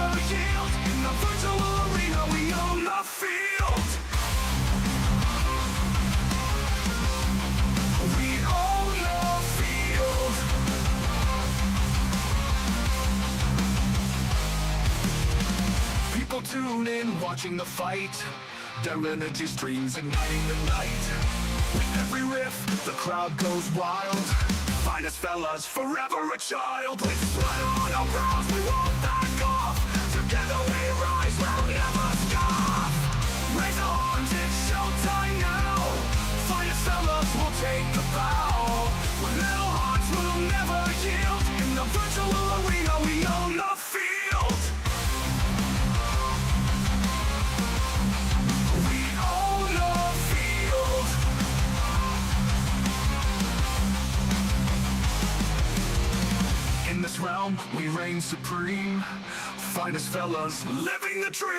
never yield. In the virtual arena, we own the field. We own the field. People tune in, watching the fight. Their energy streams igniting the night. With every riff, the crowd goes wild. Finest fellas, forever a child. With sweat on our brows, we won't back off. Together we rise, we'll never scoff. Raise our arms, it's showtime now. Finest fellas will take the bow. With little hearts, we'll never yield. In the virtual arena, we own the field. We own the field. In this realm, we reign supreme. Finest fellas, living the dream.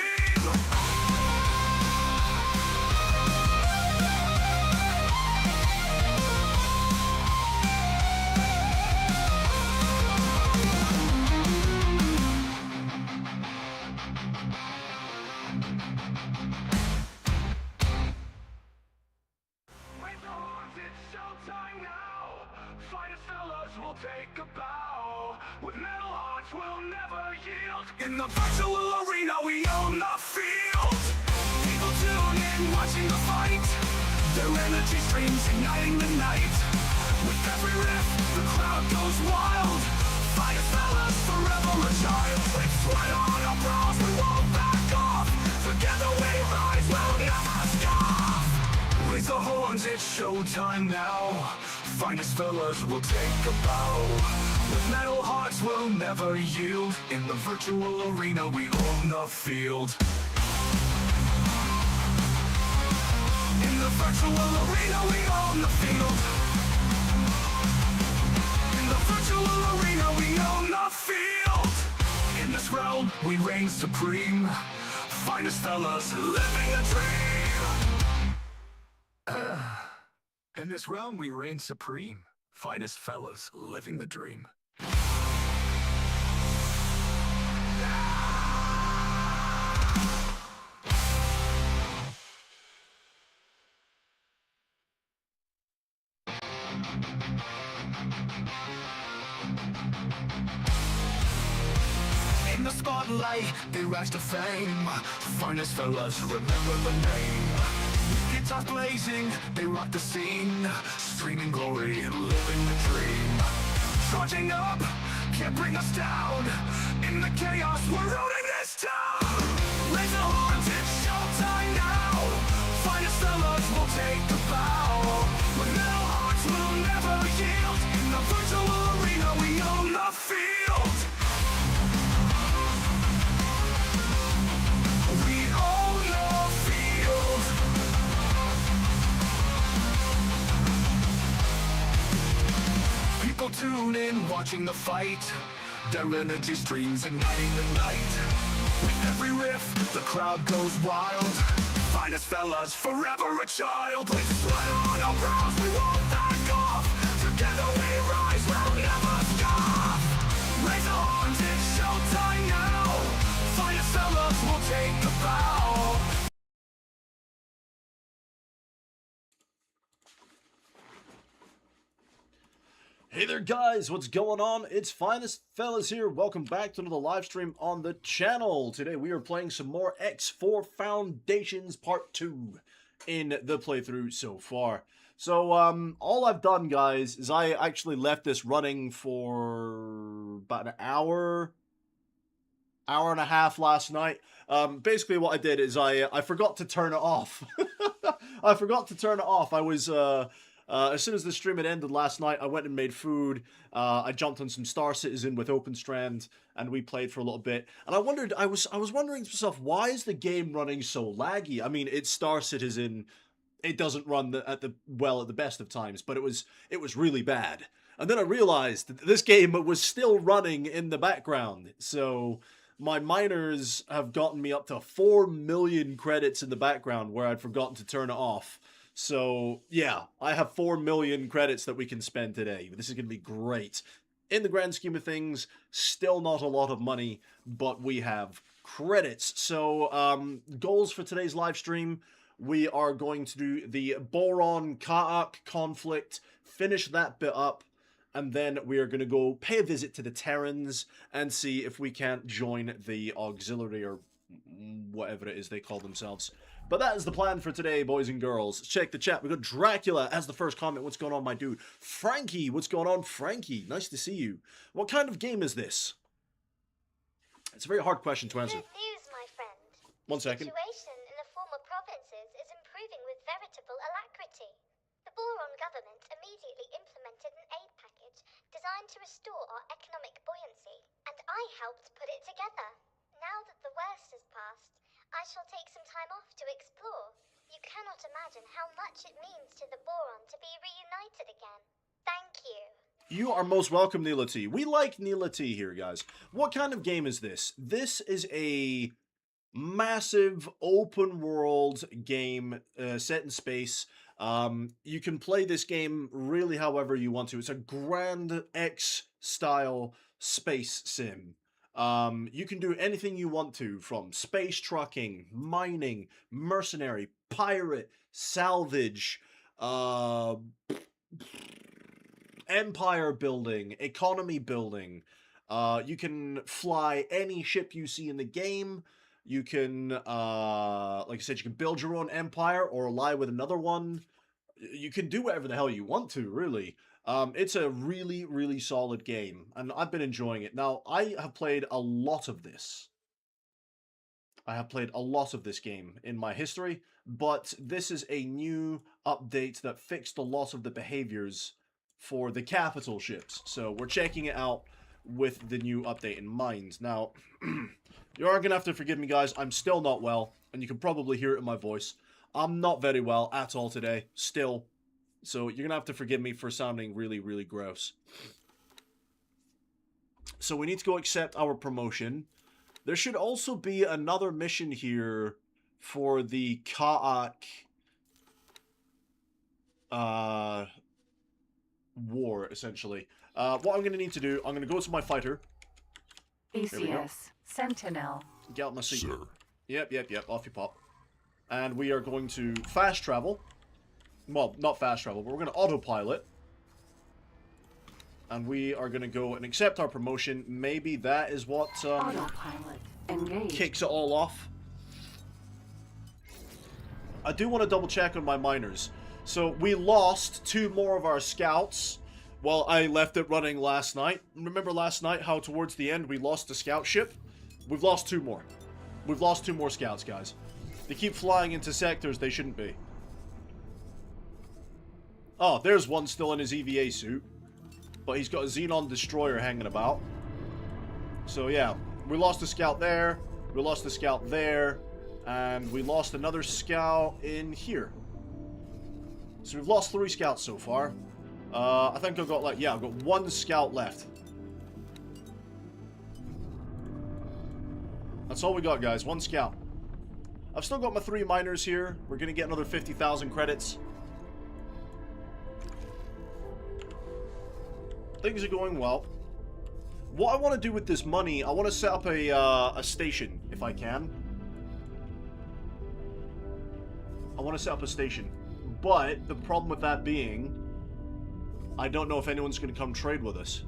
Raise the horns, it's showtime now. Finest fellas will take a bow. With metal hearts, we'll never yield. In the virtual arena, we own the field. People tune in, watching the fight. Their energy streams igniting the night. With every riff, the crowd goes wild. Finest fellas, forever a child. With sweat on our brows, we won't back off. Together we rise, we'll never scoff. Raise the horns, it's showtime now. Finest fellas will take a bow. With metal hearts, we'll never yield. In the virtual arena, we own the field. In the virtual arena, we own the field. In the virtual arena, we own the field. In this realm, we reign supreme. Finest fellas, living the dream. In this realm, we reign supreme. Finest fellas, living the dream. In the spotlight, they rise to fame. Finest fellas, remember the name. Guitars blazing, they rock the scene. Streaming glory, living the dream. Charging up, can't bring us down. In the chaos, we're ruling this town. Raise the horns, it's showtime now. Finest fellas will take the bow. With metal hearts, we'll never yield. In the virtual arena, we own the field. We own the field. People tune in, watching the fight. Their energy streams igniting the night. With every riff, the crowd goes wild. Finest fellas, forever a child. With sweat on our brows, we won't back off. Together we rise, we'll never scoff. Raise the horns, it's showtime now. Finest fellas will take the bow. Hey there guys, what's going on? It's Finest Fellas here. Welcome back to another live stream on the channel. Today we are playing some more X4 Foundations Part 2 in the playthrough so far. So, all I've done, guys, is I actually left this running for about an hour and a half last night. Basically what I did is I forgot to turn it off. I forgot to turn it off. I was, as soon as the stream had ended last night, I went and made food. I jumped on some Star Citizen with OpenStrand, and we played for a little bit. And I was wondering to myself, why is the game running so laggy? I mean, it's Star Citizen. It doesn't run at the best of times, but it was really bad. And then I realized that this game was still running in the background. So my miners have gotten me up to 4 million credits in the background where I'd forgotten to turn it off. So, yeah, I have 4 million credits that we can spend today. This is going to be great. In the grand scheme of things, still not a lot of money, but we have credits. So, goals for today's live stream. We are going to do the Boron-Kaak conflict, finish that bit up, and then we are going to go pay a visit to the Terrans and see if we can't join the auxiliary or whatever it is they call themselves. But that is the plan for today, boys and girls. Check the chat. We got Dracula as the first comment. What's going on, my dude? Frankie, what's going on, Frankie? Nice to see you. What kind of game is this? It's a very hard question to answer. Good news, my friend. 1 second. The situation in the former provinces is improving with veritable alacrity. The Boron government immediately implemented an aid package designed to restore our economic buoyancy, and I helped put it together. Now that the worst has passed, I shall take some time off to explore. You cannot imagine how much it means to the Boron to be reunited again. Thank you. You are most welcome, Neela T. We like Neela T here, guys. What kind of game is this? This is a massive open world game set in space. You can play this game really however you want to. It's a Grand X style space sim. You can do anything you want to, from space trucking, mining, mercenary, pirate, salvage, empire building, economy building. You can fly any ship you see in the game. You can, like I said, you can build your own empire or ally with another one. You can do whatever the hell you want to, really. It's a really, really solid game, and I've been enjoying it. Now, I have played a lot of this. I have played a lot of this game in my history, but this is a new update that fixed a lot of the behaviors for the capital ships. So we're checking it out with the new update in mind. Now, you are going to have to forgive me, guys. I'm still not well, and you can probably hear it in my voice. I'm not very well at all today, still. So you're going to have to forgive me for sounding really, really gross. So we need to go accept our promotion. There should also be another mission here for the Kaak war, essentially. What I'm going to need to do, I'm going to go to my fighter. ACS, Sentinel. Get out my seat. Sir. Yep, off you pop. And we are going to fast travel. Well, not fast travel, but we're going to autopilot. And we are going to go and accept our promotion. Maybe that is what Autopilot. Engage. kicks it all off. I do want to double check on my miners. So we lost 2 more of our scouts while I left it running last night. Remember last night how towards the end we lost the scout ship? We've lost 2 more. We've lost 2 more scouts, guys. They keep flying into sectors they shouldn't be. Oh, there's one still in his EVA suit. But he's got a Xenon destroyer hanging about. So yeah, we lost a scout there. We lost a scout there. And we lost another scout in here. So we've lost 3 scouts so far. I think I've got I've got 1 scout left. That's all we got, guys. 1 scout. I've still got my 3 miners here. We're going to get another 50,000 credits. Things are going well. What I want to do with this money, I want to set up a station, if I can. I want to set up a station. But the problem with that being, I don't know if anyone's going to come trade with us.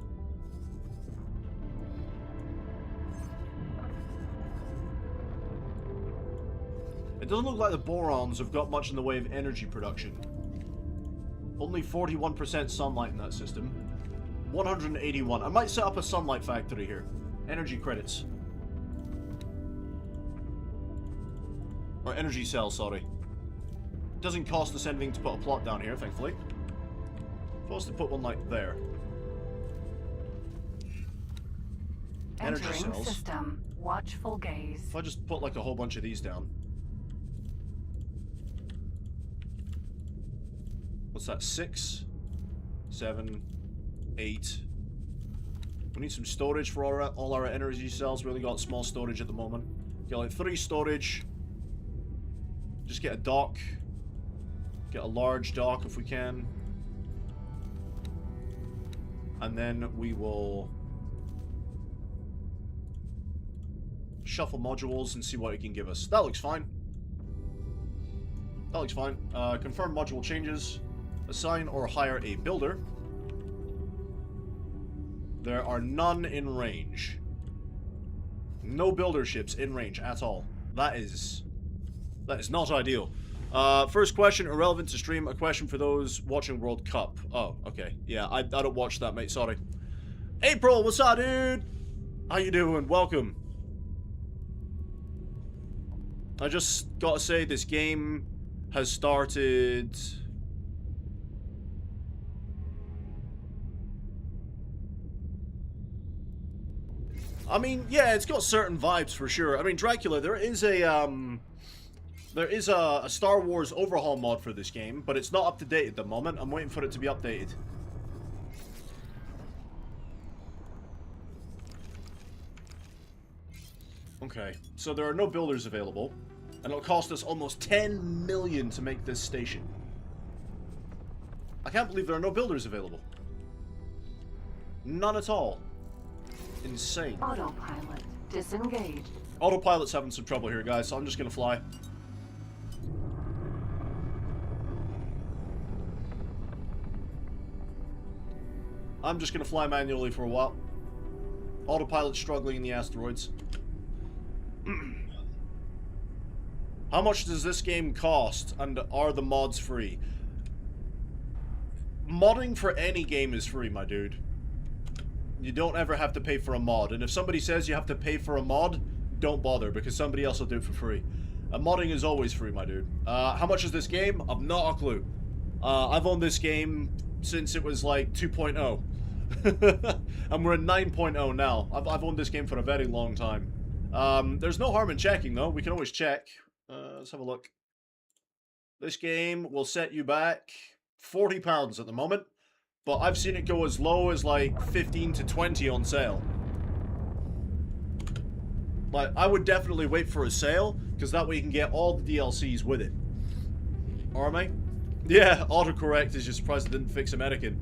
It doesn't look like the Borons have got much in the way of energy production. Only 41% sunlight in that system. 181. I might set up a sunlight factory here. Energy credits. Or energy cell, sorry. It doesn't cost us anything to put a plot down here, thankfully. Supposed to put one like there. Energy Entering cells. system. Watchful gaze. If I just put like a whole bunch of these down. What's that? 6, 7, 8. We need some storage for all our energy cells. We only got small storage at the moment. Get like 3 storage. Just get a dock. Get a large dock if we can. And then we will shuffle modules and see what it can give us. That looks fine. That looks fine. Confirm module changes. Assign or hire a builder. There are none in range. No builder ships in range at all. That is not ideal. First question, irrelevant to stream. A question for those watching World Cup. Oh, okay. Yeah, I don't watch that, mate. Sorry. April, what's up, dude? How you doing? Welcome. I just gotta say, this game has started... I mean, yeah, it's got certain vibes for sure. I mean, Dracula, there is a Star Wars overhaul mod for this game, but it's not up to date at the moment. I'm waiting for it to be updated. Okay, so there are no builders available, and it'll cost us almost 10 million to make this station. I can't believe there are no builders available. None at all. Insane. Autopilot disengaged. Autopilot's having some trouble here, guys, so I'm just gonna fly. I'm just gonna fly manually for a while. Autopilot's struggling in the asteroids. How much does this game cost, and are the mods free? Modding for any game is free, my dude. You don't ever have to pay for a mod, and if somebody says you have to pay for a mod, don't bother, because somebody else will do it for free. Modding is always free, my dude. How much is this game? I've not a clue. I've owned this game since it was like 2.0. And we're at 9.0 now. I've owned this game for a very long time. There's no harm in checking, though. We can always check. Let's have a look. This game will set you back £40 at the moment. But I've seen it go as low as like 15 to 20 on sale. Like, I would definitely wait for a sale, because that way you can get all the DLCs with it. Or am I? Yeah, autocorrect is just surprised it didn't fix American.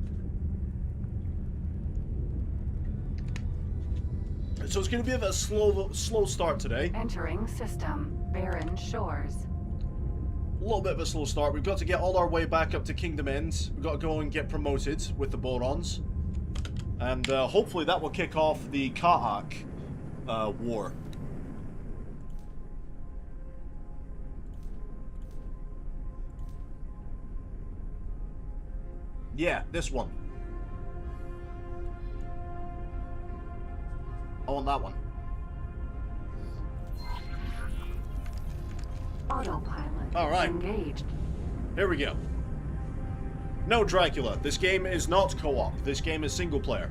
So it's going to be a slow start today. Entering system. Barren Shores. A little bit of a slow start. We've got to get all our way back up to Kingdom End. We've got to go and get promoted with the Borons. And hopefully that will kick off the Kahak war. Yeah, this one. I want that one. Autopilot All right. engaged. Here we go. No, Dracula. This game is not co-op. This game is single player.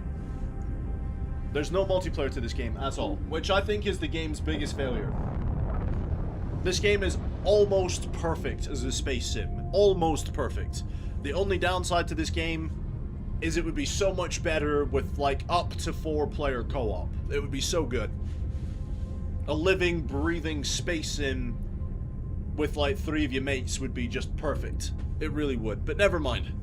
There's no multiplayer to this game at all, which I think is the game's biggest failure. This game is almost perfect as a space sim. Almost perfect. The only downside to this game is it would be so much better with, like, up to 4-player co-op. It would be so good. A living, breathing space sim with, like, 3 of your mates would be just perfect. It really would, but never mind.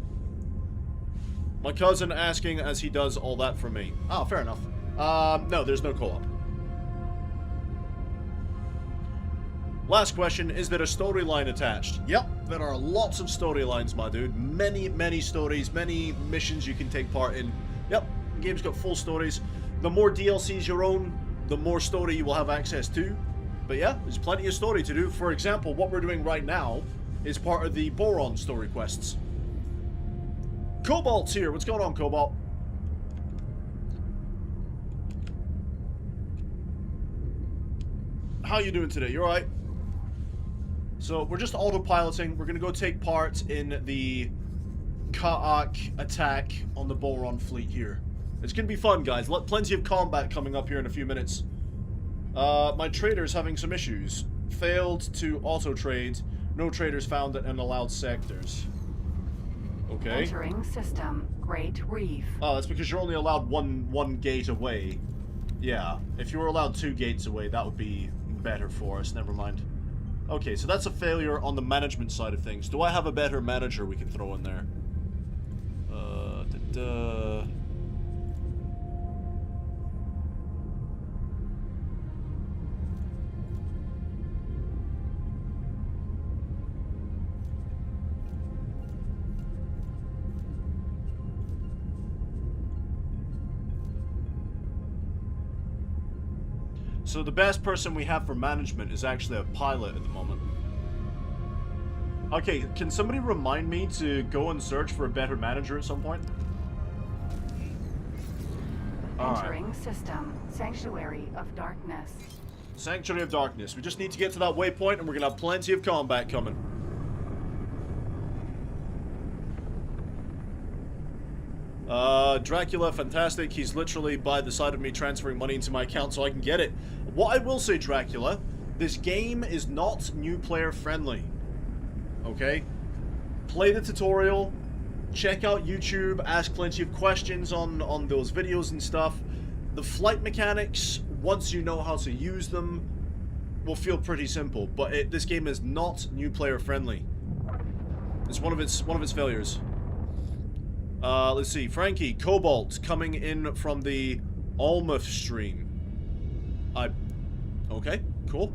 My cousin asking as he does all that for me. Oh, fair enough. No, there's no co-op. Last question, is there a storyline attached? Yep, there are lots of storylines, my dude. Many stories, many missions you can take part in. Yep, the game's got full stories. The more DLCs you own, the more story you will have access to. But yeah, there's plenty of story to do. For example, what we're doing right now is part of the Boron story quests. Cobalt's here. What's going on, Cobalt? How you doing today? You alright? So, we're just autopiloting. We're going to go take part in the Ka'ak attack on the Boron fleet here. It's going to be fun, guys. Plenty of combat coming up here in a few minutes. My trader's having some issues. Failed to auto-trade. No traders found in allowed sectors. Okay. Entering system. Great Reef. Oh, that's because you're only allowed one gate away. Yeah. If you were allowed 2 gates away, that would be better for us. Never mind. Okay, so that's a failure on the management side of things. Do I have a better manager we can throw in there? So the best person we have for management is actually a pilot at the moment. Okay, can somebody remind me to go and search for a better manager at some point? Entering system. Sanctuary of Darkness. Sanctuary of Darkness. We just need to get to that waypoint and we're gonna have plenty of combat coming. Dracula, fantastic. He's literally by the side of me transferring money into my account so I can get it. What I will say, Dracula, this game is not new player friendly. Okay? Play the tutorial, check out YouTube, ask plenty of questions on those videos and stuff. The flight mechanics, once you know how to use them, will feel pretty simple, but this game is not new player friendly. It's one of its failures. Let's see. Frankie, Cobalt, coming in from the Almuth stream. Okay, cool.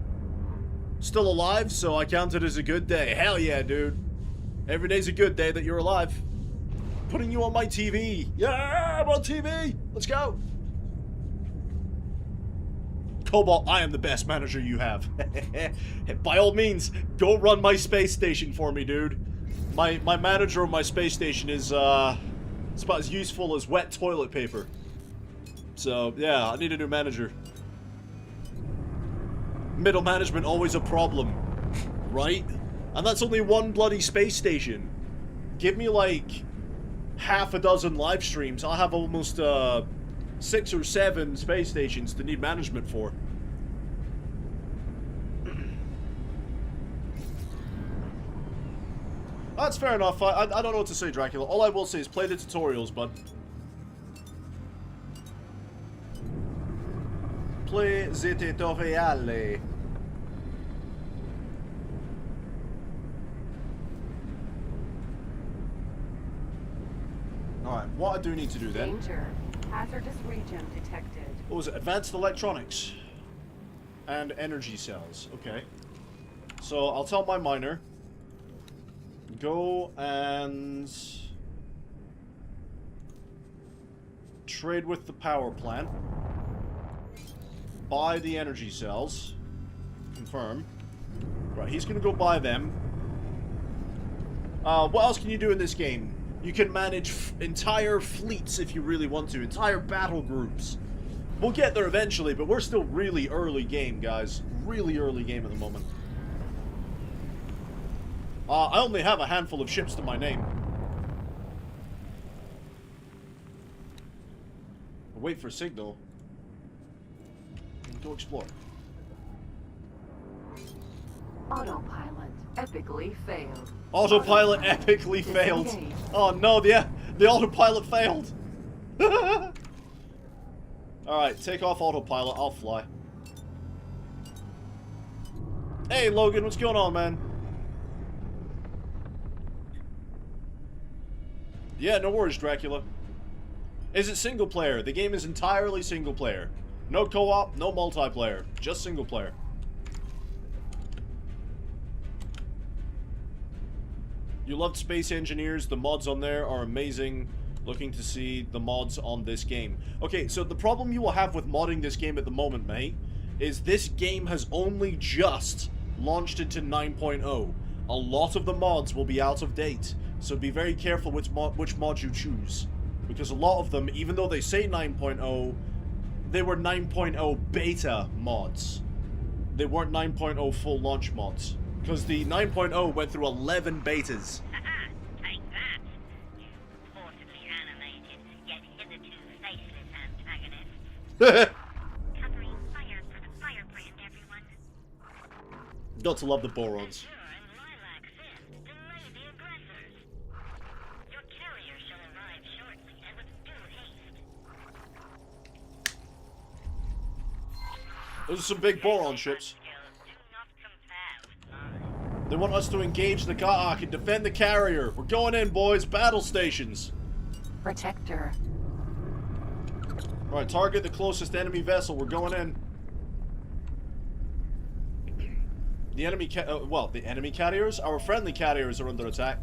Still alive, so I count it as a good day. Hell yeah, dude. Every day's a good day that you're alive. Putting you on my TV. Yeah, I'm on TV. Let's go. Cobalt, I am the best manager you have. By all means, go run my space station for me, dude. My manager of my space station is, it's about as useful as wet toilet paper. So, yeah, I need a new manager. Middle management, always a problem. Right? And that's only one bloody space station. Give me, like, half a dozen live streams. I'll have almost, 6 or 7 space stations to need management for. That's fair enough. I don't know what to say, Dracula. All I will say is play the tutorials, bud. Play the tutorial. Alright, what I do need to do then... Danger. Hazardous region detected. What was it? Advanced electronics. And energy cells. Okay. So, I'll tell my miner... Go and... trade with the power plant. Buy the energy cells. Confirm. Right, he's gonna go buy them. What else can you do in this game? You can manage entire fleets if you really want to. Entire battle groups. We'll get there eventually, but we're still really early game, guys. Really early game at the moment. I only have a handful of ships to my name. Wait for a signal. Go explore. Autopilot epically failed. Autopilot epically failed. Disengage. Oh no, the autopilot failed. Alright, take off autopilot, I'll fly. Hey Logan, what's going on, man? Yeah, no worries, Dracula. Is it single player? The game is entirely single player. No co-op, no multiplayer. Just single player. You loved Space Engineers. The mods on there are amazing. Looking to see the mods on this game. Okay, so the problem you will have with modding this game at the moment, mate, is this game has only just launched into 9.0. A lot of the mods will be out of date. So be very careful which mod you choose. Because a lot of them, even though they say 9.0, they were 9.0 beta mods. They weren't 9.0 full launch mods. Because the 9.0 went through 11 betas. Take that, you forcibly animated, yet hitherto faceless antagonists. Covering fire for the firebrand, everyone. Got to love the Borons. Sure, and Lilac Fist, delay the aggressors. Your carrier shall arrive shortly, and with due haste. Those are some big Boron ships. Skills do not compare with mine. They want us to engage the Ga'ak and defend the carrier. We're going in, boys. Battle stations. Protector. Alright, target the closest enemy vessel. We're going in. The enemy the enemy carriers? Our friendly carriers are under attack.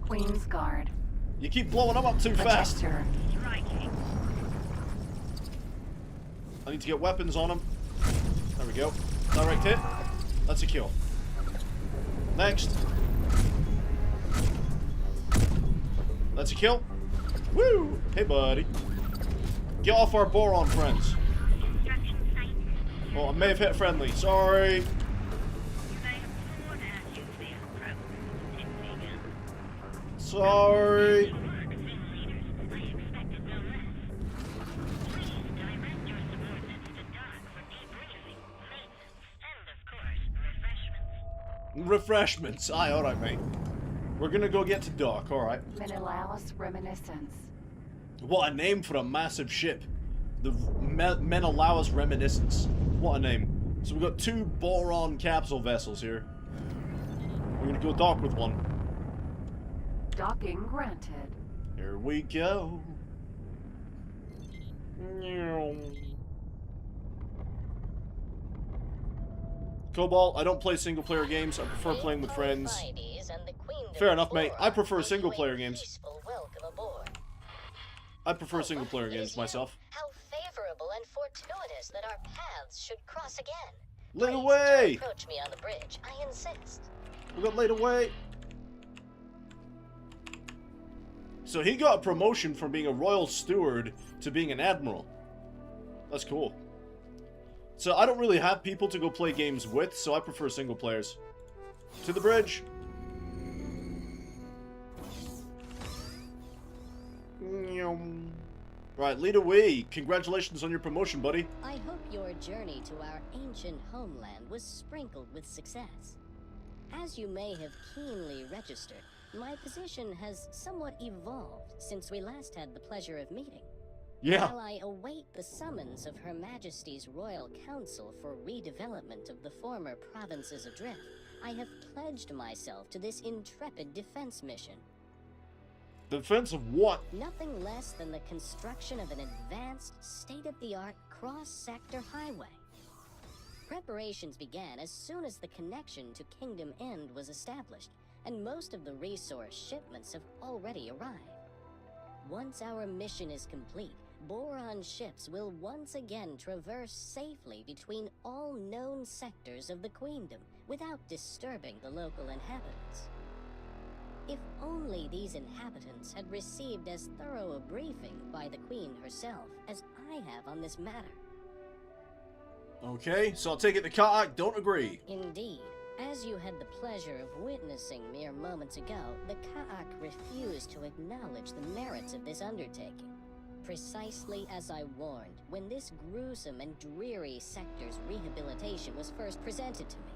Queen's Guard. You keep blowing them up too fast. Protector. Striking. I need to get weapons on them. There we go. Direct hit. That's a kill. Next. That's a kill. Woo! Hey, buddy. Get off our boron, friends. Construction site. Oh, I may have hit friendly. Sorry. They applaud as you feel approach. Continue. Sorry. Work, team leaders. I expected no less. Please direct your subordinates to dock for debriefing, maintenance, and of course, refreshments. Refreshments. Aye, alright, mate. We're gonna go get to dock, alright. Menelaus Reminiscence. What a name for a massive ship. The Menelaus Reminiscence. What a name. So we've got 2 boron capsule vessels here. We're gonna go dock with one. Docking granted. Here we go. Cobalt, I don't play single player games. I prefer playing with friends. Fair enough, mate. I prefer single player games. I prefer single player games myself. How favorable and fortuitous that our paths should cross again. Laid Please away! don't approach me on the bridge. I insist. We got laid away. So he got a promotion from being a royal steward to being an admiral. That's cool. So I don't really have people to go play games with, so I prefer single players. To the bridge. Right, lead away. Congratulations on your promotion, buddy. I hope your journey to our ancient homeland was sprinkled with success. As you may have keenly registered, my position has somewhat evolved since we last had the pleasure of meeting. Yeah. While I await the summons of Her Majesty's Royal Council for redevelopment of the former provinces adrift, I have pledged myself to this intrepid defense mission. Defense of what? Nothing less than the construction of an advanced, state-of-the-art cross-sector highway. Preparations began as soon as the connection to Kingdom End was established, and most of the resource shipments have already arrived. Once our mission is complete, boron ships will once again traverse safely between all known sectors of the Queendom without disturbing the local inhabitants. If only these inhabitants had received as thorough a briefing by the Queen herself as I have on this matter. Okay, so I'll take it the Ka'ak don't agree. Indeed, as you had the pleasure of witnessing mere moments ago, the Ka'ak refused to acknowledge the merits of this undertaking. Precisely as I warned, when this gruesome and dreary sector's rehabilitation was first presented to me.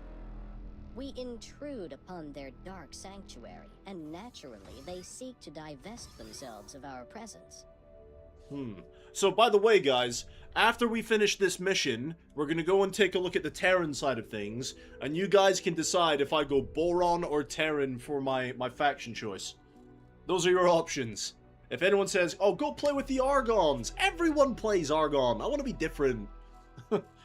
We intrude upon their dark sanctuary, and naturally they seek to divest themselves of our presence. So, by the way, guys, after we finish this mission, we're gonna go and take a look at the Terran side of things, and you guys can decide if I go Boron or Terran for my faction choice. Those are your options. If anyone says, oh, go play with the Argons, everyone plays Argon, I want to be different.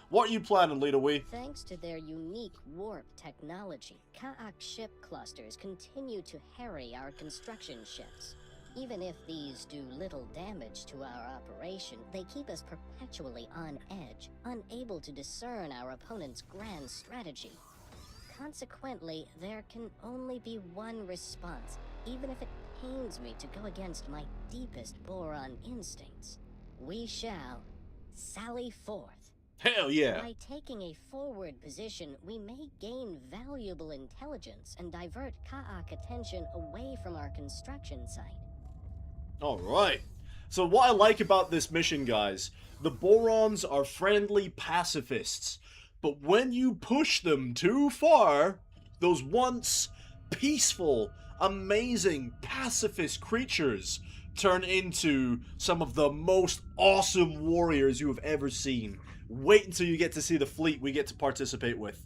What are you planning, Lead Away? Thanks to their unique warp technology, Ka'ak ship clusters continue to harry our construction ships. Even if these do little damage to our operation, they keep us perpetually on edge, unable to discern our opponent's grand strategy. Consequently, there can only be one response, even if it pains me to go against my deepest boron instincts. We shall sally forth. Hell yeah. By taking a forward position, we may gain valuable intelligence and divert Ka'ak attention away from our construction site. Alright. So what I like about this mission, guys, the Borons are friendly pacifists. But when you push them too far, those once peaceful, amazing, pacifist creatures turn into some of the most awesome warriors you have ever seen. Wait until you get to see the fleet we get to participate with.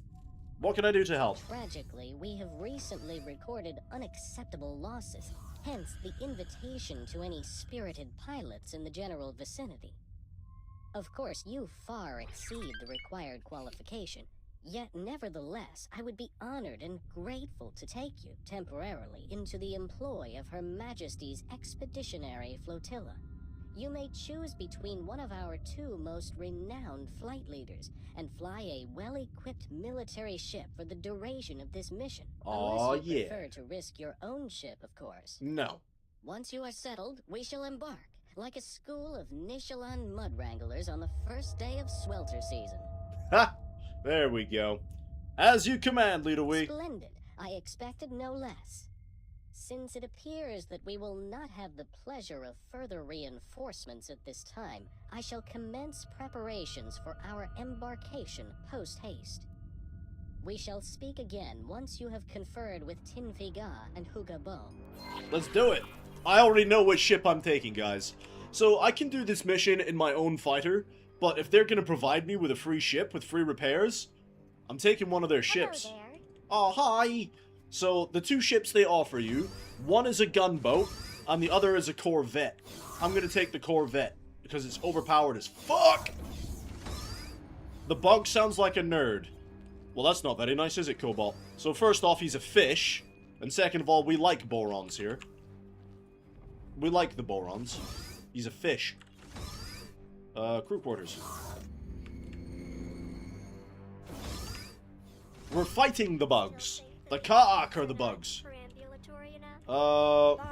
What can I do to help? Tragically, we have recently recorded unacceptable losses, hence the invitation to any spirited pilots in the general vicinity. Of course, you far exceed the required qualification, yet nevertheless, I would be honored and grateful to take you, temporarily, into the employ of Her Majesty's Expeditionary Flotilla. You may choose between one of our 2 most renowned flight leaders and fly a well-equipped military ship for the duration of this mission. Aw, Unless you yeah. prefer to risk your own ship, of course. No. Once you are settled, we shall embark, like a school of Nishalan mud wranglers on the first day of swelter season. Ha! There we go. As you command, Leader Wee. Splendid. I expected no less. Since it appears that we will not have the pleasure of further reinforcements at this time, I shall commence preparations for our embarkation post-haste. We shall speak again once you have conferred with Tinfiga and Hugabo. Let's do it. I already know which ship I'm taking, guys. So I can do this mission in my own fighter, but if they're gonna provide me with a free ship with free repairs, I'm taking one of their ships. Hello there. Oh, hi! So, the 2 ships they offer you, one is a gunboat, and the other is a corvette. I'm gonna take the corvette, because it's overpowered as fuck! The bug sounds like a nerd. Well, that's not very nice, is it, Cobalt? So first off, he's a fish, and second of all, we like borons here. We like the borons. He's a fish. Crew quarters. We're fighting the bugs. The Ka'ak are the bugs. Perambulatory enough?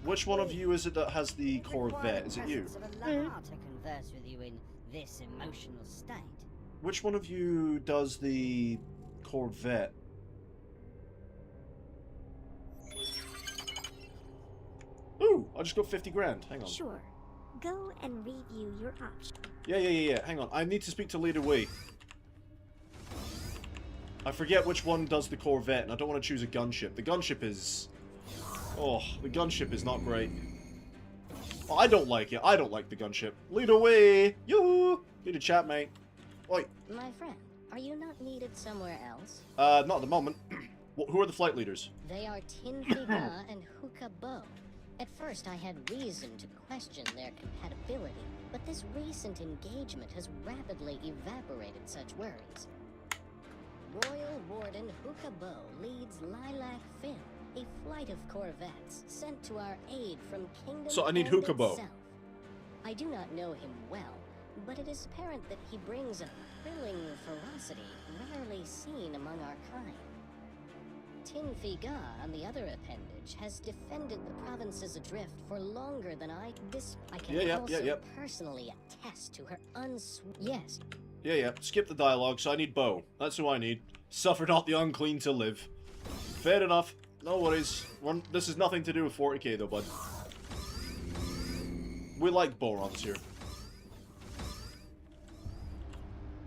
Which one of you is it that has the Corvette? Is it you? To converse with you in this emotional state. Which one of you does the Corvette? Ooh, I just got 50 grand. Hang on. Sure. Go and review your options. Yeah. Hang on. I need to speak to Leader Wee. I forget which one does the Corvette, and I don't want to choose a gunship. The gunship is... Oh, the gunship is not great. Oh, I don't like it. I don't like the gunship. Leader Wee! You! Need a chat, mate. Oi. My friend, are you not needed somewhere else? Not at the moment. Who are the flight leaders? They are Tinfiga and Hukabo. At first, I had reason to question their compatibility, but this recent engagement has rapidly evaporated such worries. Royal Warden Hukabo leads Lilac Finn, a flight of corvettes sent to our aid from Kingdom So I need End Hukabo. itself. I do not know him well, but it is apparent that he brings a thrilling ferocity rarely seen among our kind. Tinfiga, on the other appendage, has defended the provinces adrift for longer than I can also personally attest to her Yes. Yeah. Skip the dialogue, so I need Bo. That's who I need. Suffer not the unclean to live. Fair enough. No worries. This has nothing to do with 40k though, bud. We like borons here.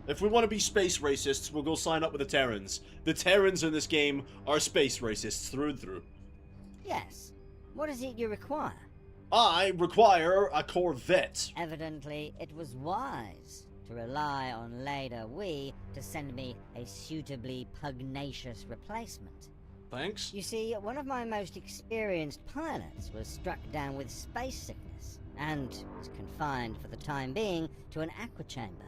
If we want to be space racists, we'll go sign up with the Terrans. The Terrans in this game are space racists through and through. Yes. What is it you require? I require a Corvette. Evidently, it was wise to rely on Leda Wee to send me a suitably pugnacious replacement. Thanks. You see, one of my most experienced pilots was struck down with space sickness and was confined for the time being to an aqua chamber.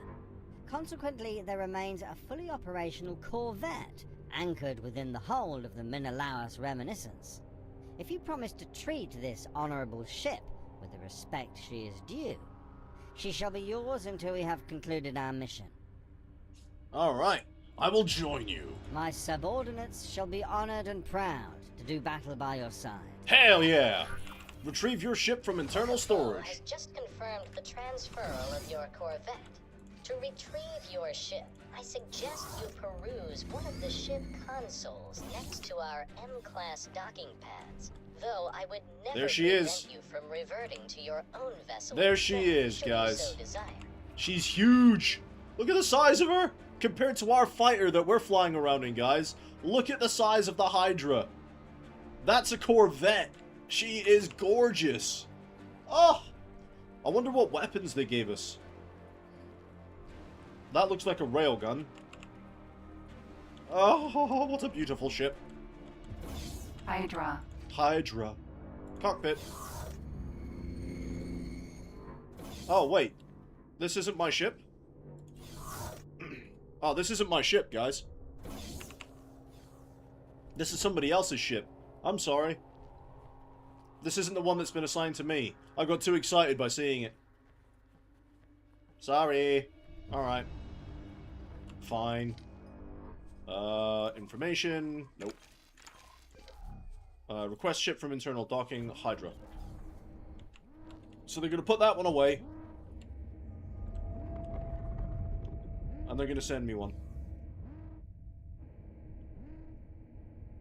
Consequently, there remains a fully operational Corvette anchored within the hold of the Menelaus Reminiscence. If you promise to treat this honorable ship with the respect she is due, she shall be yours until we have concluded our mission. Alright, I will join you. My subordinates shall be honored and proud to do battle by your side. Hell yeah! Retrieve your ship from internal Has storage. just confirmed the transferal of your corvette. To retrieve your ship, I suggest you peruse one of the ship consoles next to our M-class docking pads. Though I would never There she prevent is. you from reverting to your own vessel. There she instead, is, should you guys. so desire. She's huge! Look at the size of her! Compared to our fighter that we're flying around in, guys. Look at the size of the Hydra. That's a Corvette. She is gorgeous. Oh! I wonder what weapons they gave us. That looks like a railgun. Oh, what a beautiful ship. Hydra. Hydra. Cockpit. Oh, wait. This isn't my ship? Oh, this isn't my ship, guys. This is somebody else's ship. I'm sorry. This isn't the one that's been assigned to me. I got too excited by seeing it. Sorry. Alright. Fine. Information. Nope. Request ship from internal docking. Hydra. So they're going to put that one away. And they're going to send me one.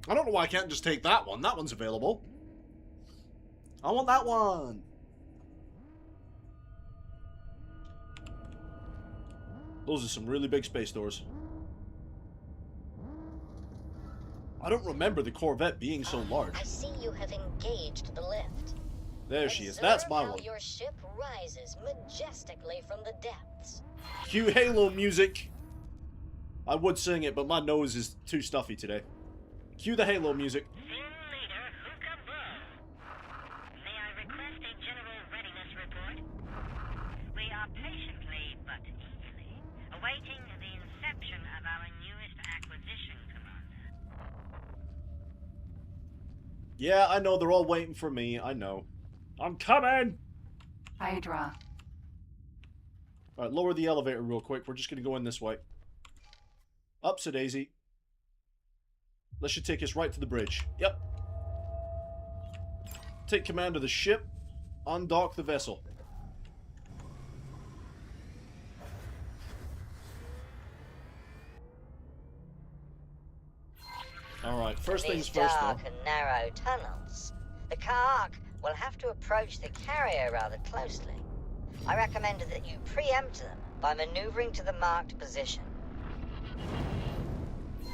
I don't know why I can't just take that one. That one's available. I want that one. Those are some really big space doors. I don't remember the Corvette being so large. I see you have engaged the lift. There she is. That's my Observe one. how your ship rises majestically from the depths. Cue Halo music. I would sing it, but my nose is too stuffy today. Cue the Halo music. Team leader, Hookaboo. May I request a general readiness report? We are patiently, but eagerly, awaiting the inception of our newest acquisition, Commander. Yeah, I know. They're all waiting for me. I know. I'm coming! Hydra. Alright, lower the elevator real quick. We're just going to go in this way. Upsa daisy. That should take us right to the bridge. Yep. Take command of the ship. Undock the vessel. Alright, first things These first dark though. and narrow tunnels. The Kark will have to approach the carrier rather closely. I recommend that you preempt them by maneuvering to the marked position.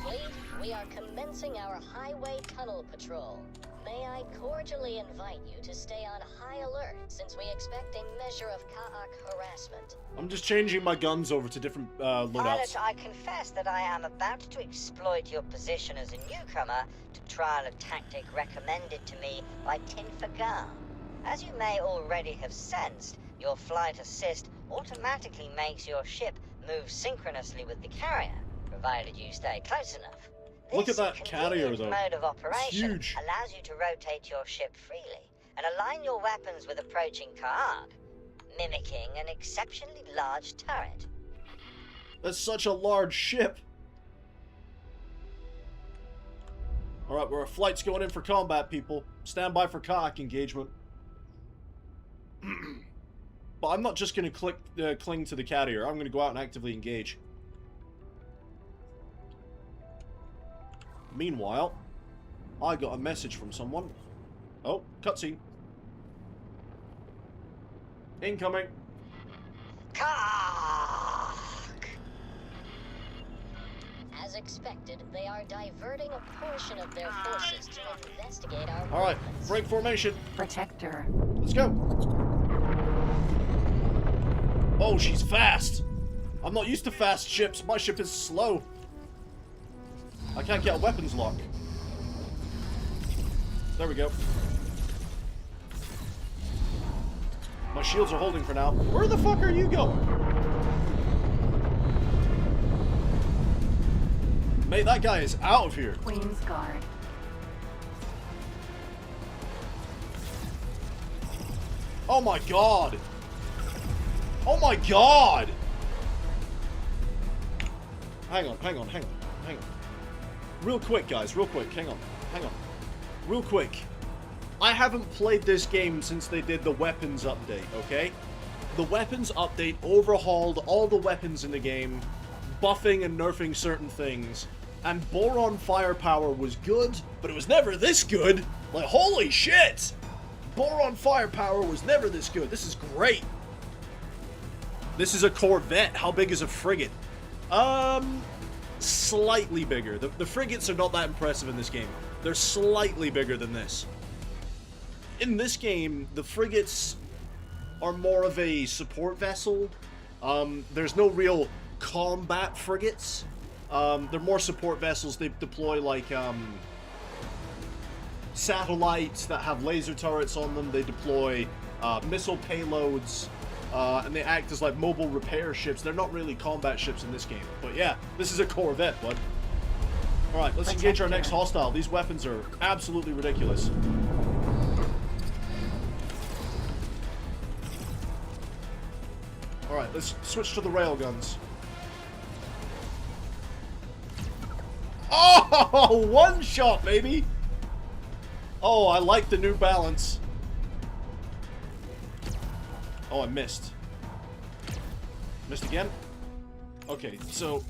Fleet, we are commencing our highway tunnel patrol. May I cordially invite you to stay on high alert since we expect a measure of Ka'ak harassment. I'm just changing my guns over to different loadouts. Pilot, I confess that I am about to exploit your position as a newcomer to trial a tactic recommended to me by Tin Fagar. As you may already have sensed, your flight assist automatically makes your ship move synchronously with the carrier, provided you stay close enough. Look at This that carrier, convenient though. mode of operation huge. allows you to rotate your ship freely and align your weapons with approaching Ka'ak, mimicking an exceptionally large turret. That's such a large ship. Alright, our flight's going in for combat, people. Stand by for Ka'ak engagement. But I'm not just going to cling to the carrier. I'm going to go out and actively engage. Meanwhile, I got a message from someone. Oh, cutscene. Incoming. Ka'ak! As expected, they are diverting a portion of their forces to investigate our Alright, movements. break formation. Protector. Let's go. Oh, she's fast. I'm not used to fast ships. My ship is slow. I can't get a weapons lock. There we go. My shields are holding for now. Where the fuck are you going? Mate, that guy is out of here. Queen's Guard. Oh my god. Oh my god. Hang on. Real quick, guys, real quick. Hang on. Real quick. I haven't played this game since they did the weapons update, okay? The weapons update overhauled all the weapons in the game, buffing and nerfing certain things, and boron firepower was good, but it was never this good. Like, holy shit! Boron firepower was never this good. This is great. This is a Corvette. How big is a frigate? Slightly bigger. The frigates are not that impressive in this game. They're slightly bigger than this. In this game, the frigates are more of a support vessel. There's no real combat frigates. They're more support vessels. They deploy like satellites that have laser turrets on them. They deploy missile payloads. And they act as like mobile repair ships. They're not really combat ships in this game. But yeah, this is a Corvette, bud. Alright, let's engage our next hostile. These weapons are absolutely ridiculous. Alright, let's switch to the railguns. Oh, one shot, baby! Oh, I like the new balance. Oh, I missed. Missed again? Okay, so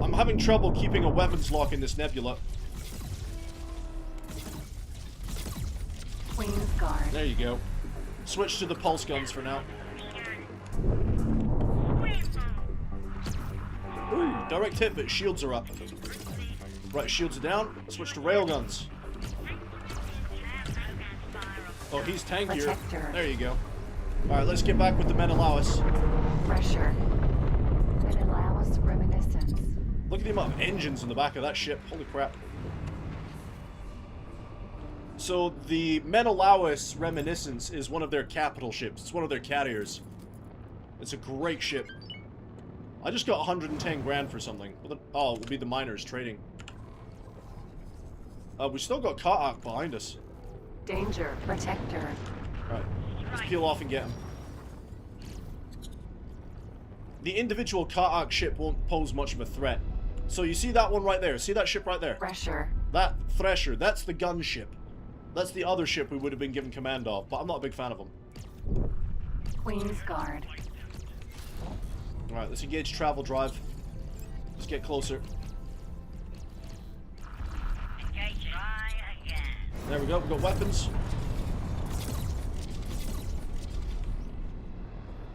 I'm having trouble keeping a weapons lock in this nebula. Queen's Guard. There you go. Switch to the pulse guns for now. Ooh, direct hit, but shields are up. Right, shields are down. Switch to railguns. Oh, he's tankier. Protector. There you go. Alright, let's get back with the Menelaus. Pressure. Menelaus reminiscence. Look at the amount of engines in the back of that ship. Holy crap. So, the Menelaus Reminiscence is one of their capital ships. It's one of their carriers. It's a great ship. I just got 110 grand for something. Oh, it will be the miners trading. We still got Katak behind us. Danger. Protector. Alright, let's peel off and get him. The individual Katak ship won't pose much of a threat. So you see that one right there? See that ship right there? Pressure. That Thresher, that's the gunship. That's the other ship we would have been given command of, but I'm not a big fan of them. Queen's Guard. Alright, let's engage travel drive. Let's get closer. Engage try again. There we go, we've got weapons.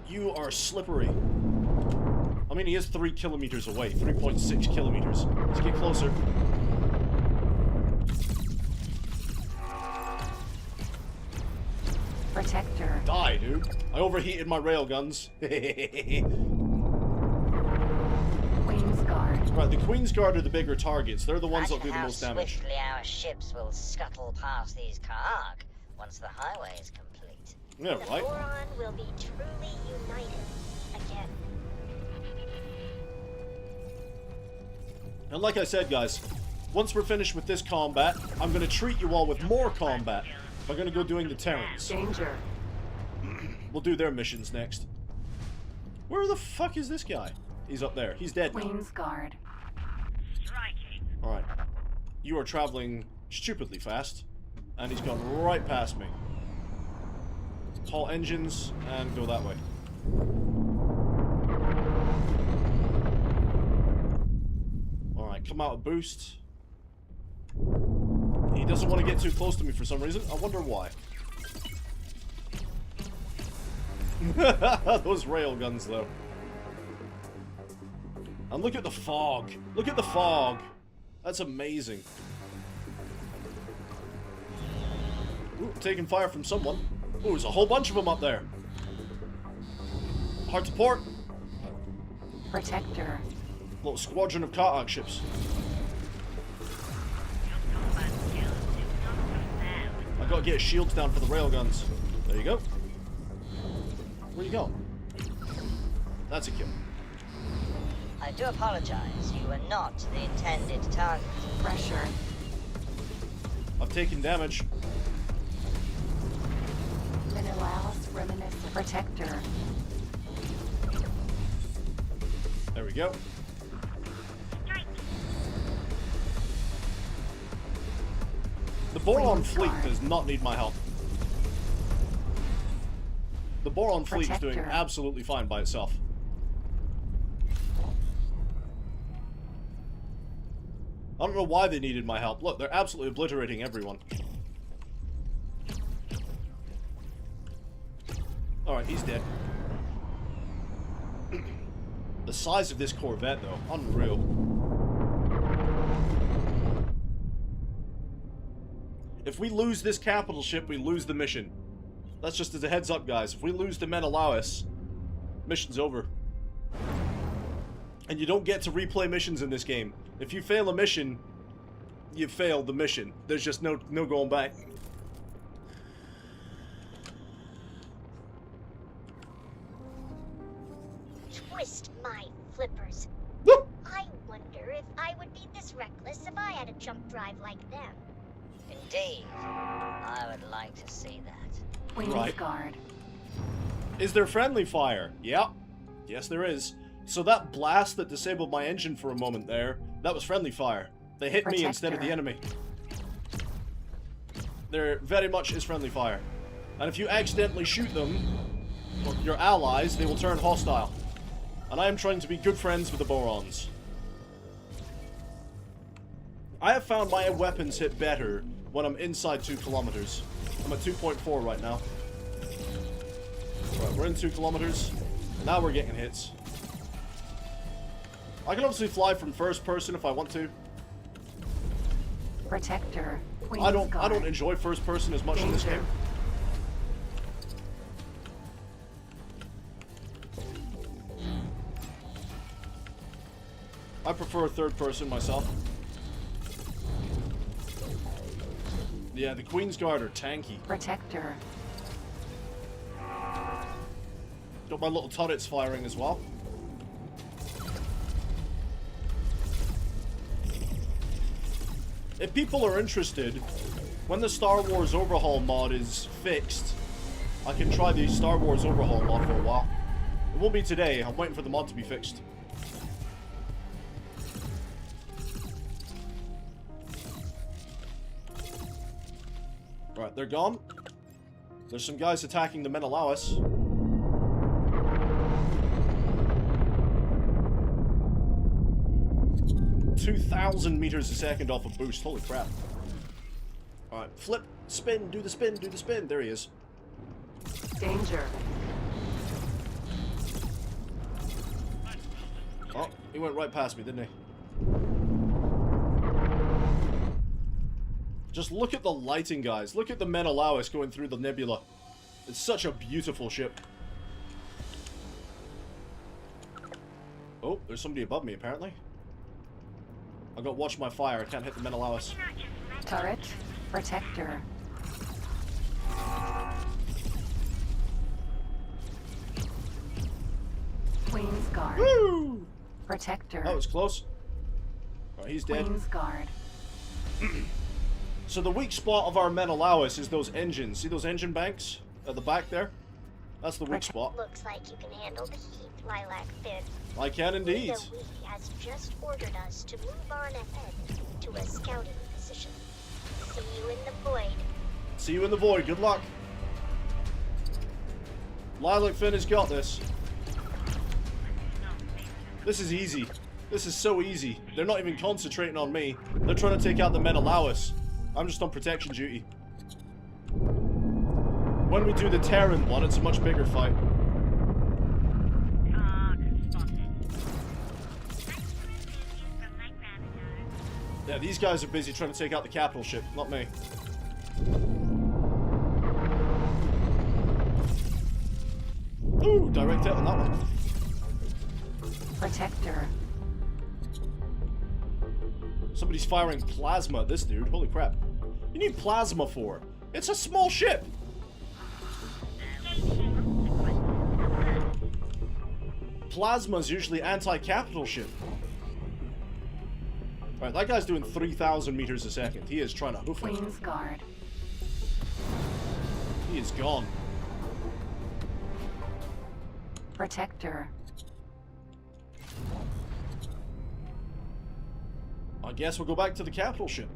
You are slippery. I mean, he is 3 kilometers away. 3.6 kilometers. Let's get closer. Protector. Die, dude. I overheated my railguns. Queen's Guard. Right, the Queen's Guard are the bigger targets. They're the ones that do Imagine the how most damage. swiftly our ships will scuttle past these Kaak once the highway is complete. Yeah, The right? Boron will be truly united again. And like I said, guys, once we're finished with this combat, I'm going to treat you all with more combat. I'm going to go doing the Terrans. Danger. We'll do their missions next. Where the fuck is this guy? He's up there. He's dead now. Queen's Guard. Striking. Alright. You are traveling stupidly fast. And he's gone right past me. Halt engines and go that way. Alright, come out of boost. He doesn't want to get too close to me for some reason. I wonder why. Those railguns, though. And look at the fog. Look at the fog. That's amazing. Ooh, taking fire from someone. Ooh, there's a whole bunch of them up there. Hard to port. Protector. Little squadron of Katak ships. I gotta get shields down for the railguns. There you go. Where you going? That's a kill. I do apologize. You were not the intended target. Pressure. I've taken damage. Menelaus reminiscence. Protector. There we go. The Boron fleet does not need my help. The Boron fleet is doing Protector. absolutely fine by itself. I don't know why they needed my help. Look, they're absolutely obliterating everyone. Alright, he's dead. The size of this Corvette, though, unreal. If we lose this capital ship, we lose the mission. That's just as a heads up, guys. If we lose the Menelaus, mission's over. And you don't get to replay missions in this game. If you fail a mission, you failed the mission. There's just no going back. Twist my flippers. Woo! I wonder if I would be this reckless if I had a jump drive like them. Indeed. I would like to see that. Queen's Right. Guard. Is there friendly fire? Yeah. Yes, there is. So that blast that disabled my engine for a moment there, that was friendly fire. They hit me instead of the enemy. There very much is friendly fire. And if you accidentally shoot them, or your allies, they will turn hostile. And I am trying to be good friends with the Borons. I have found my weapons hit better when I'm inside 2 kilometers. I'm at 2.4 right now. Right, we're in 2 kilometers. Now we're getting hits. I can obviously fly from first person if I want to. Protector. I don't enjoy first person as much in this game. I prefer third person myself. Yeah, the Queen's Guard are tanky. Protector. Got my little turrets firing as well. If people are interested, when the Star Wars Overhaul mod is fixed, I can try the Star Wars Overhaul mod for a while. It won't be today, I'm waiting for the mod to be fixed. Right, they're gone. There's some guys attacking the Menelaus. $2,000 meters a second off a boost. Holy crap. Alright, flip, spin, do the spin, do the spin. There he is. Danger. Oh, he went right past me, didn't he? Just look at the lighting, guys. Look at the Menelaus going through the nebula. It's such a beautiful ship. Oh, there's somebody above me, apparently. I got watch my fire. I can't hit the Menelaus. Turret. Protector. Queen's Guard. Woo! Protector. That was close. Alright, he's dead. Queen's Guard. So the weak spot of our Menelaus is those engines. See those engine banks at the back there? That's the weak spot. Looks like you can handle the heat, Lilac Fin. I can indeed. The Wii has just ordered us to move on ahead to a scouting position. See you in the void. See you in the void. Good luck. Lilac Finn has got this. This is easy. This is so easy. They're not even concentrating on me. They're trying to take out the Menelaus. I'm just on protection duty. When we do the Terran one, it's a much bigger fight. Yeah, these guys are busy trying to take out the capital ship, not me. Ooh, direct hit on that one. Protector. Somebody's firing plasma at this dude. Holy crap. You need plasma for? It's a small ship. Plasma's usually anti-capital ship. Alright, that guy's doing 3,000 meters a second. He is trying to hoof it. Queen's Guard. He is gone. Protector. I guess we'll go back to the capital ship.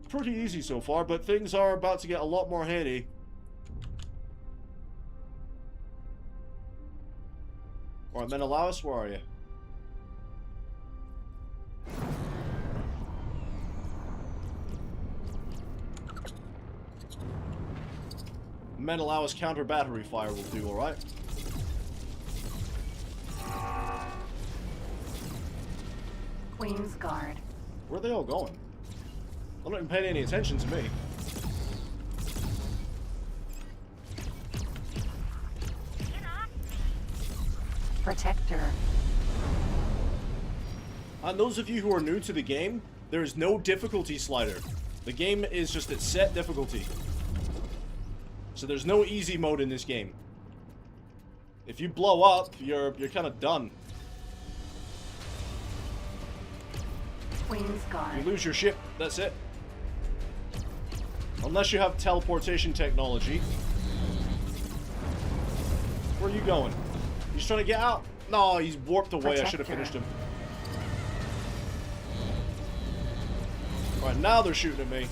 Pretty easy so far, but things are about to get a lot more heady. Alright, Menelaus, where are you? Menelaus counter battery fire will do, alright? Queen's Guard. Where are they all going? I'm not even paying any attention to me. Protector. And those of you who are new to the game, there is no difficulty slider. The game is just at set difficulty. So there's no easy mode in this game. If you blow up, you're kind of done. Queen's Guard. You lose your ship, that's it. Unless you have teleportation technology. Where are you going? He's trying to get out? No, he's warped away. I should have finished him. Alright, now they're shooting at me.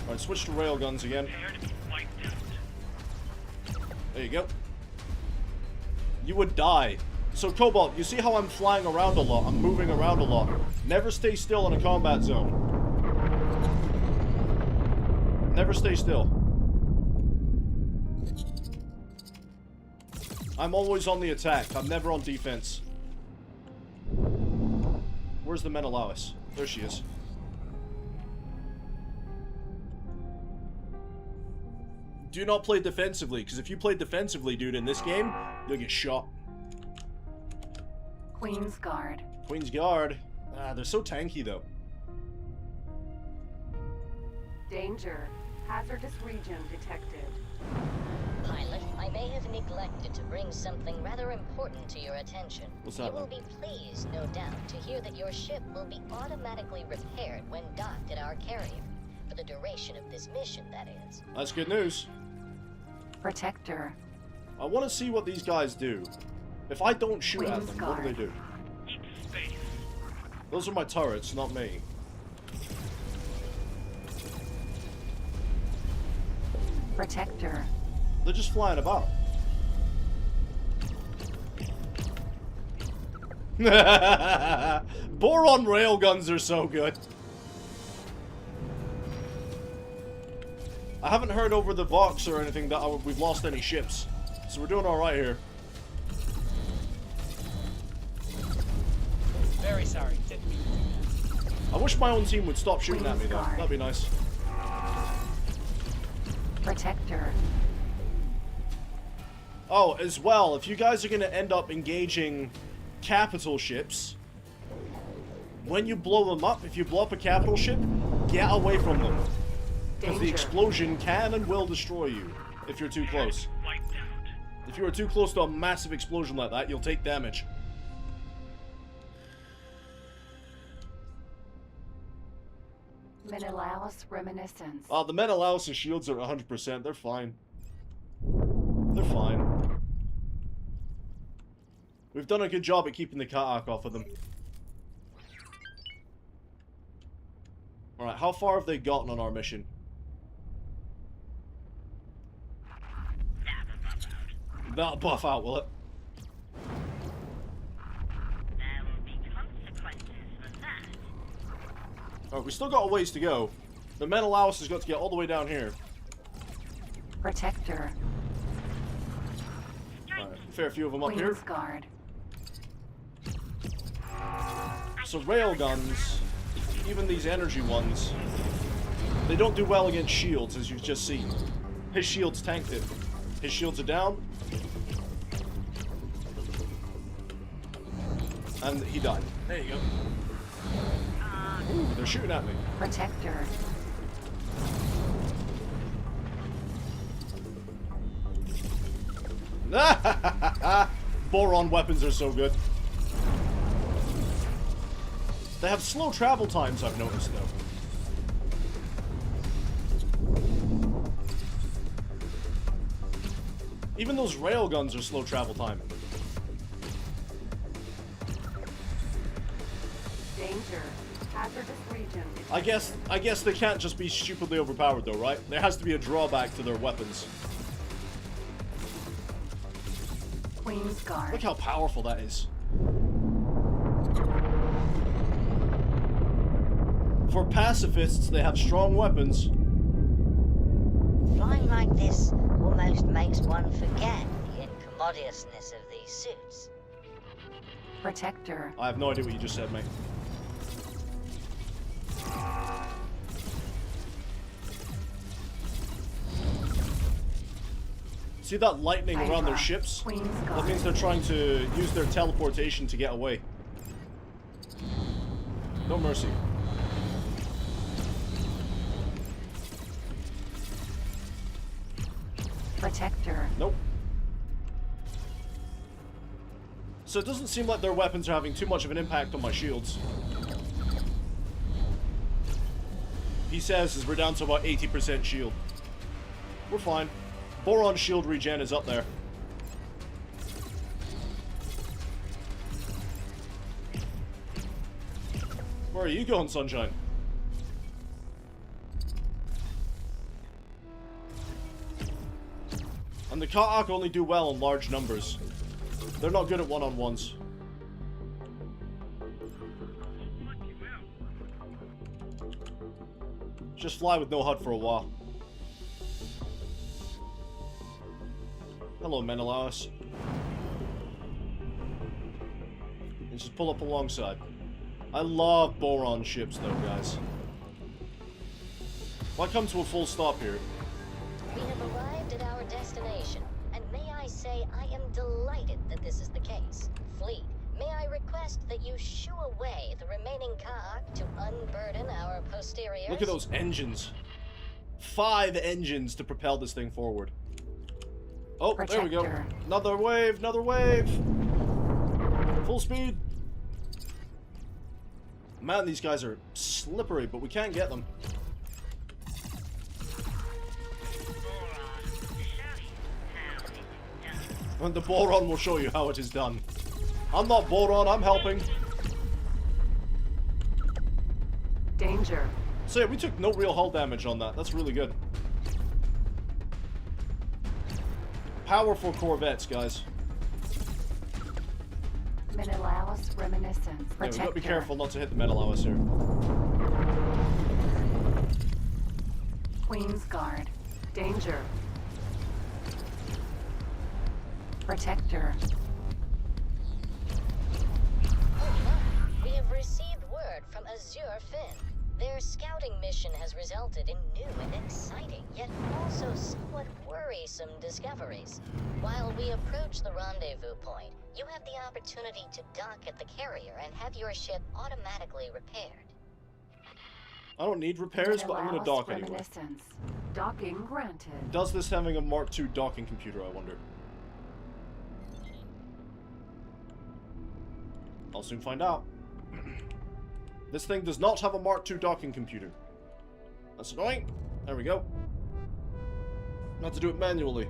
Alright, switch to railguns again. There you go. You would die. So, Cobalt, you see how I'm flying around a lot? I'm moving around a lot. Never stay still in a combat zone. Never stay still. I'm always on the attack. I'm never on defense. Where's the Menelaus? There she is. Do not play defensively, because if you play defensively, dude, in this game, you'll get shot. Queen's Guard. Queen's Guard. Ah, they're so tanky, though. Danger. Hazardous region detected. Pilot, I may have neglected to bring something rather important to your attention. What's that, You will then? be pleased, no doubt, to hear that your ship will be automatically repaired when docked at our carrier. For the duration of this mission, that is. That's good news. Protector. I want to see what these guys do. If I don't shoot at Queen's them, what do they do? Space. Those are my turrets, not me. Protector. They're just flying about. Boron railguns are so good. I haven't heard over the Vox or anything that we've lost any ships. So we're doing alright here. Very sorry. Didn't mean to do that. I wish my own team would stop shooting at me though. Guard. That'd be nice. Protector. Oh, as well, if you guys are going to end up engaging capital ships, when you blow them up, if you blow up a capital ship, get away from them. Because the Danger. explosion can and will destroy you if you're too close. Wiped out. If you are too close to a massive explosion like that, you'll take damage. Menelaus Reminiscence. The Menelaus' shields are 100%. They're fine. They're fine. We've done a good job at keeping the Katak off of them. Alright, how far have they gotten on our mission? That'll buff out, will it? There will be consequences for that. Alright, we still got a ways to go. The Menelaus has got to get all the way down here. Protector. Alright, a fair few of them up here. Queen's Guard. So railguns, even these energy ones, they don't do well against shields, as you've just seen. His shields tanked it. His shields are down. And he died. There you go. Ooh, they're shooting at me. Protector. Boron weapons are so good. They have slow travel times, I've noticed, though. Even those railguns are slow travel time. Danger. Hazardous region. I guess they can't just be stupidly overpowered, though, right? There has to be a drawback to their weapons. Queen's Guard. Look how powerful that is. For pacifists, they have strong weapons. Flying like this almost makes one forget the incommodiousness of these suits. Protector. I have no idea what you just said, mate. See that lightning around their Hydra. ships? Queen's That Guard. means they're trying to use their teleportation to get away. No mercy. Protector. Nope. So it doesn't seem like their weapons are having too much of an impact on my shields. he says is we're down to about 80% shield. We're fine. Boron shield regen is up there. Where are you going, Sunshine? And the Ka'ak only do well in large numbers. They're not good at one-on-ones. Just fly with no HUD for a while. Hello, Menelaus. And just pull up alongside. I love Boron ships, though, guys. Why come to a full stop here? We have arrived at our destination, and may I say I am delighted that this is the case. Fleet, may I request that you shoo away the remaining Ka'ak to unburden our posteriors? Look at those engines. 5 engines to propel this thing forward. Oh, there we go. Protector. Another wave, another wave. Full speed. Man, these guys are slippery, but we can't get them. And the Boron will show you how it is done. I'm not Boron, I'm helping. Danger. So yeah, we took no real hull damage on that. That's really good. Powerful corvettes, guys. Menelaus reminiscence. Yeah, we Protector. gotta be careful not to hit the Menelaus here. Queen's Guard. Danger. Protector. We have received word from Azure Finn. Their scouting mission has resulted in new and exciting, yet also somewhat worrisome discoveries. While we approach the rendezvous point, you have the opportunity to dock at the carrier and have your ship automatically repaired. I don't need repairs, but I'm gonna Menelaus dock anyway. reminiscence. Docking granted. Does this having a Mark II docking computer, I wonder? I'll soon find out. This thing does not have a Mark II docking computer. That's annoying. There we go. I have to do it manually.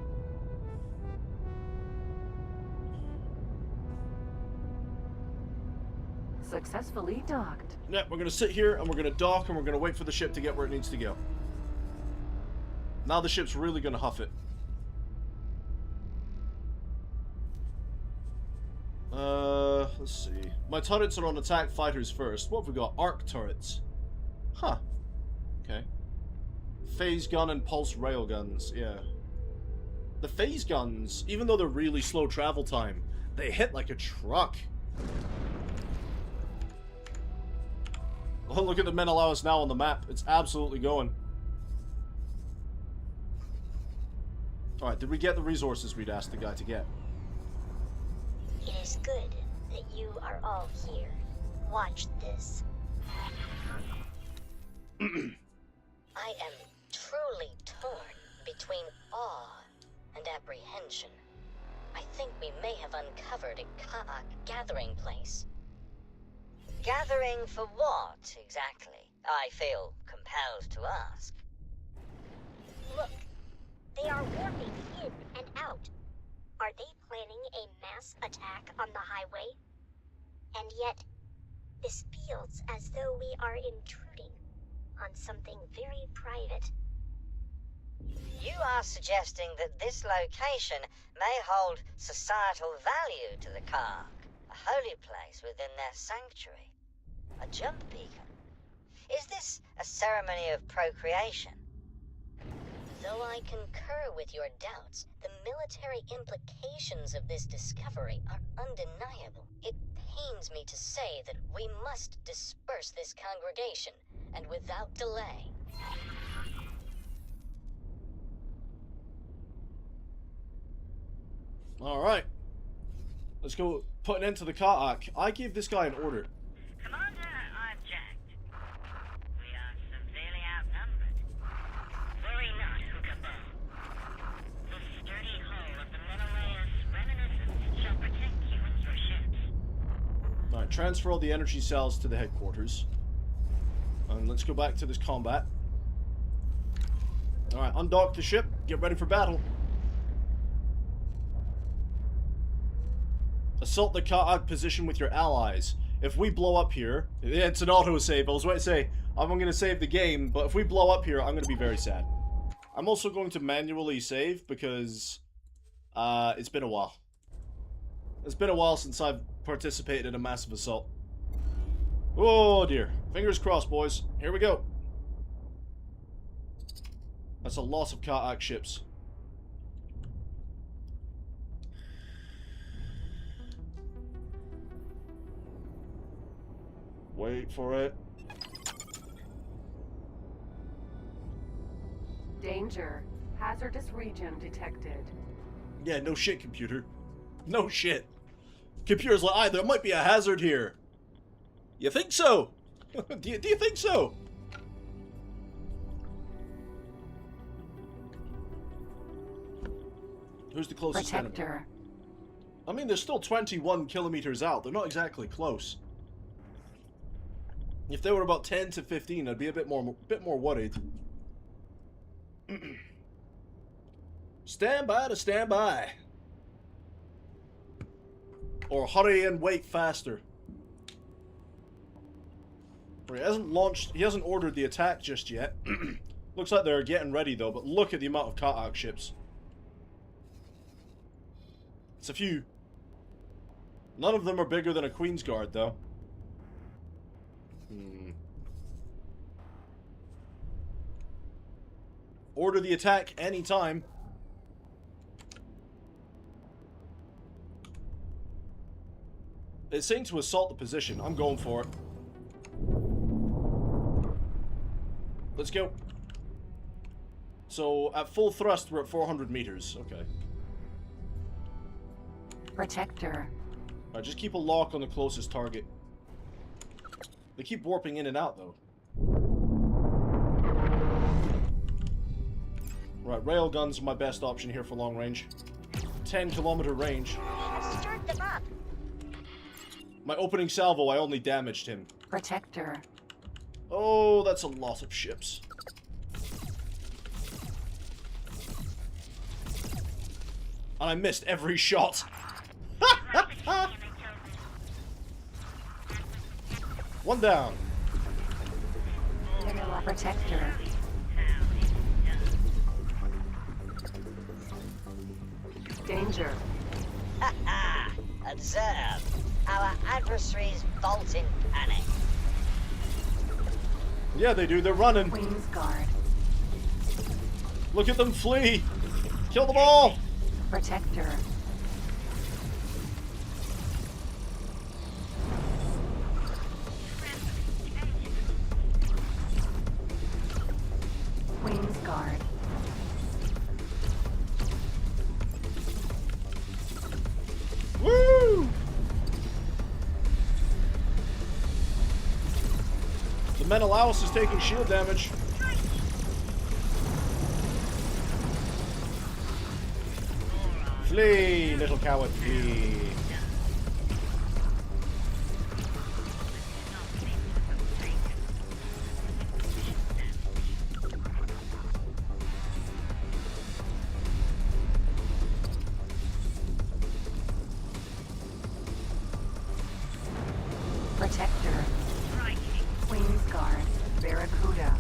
Successfully docked. Yeah, we're gonna sit here and we're gonna dock and we're gonna wait for the ship to get where it needs to go. Now the ship's really gonna huff it. Let's see. My turrets are on attack fighters first. What have we got? Arc turrets. Huh. Okay. Phase gun and pulse railguns, yeah. The phase guns, even though they're really slow travel time, they hit like a truck. Oh, look at the Menelaus now on the map. It's absolutely going. Alright, did we get the resources we'd asked the guy to get? It is good that you are all here. Watch this. I am truly torn between awe and apprehension. I think we may have uncovered a Ka'ak gathering place. Gathering for what, exactly? I feel compelled to ask. Look, they are warping in and out. Are they planning a mass attack on the highway? And yet, this feels as though we are intruding on something very private. You are suggesting that this location may hold societal value to the Karg, a holy place within their sanctuary, a jump beacon. Is this a ceremony of procreation? Though I concur with your doubts, the military implications of this discovery are undeniable. It pains me to say that we must disperse this congregation, and without delay. Alright. Let's go put an end to the Ka'ak. I gave this guy an order. Commander, I object. We are severely outnumbered. Worry not, Hookabah. The sturdy hull of the Menelaus Reminiscence shall protect you and your ships. Alright, transfer all the energy cells to the headquarters. And let's go back to this combat. Alright, undock the ship. Get ready for battle. Assault the Ka'ak position with your allies. If we blow up here... Yeah, it's an auto-save. I was about to say, I'm going to save the game, but if we blow up here, I'm going to be very sad. I'm also going to manually save because... it's been a while. It's been a while since I've participated in a massive assault. Oh dear. Fingers crossed, boys. Here we go. That's a loss of Ka'ak ships. Wait for it. Danger. Hazardous region detected. Yeah, no shit, computer. No shit. Computer's like, there might be a hazard here. You think so? do you think so? Who's the closest enemy? Protector. I mean, they're still 21 kilometers out. They're not exactly close. If they were about 10 to 15, I'd be a bit more worried. Stand by to stand by. Or hurry and wait faster. He hasn't ordered the attack just yet. Looks like they're getting ready though, but look at the amount of Ka'ak ships. It's a few. None of them are bigger than a Queen's Guard though. Order the attack anytime. It's saying to assault the position. I'm going for it. Let's go. So, at full thrust, we're at 400 meters. Okay. Protector. Alright, just keep a lock on the closest target. They keep warping in and out, though. Right, railguns are my best option here for long range. 10-kilometer range. Stirred them up. My opening salvo, I only damaged him. Protector. Oh, that's a lot of ships. And I missed every shot. One down. Protector. Danger. Observe. Our adversaries vault in panic. Yeah, they do. They're running. Queen's Guard. Look at them flee. Kill them all. Protector. Queen's Guard. Woo! The Menelaus is taking shield damage. Flee, little coward, flee. Protector. Queen's Guard. Barracuda.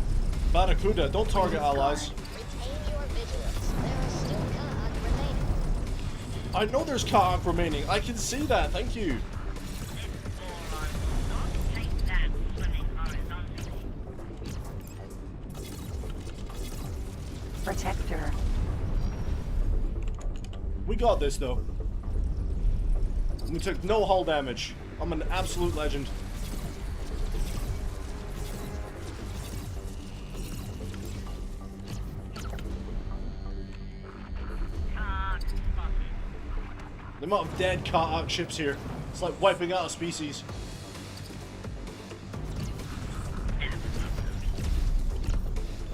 Barracuda, don't target allies. Retain your vigilance. There are still Ka'ak remaining. I know there's Ka'ak remaining. I can see that. Thank you. Protector. We got this, though. We took no hull damage. I'm an absolute legend. The amount of dead Ka'ak ships here. It's like wiping out a species.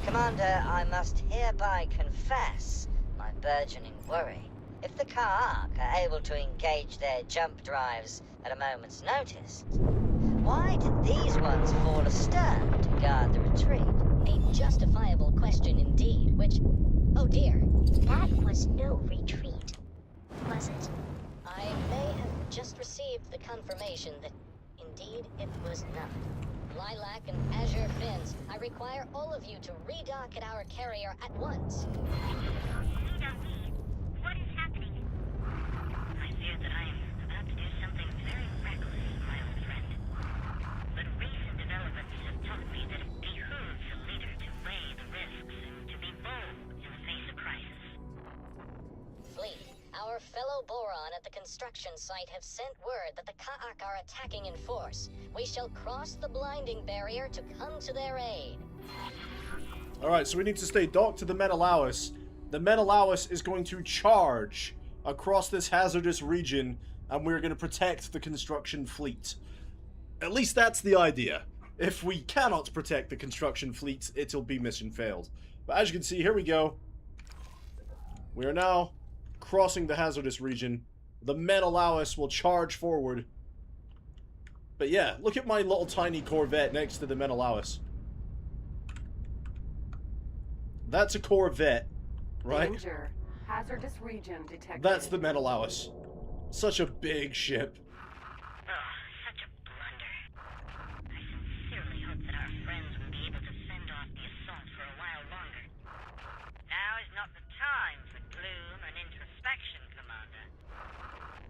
Commander, I must hereby confess my burgeoning worry. If the Ka'ak are able to engage their jump drives at a moment's notice, why did these ones fall astern to guard the retreat? A justifiable question indeed, which... Oh dear. That was no retreat, was it? I may have just received the confirmation that indeed it was not. Lilac and Azure Fins, I require all of you to redock at our carrier at once. What is happening? I fear that I am about to do something very reckless, my old friend. But recent developments have taught me that it behooves a leader to weigh the risks and to be bold in the face of crisis. Fleet, our fellow Boron at the construction site have sent word that the Ka'ak are attacking in force. We shall cross the blinding barrier to come to their aid. Alright, so we need to stay docked to the Menelaus. The Menelaus is going to charge across this hazardous region, and we're going to protect the construction fleet. At least that's the idea. If we cannot protect the construction fleet, it'll be mission failed. But as you can see, here we go. We are now crossing the hazardous region. The Menelaus will charge forward. But yeah, look at my little tiny Corvette next to the Menelaus. That's a Corvette, right? Danger. Hazardous region detected. That's the Menelaus. Such a big ship. Oh, such a blunder. I sincerely hope that our friends will be able to fend off the assault for a while longer. Now is not the time for gloom and introspection, Commander.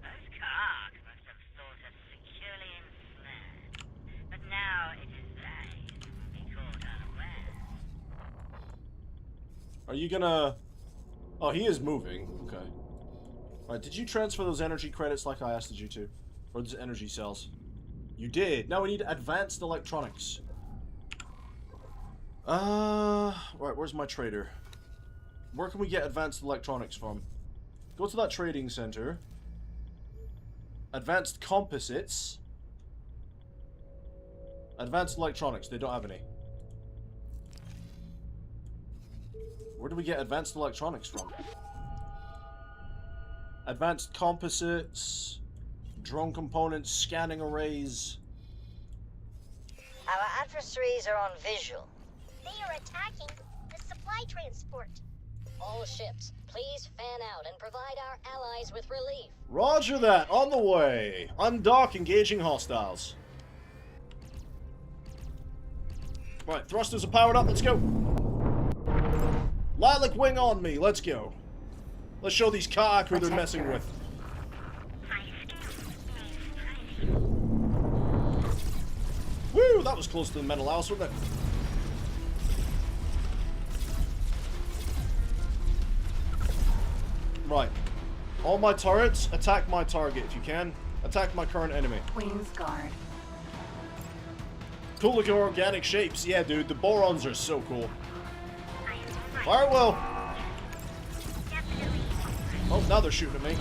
Those Ka'ak must have thought us securely ensnared. But now it is they who will be caught unawares. Are you gonna... Oh, he is moving. Okay. Alright, did you transfer those energy credits like I asked you to? Or those energy cells? You did. Now we need advanced electronics. Right, where's my trader? Where can we get advanced electronics from? Go to that trading center. Advanced composites. Advanced electronics. They don't have any. Where do we get advanced electronics from? Advanced composites, drone components, scanning arrays. Our adversaries are on visual. They are attacking the supply transport. All ships, please fan out and provide our allies with relief. Roger that, on the way. Undock, engaging hostiles. Right, thrusters are powered up, let's go. Lilac wing on me, let's go. Let's show these Ka'ak who they're messing with. Woo, that was close to the Menelaus, wasn't it? Right. All my turrets, attack my target if you can. Attack my current enemy. Queen's Guard. Cool looking organic shapes. Yeah, dude, the Borons are so cool. Fire well. Oh, now they're shooting at me.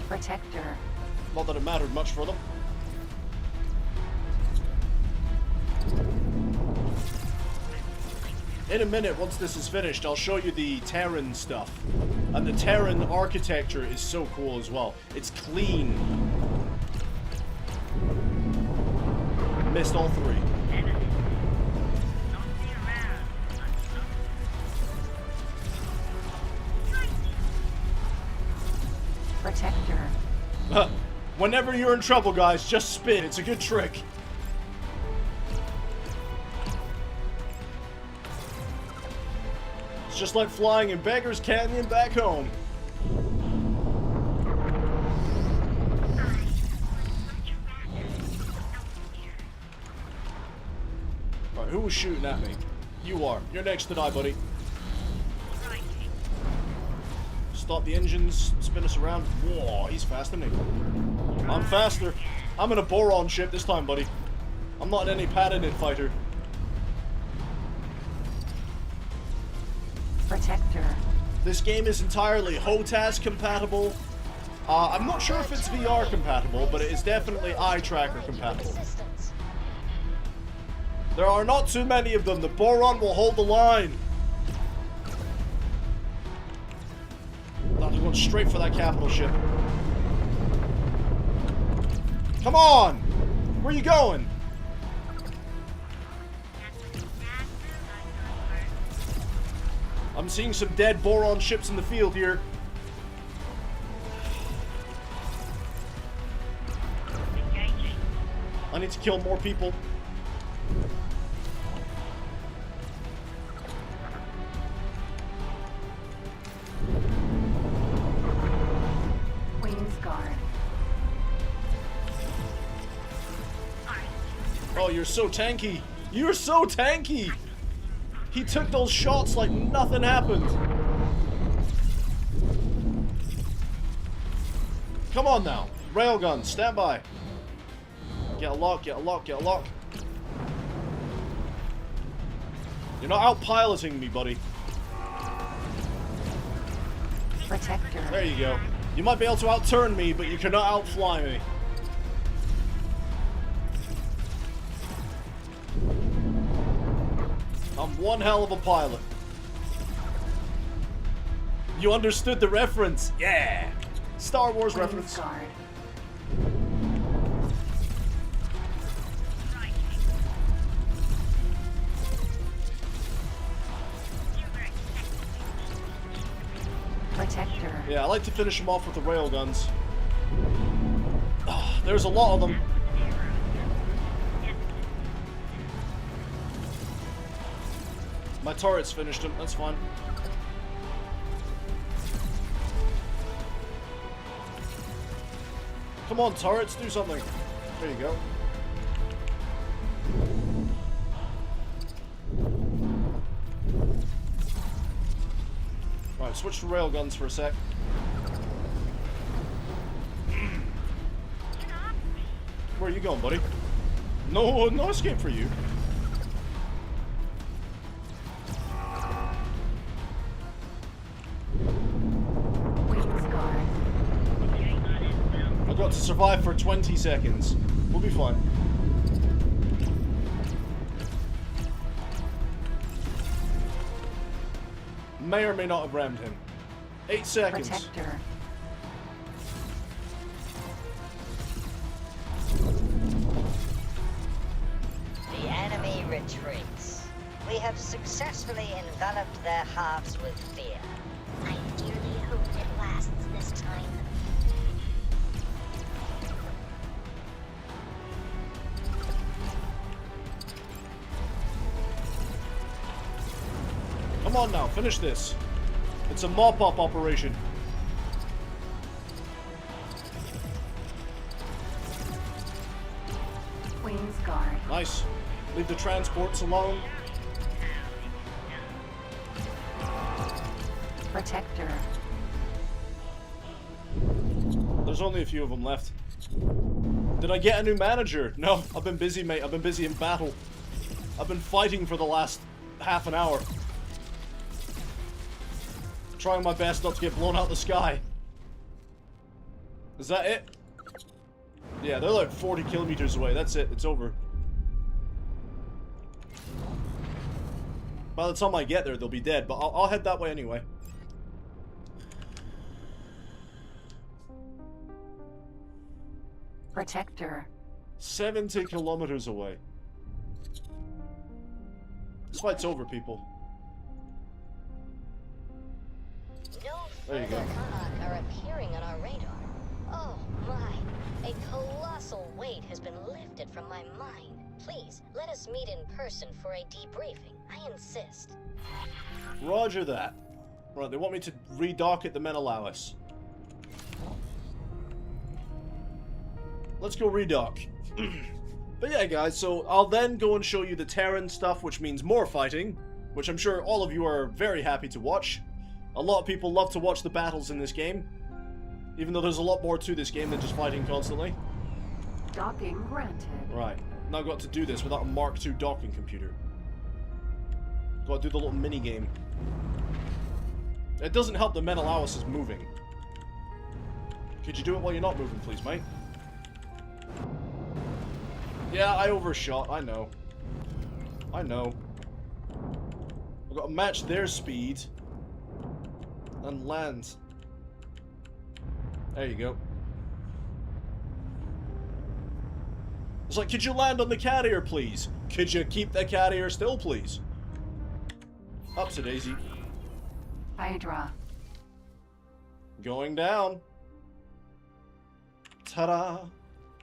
Protector. Not that it mattered much for them. In a minute, once this is finished, I'll show you the Terran stuff. And the Terran architecture is so cool as well. It's clean. Missed all three. Protector. Whenever you're in trouble, guys, just spin. It's a good trick. It's just like flying in Beggar's Canyon back home. Alright, who was shooting at me? You are. You're next to die, buddy. Stop the engines, spin us around. Whoa, he's faster than me. I'm faster. I'm in a Boron ship this time, buddy. I'm not in any patented fighter. Protector. This game is entirely HOTAS compatible. I'm not sure if it's VR compatible, but it is definitely eye tracker compatible. There are not too many of them. The Boron will hold the line. They're going straight for that capital ship. Come on! Where are you going? I'm seeing some dead boron ships in the field here. Engaging. I need to kill more people. Queen's Guard. Oh, you're so tanky. You're so tanky. He took those shots like nothing happened. Come on now. Railgun, stand by. Get a lock, get a lock, get a lock. You're not out piloting me, buddy. Protector. There you go. You might be able to outturn me, but you cannot outfly me. I'm one hell of a pilot. You understood the reference. Yeah. Star Wars Queen's reference. Guard. Protector. Yeah, I like to finish them off with the railguns. Oh, there's a lot of them. My turret's finished him, that's fine. Come on, turrets, do something. There you go. Right, switch to railguns for a sec. Where are you going, buddy? No escape for you. Queen's Guard. I've got to survive for 20 seconds. We'll be fine. May or may not have rammed him. 8 seconds. Protector. The enemy retreats. We have successfully enveloped their hearts with fear. I dearly hope it lasts this time. Come on now, finish this. It's a mop-up operation. Queen's Guard. Nice. Leave the transports alone. Protector. There's only a few of them left. Did I get a new manager? No, I've been busy, mate. I've been busy in battle. I've been fighting for the last half an hour. Trying my best not to get blown out the sky. Is that it? Yeah, they're like 40 kilometers away. That's it. It's over. By the time I get there, they'll be dead. But I'll head that way anyway. Protector. 70 kilometers away. This fight's over, people. No There you further go. Kanak are appearing on our radar. Oh my, a colossal weight has been lifted from my mind. Please, let us meet in person for a debriefing. I insist. Roger that. Right, they want me to redock at the Menelaus. Let's go redock. But yeah, guys, so I'll then go and show you the Terran stuff, which means more fighting, which I'm sure all of you are very happy to watch. A lot of people love to watch the battles in this game, even though there's a lot more to this game than just fighting constantly. Docking granted. Right, now I've got to do this without a Mark II docking computer. Got to do the little mini game. It doesn't help that Menelaus is moving. Could you do it while you're not moving, please, mate? Yeah, I overshot. I know. I know. I've got to match their speed and land. There you go. It's like, could you land on the carrier, please? Could you keep the carrier still, please? Up to Daisy. Hydra. Going down. Ta-da!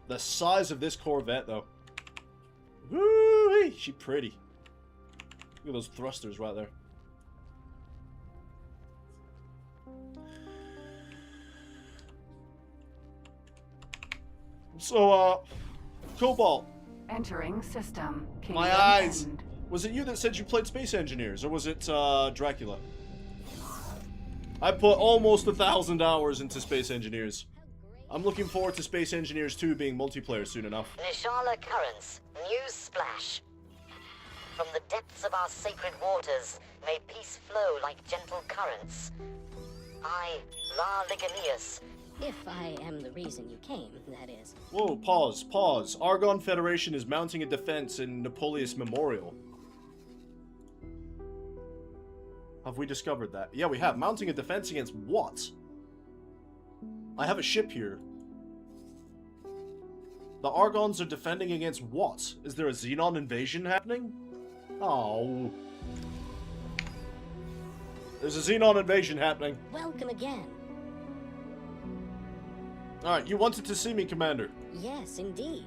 The size of this Corvette, though. Woo-wee! She pretty. Look at those thrusters right there. So, Cobalt. Entering system. Kingdom My eyes. End. Was it you that said you played Space Engineers, or was it, Dracula? I put almost 1,000 hours into Space Engineers. I'm looking forward to Space Engineers 2 being multiplayer soon enough. Nishala Currents, news splash. From the depths of our sacred waters, may peace flow like gentle currents. I, La Liganius. If I am the reason you came, that is. Whoa, pause. Argon Federation is mounting a defense in Napoleus Memorial. Have we discovered that? Yeah, we have. Mounting a defense against what? I have a ship here. The Argons are defending against what? Is there a Xenon invasion happening? Oh. There's a Xenon invasion happening. Welcome again. Alright, you wanted to see me, Commander. Yes, indeed.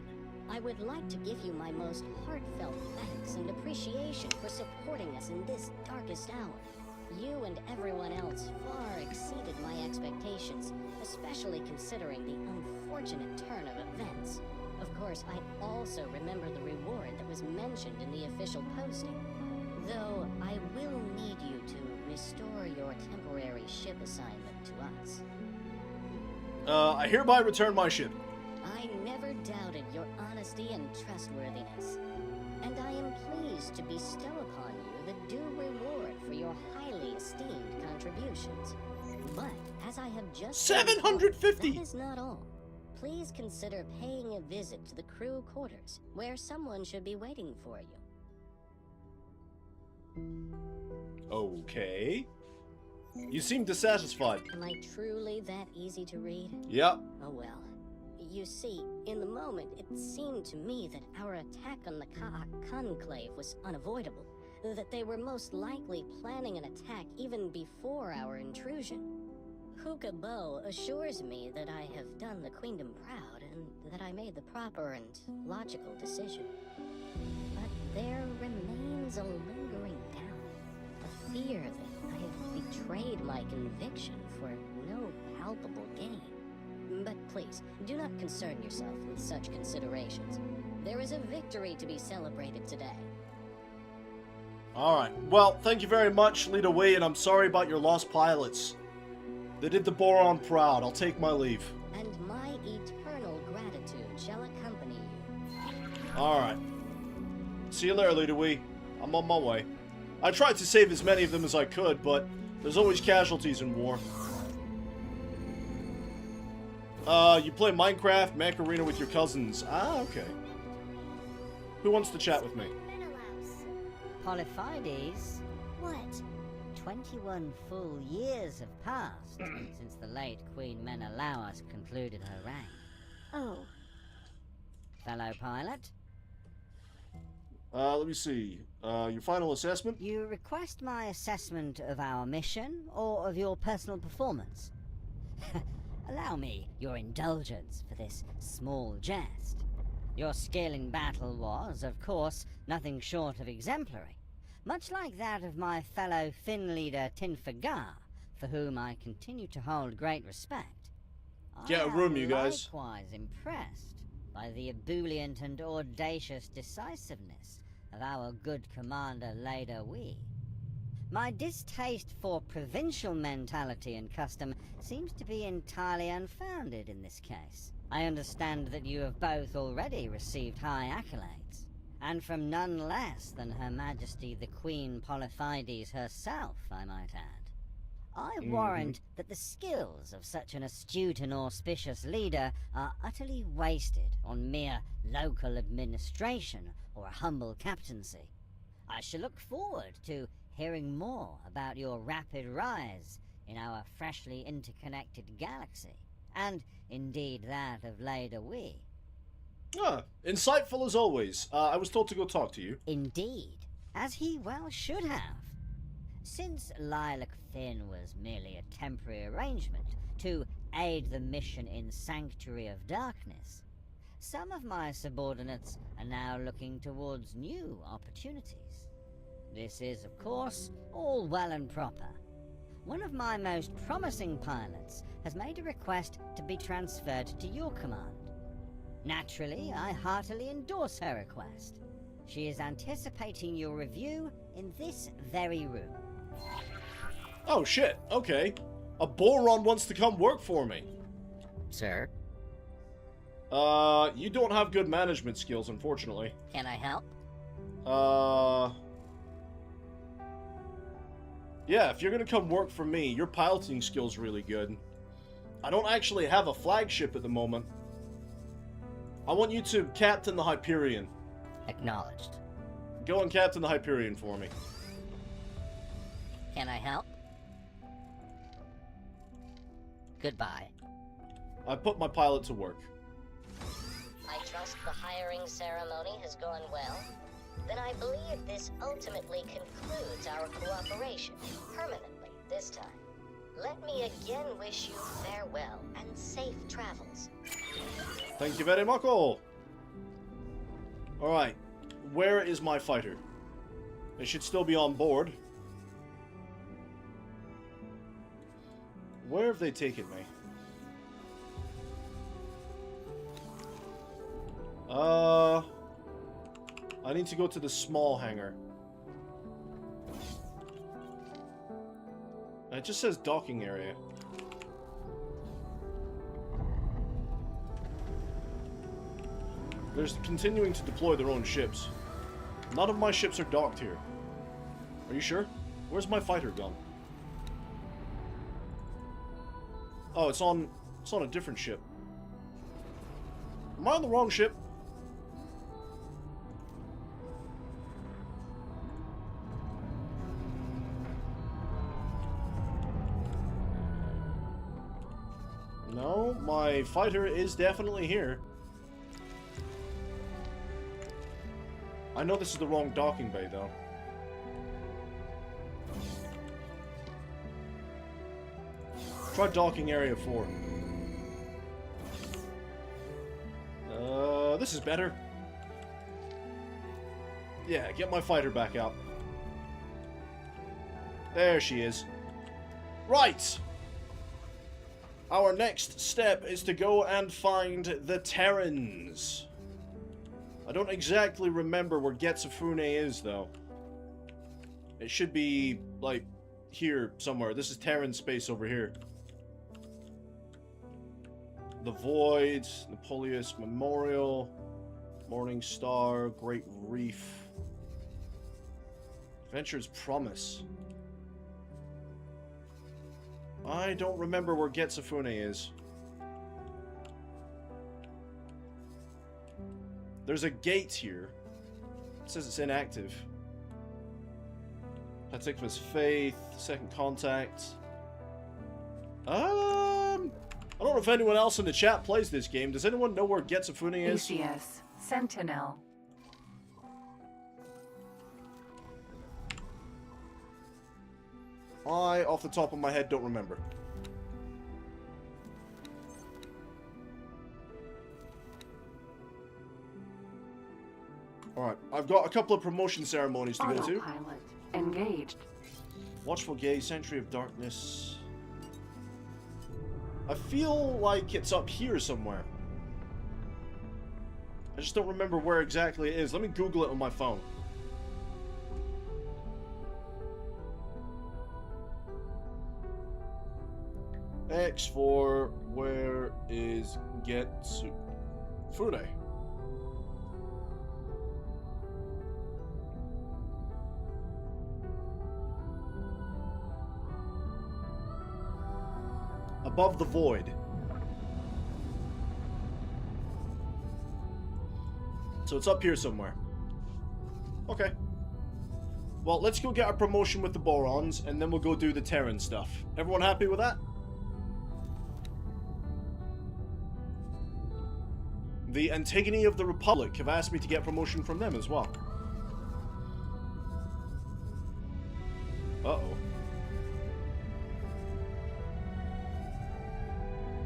I would like to give you my most heartfelt thanks and appreciation for supporting us in this darkest hour. You and everyone else far exceeded my expectations, especially considering the unfortunate turn of events. Of course, I also remember the reward that was mentioned in the official posting. Though I will need you to restore your temporary ship assignment to us. I hereby return my ship. I never doubted your honesty and trustworthiness, and I am pleased to bestow upon you the due reward for your highly esteemed contributions. But, as I have just 750! that is not all. Please consider paying a visit to the crew quarters, where someone should be waiting for you. Okay. You seem dissatisfied. Am I truly that easy to read? Yep. Oh well. You see, in the moment, it seemed to me that our attack on the Conclave was unavoidable. That they were most likely planning an attack even before our intrusion. Hookah Bo assures me that I have done the Queendom proud and that I made the proper and logical decision. But there remains a lingering doubt, a fear that I have betrayed my conviction for no palpable gain. But please, do not concern yourself with such considerations. There is a victory to be celebrated today. Alright, well, thank you very much, Leader Wei, and I'm sorry about your lost pilots. They did the Boron proud. I'll take my leave. And my eternal gratitude shall accompany you. Alright. See you later, Leader Wei. I'm on my way. I tried to save as many of them as I could, but there's always casualties in war. You play Minecraft, Mech Arena with your cousins. Ah, okay. Who wants to chat with me? Polyphides, What? 21 full years have passed since the late Queen Menelaus concluded her reign. Oh. Fellow pilot, Let me see. Your final assessment? you request my assessment of our mission or of your personal performance? Allow me your indulgence for this small jest. Your skill in battle was, of course, nothing short of exemplary, much like that of my fellow Finn leader Tinfagar, for whom I continue to hold great respect. Get a room, you guys. Likewise impressed by the ebullient and audacious decisiveness of our good commander Leda Wee. My distaste for provincial mentality and custom seems to be entirely unfounded in this case. I understand that you have both already received high accolades, and from none less than Her Majesty the Queen Polyphides herself, I might add. I warrant that the skills of such an astute and auspicious leader are utterly wasted on mere local administration or a humble captaincy. I shall look forward to hearing more about your rapid rise in our freshly interconnected galaxy, and indeed that of Leda Wee. Ah, insightful as always. I was told to go talk to you. Indeed, as he well should have. Since Lilac Finn was merely a temporary arrangement to aid the mission in Sanctuary of Darkness, some of my subordinates are now looking towards new opportunities. This is, of course, all well and proper. One of my most promising pilots has made a request to be transferred to your command. Naturally, I heartily endorse her request. She is anticipating your review in this very room. Oh shit, okay. A Boron wants to come work for me. Sir, You don't have good management skills, unfortunately. can I help? Yeah, if you're gonna come work for me, your piloting skill's really good. I don't actually have a flagship at the moment. I want you to captain the Hyperion. Acknowledged. Go and captain the Hyperion for me. Can I help? Goodbye. I put my pilot to work. I trust the hiring ceremony has gone well. Then I believe this ultimately concludes our cooperation, permanently this time. Let me again wish you farewell and safe travels. Thank you very much. Alright, where is my fighter? It should still be on board. Where have they taken me? I need to go to the small hangar. It just says docking area. They're continuing to deploy their own ships. None of my ships are docked here. Are you sure? Where's my fighter gone? Oh, it's on a different ship. Am I on the wrong ship? No, my fighter is definitely here. I know this is the wrong docking bay, though. Try docking area 4. This is better. Yeah, get my fighter back out. There she is. Right! Our next step is to go and find the Terrans. I don't exactly remember where Getsufune is, though. It should be, like, here somewhere. This is Terran space over here. The Void, Napoleus Memorial, Morning Star, Great Reef. Adventure's Promise. I don't remember where Getsufune is. There's a gate here. It says it's inactive. Patikva's Faith, Second Contact. I don't know if anyone else in the chat plays this game. Does anyone know where Getsufune is? ACS Sentinel. I, off the top of my head, don't remember. Alright, I've got a couple of promotion ceremonies to go to. Autopilot engaged. Watchful Gaze, Century of Darkness. I feel like it's up here somewhere. I just don't remember where exactly it is. Let me Google it on my phone. X4, where is Getsufune? Above the Void. So it's up here somewhere. Okay. Well, let's go get our promotion with the Borons, and then we'll go do the Terran stuff. Everyone happy with that? The Antigone of the Republic have asked me to get promotion from them as well. Uh-oh.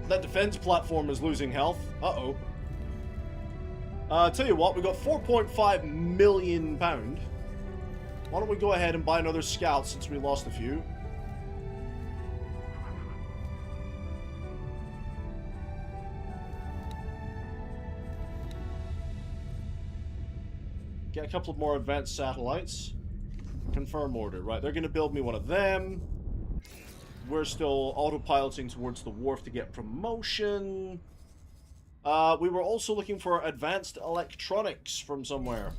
That defense platform is losing health. Uh-oh. Tell you what, we got £4.5 million. Why don't we go ahead and buy another scout since we lost a few? Get a couple of more advanced satellites. Confirm order. Right, they're going to build me one of them. We're still autopiloting towards the wharf to get promotion. We were also looking for advanced electronics from somewhere.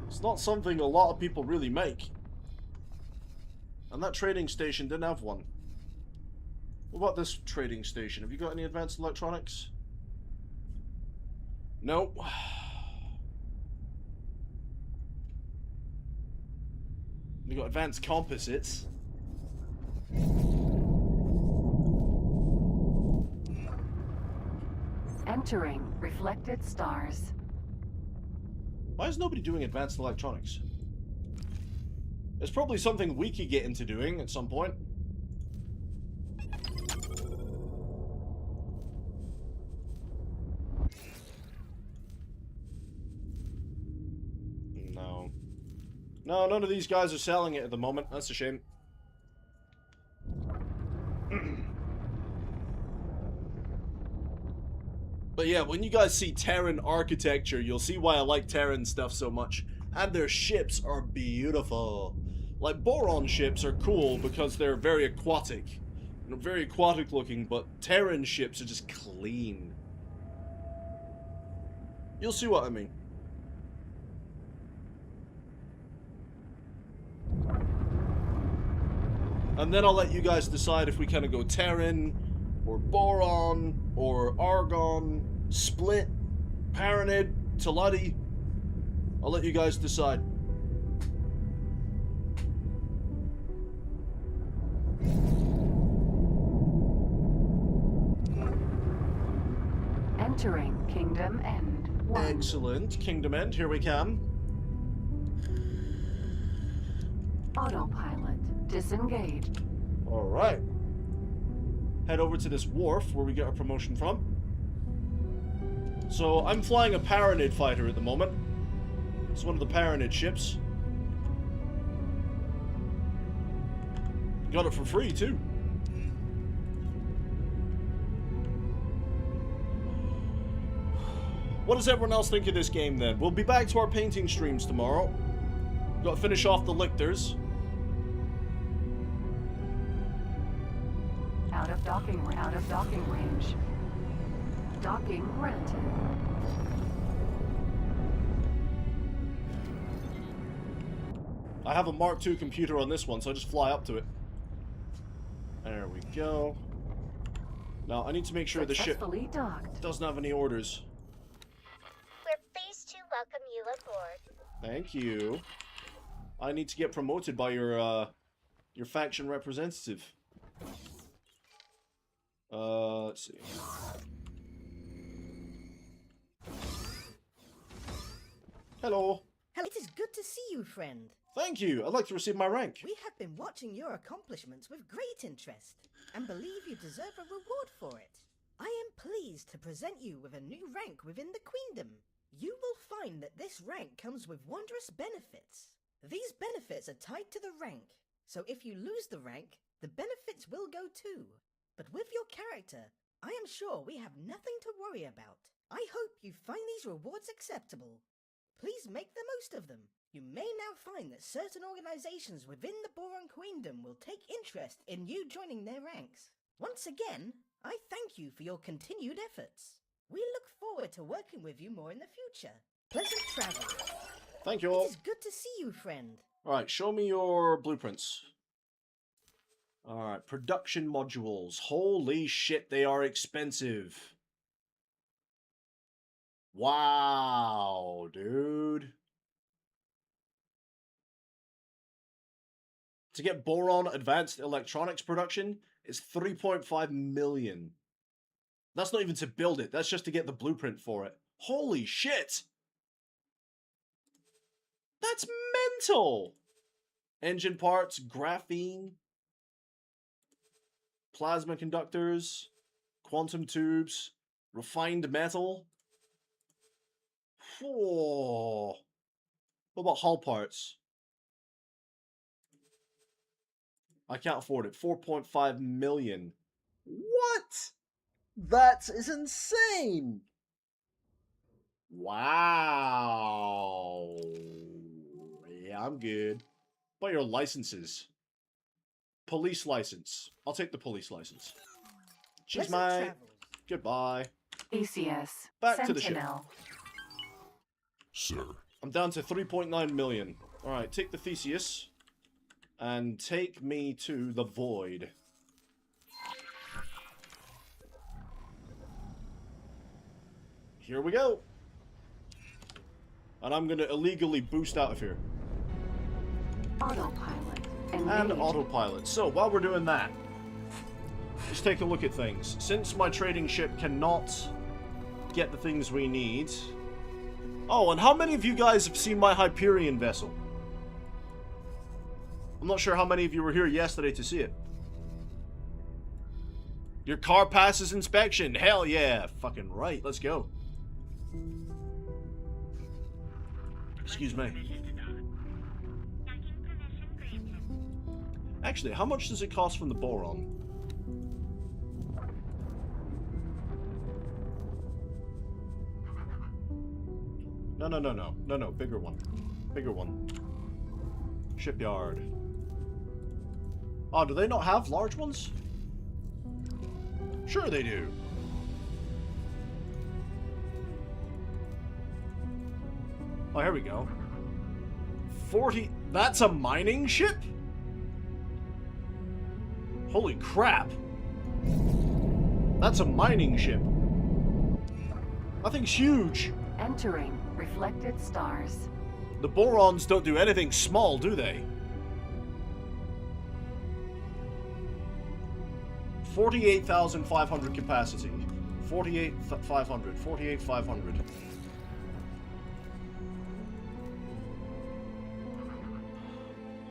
It's not something a lot of people really make. And that trading station didn't have one. What about this trading station? Have you got any advanced electronics? Nope. We got advanced composites. Entering reflected stars. Why is nobody doing advanced electronics? It's probably something we could get into doing at some point. No. No, none of these guys are selling it at the moment. That's a shame. But yeah, when you guys see Terran architecture, you'll see why I like Terran stuff so much. And their ships are beautiful. Like, Boron ships are cool because they're very aquatic. You know, very aquatic looking, but Terran ships are just clean. You'll see what I mean. And then I'll let you guys decide if we kind of go Terran, or Boron, or Argon, Split, Paranid, Talati. I'll let you guys decide. Entering Kingdom End. 1. Excellent. Kingdom End, here we come. Autopilot disengaged. Alright. Head over to this wharf where we get our promotion from. So, I'm flying a Paranid fighter at the moment. It's one of the Paranid ships. Got it for free, too. What does everyone else think of this game, then? We'll be back to our painting streams tomorrow. Got to finish off the lictors. Out of docking range. Docking granted. I have a Mark II computer on this one, so I just fly up to it. There we go. Now, I need to make sure the ship Successfully docked. doesn't have any orders. We're pleased to welcome you aboard. Thank you. I need to get promoted by your faction representative. Let's see. Hello. Hello. It is good to see you, friend. Thank you. I'd like to receive my rank. We have been watching your accomplishments with great interest, and believe you deserve a reward for it. I am pleased to present you with a new rank within the Queendom. You will find that this rank comes with wondrous benefits. These benefits are tied to the rank, so if you lose the rank, the benefits will go too. But with your character, I am sure we have nothing to worry about. I hope you find these rewards acceptable. Please make the most of them. You may now find that certain organizations within the Boron Queendom will take interest in you joining their ranks. Once again, I thank you for your continued efforts. We look forward to working with you more in the future. Pleasant travel. Thank you all. It is good to see you, friend. Alright, show me your blueprints. Alright, production modules. Holy shit, they are expensive. Wow, dude. To get Boron Advanced Electronics production, it's 3.5 million. That's not even to build it, that's just to get the blueprint for it. Holy shit! That's mental! Engine parts, graphene. Plasma conductors, quantum tubes, refined metal. Whoa. What about hull parts? I can't afford it. 4.5 million. What? That is insane. Wow. Yeah, I'm good. What are your licenses? Police license. I'll take the police license. She's Pleasant mine. travels. Goodbye. Theseus. Back to the ship. Sentinel. Sir. I'm down to 3.9 million. Alright, take the Theseus. And take me to the Void. Here we go. And I'm gonna illegally boost out of here. Autopilot. And Engaged. autopilot. So, while we're doing that, let's take a look at things. Since my trading ship cannot get the things we need... Oh, and how many of you guys have seen my Hyperion vessel? I'm not sure how many of you were here yesterday to see it. Your car passes inspection. Hell yeah. Fucking right. Let's go. Excuse me. Actually, how much does it cost from the boron? No, bigger one. Bigger one. Shipyard. Oh, do they not have large ones? Sure they do. Oh, here we go. 40... That's a mining ship? Holy crap. That's a mining ship. That thing's huge. Entering reflected stars. The borons don't do anything small, do they? 48,500 capacity. 48,500. 48,500.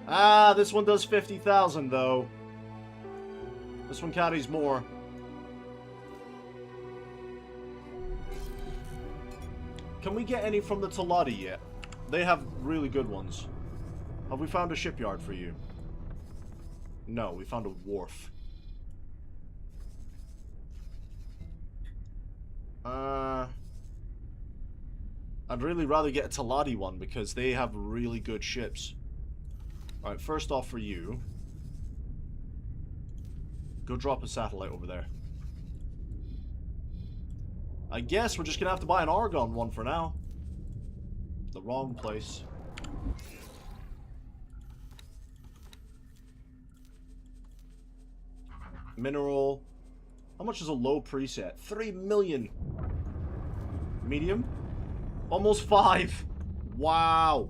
Ah, this one does 50,000 though. This one carries more. Can we get any from the Talati yet? They have really good ones. Have we found a shipyard for you? No, we found a wharf. I'd really rather get a Talati one because they have really good ships. Alright, first off for you. Go drop a satellite over there. I guess we're just gonna have to buy an Argon one for now. The wrong place. Mineral. How much is a low preset? 3 million. Medium? Almost 5. Wow.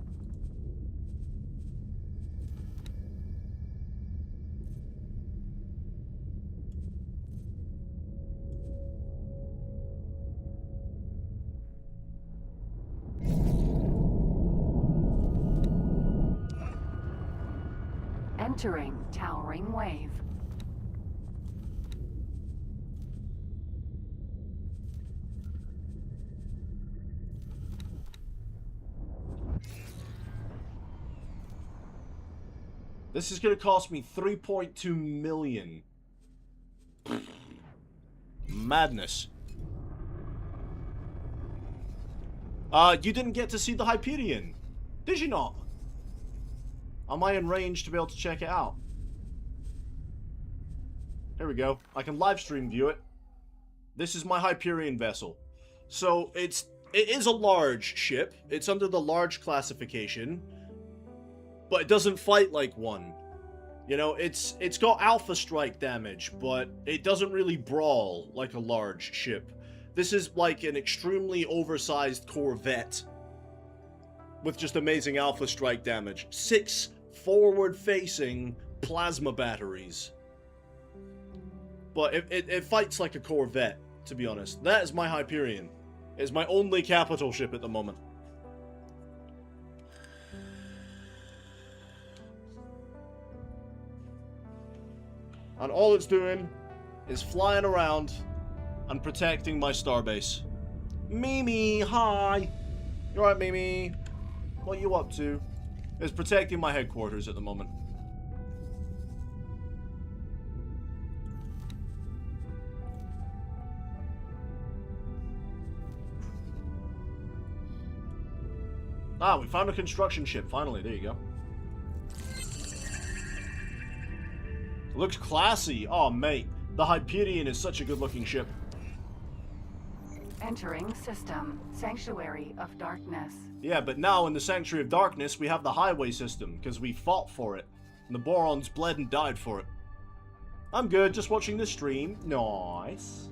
Entering towering wave. This is going to cost me 3.2 million. Madness. You didn't get to see the Hyperion, did you not? Am I in range to be able to check it out? Here we go. I can live stream view it. This is my Hyperion vessel. So it is a large ship. It's under the large classification. But it doesn't fight like one. You know, it's got alpha strike damage, but it doesn't really brawl like a large ship. This is like an extremely oversized Corvette with just amazing alpha strike damage. 6 forward-facing plasma batteries. But it fights like a Corvette, to be honest. That is my Hyperion. It's my only capital ship at the moment. And all it's doing is flying around and protecting my starbase. Mimi, hi! You alright, Mimi? What you up to? Is protecting my headquarters at the moment. Ah, we found a construction ship, finally. There you go. It looks classy. Oh, mate. The Hyperion is such a good-looking ship. Entering system. Sanctuary of Darkness. Yeah, but now in the Sanctuary of Darkness, we have the highway system, because we fought for it. And the Borons bled and died for it. I'm good, just watching the stream. Nice.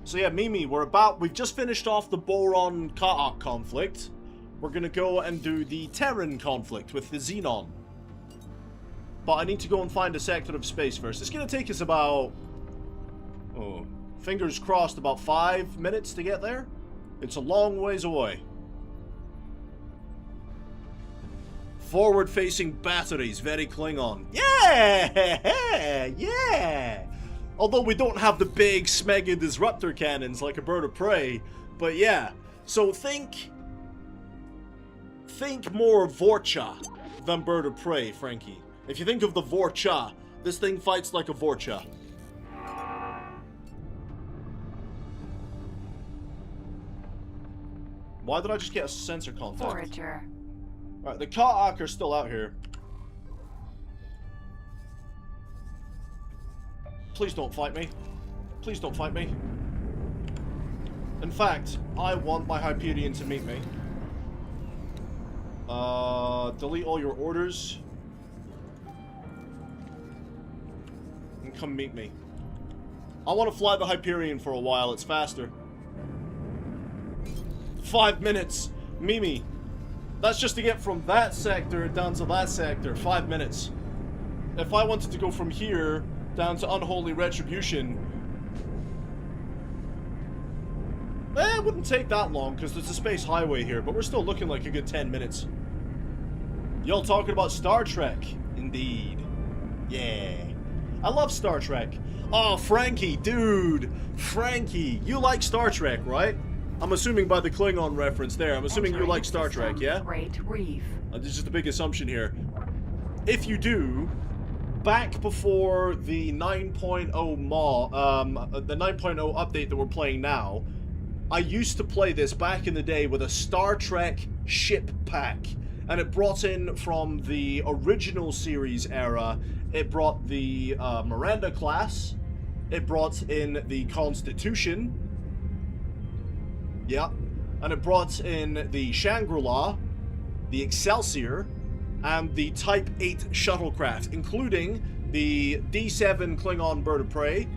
So yeah, Mimi, we've just finished off the Boron-Ka'ak conflict. We're gonna go and do the Terran conflict with the Xenon. But I need to go and find a sector of space first. It's gonna take us about... oh, fingers crossed, about 5 minutes to get there. It's a long ways away. Forward-facing batteries, very Klingon. Yeah! Yeah! Although we don't have the big Smega disruptor cannons like a bird of prey. But yeah, so think more Vorcha than bird of prey, Frankie. If you think of the Vorcha, this thing fights like a Vorcha. Why did I just get a sensor contact? Forager. Alright, the Ka'ak are still out here. Please don't fight me. Please don't fight me. In fact, I want my Hyperion to meet me. Delete all your orders. And come meet me. I want to fly the Hyperion for a while, it's faster. 5 minutes! Mimi! That's just to get from that sector down to that sector. 5 minutes. If I wanted to go from here down to Unholy Retribution, it wouldn't take that long because there's a space highway here, but we're still looking like a good 10 minutes. Y'all talking about Star Trek? Indeed. Yeah. I love Star Trek. Oh, Frankie, dude. Frankie, you like Star Trek, right? I'm assuming by the Klingon reference there. I'm assuming you like Star Trek, yeah? Great Reef. This is just a big assumption here. If you do, back before the 9.0 the 9.0 update that we're playing now, I used to play this back in the day with a Star Trek ship pack. And it brought in from the original series era, it brought the Miranda class, it brought in the Constitution, yeah, and it brought in the Shangri-La, the Excelsior, and the Type 8 shuttlecraft, including the D7 Klingon bird of prey,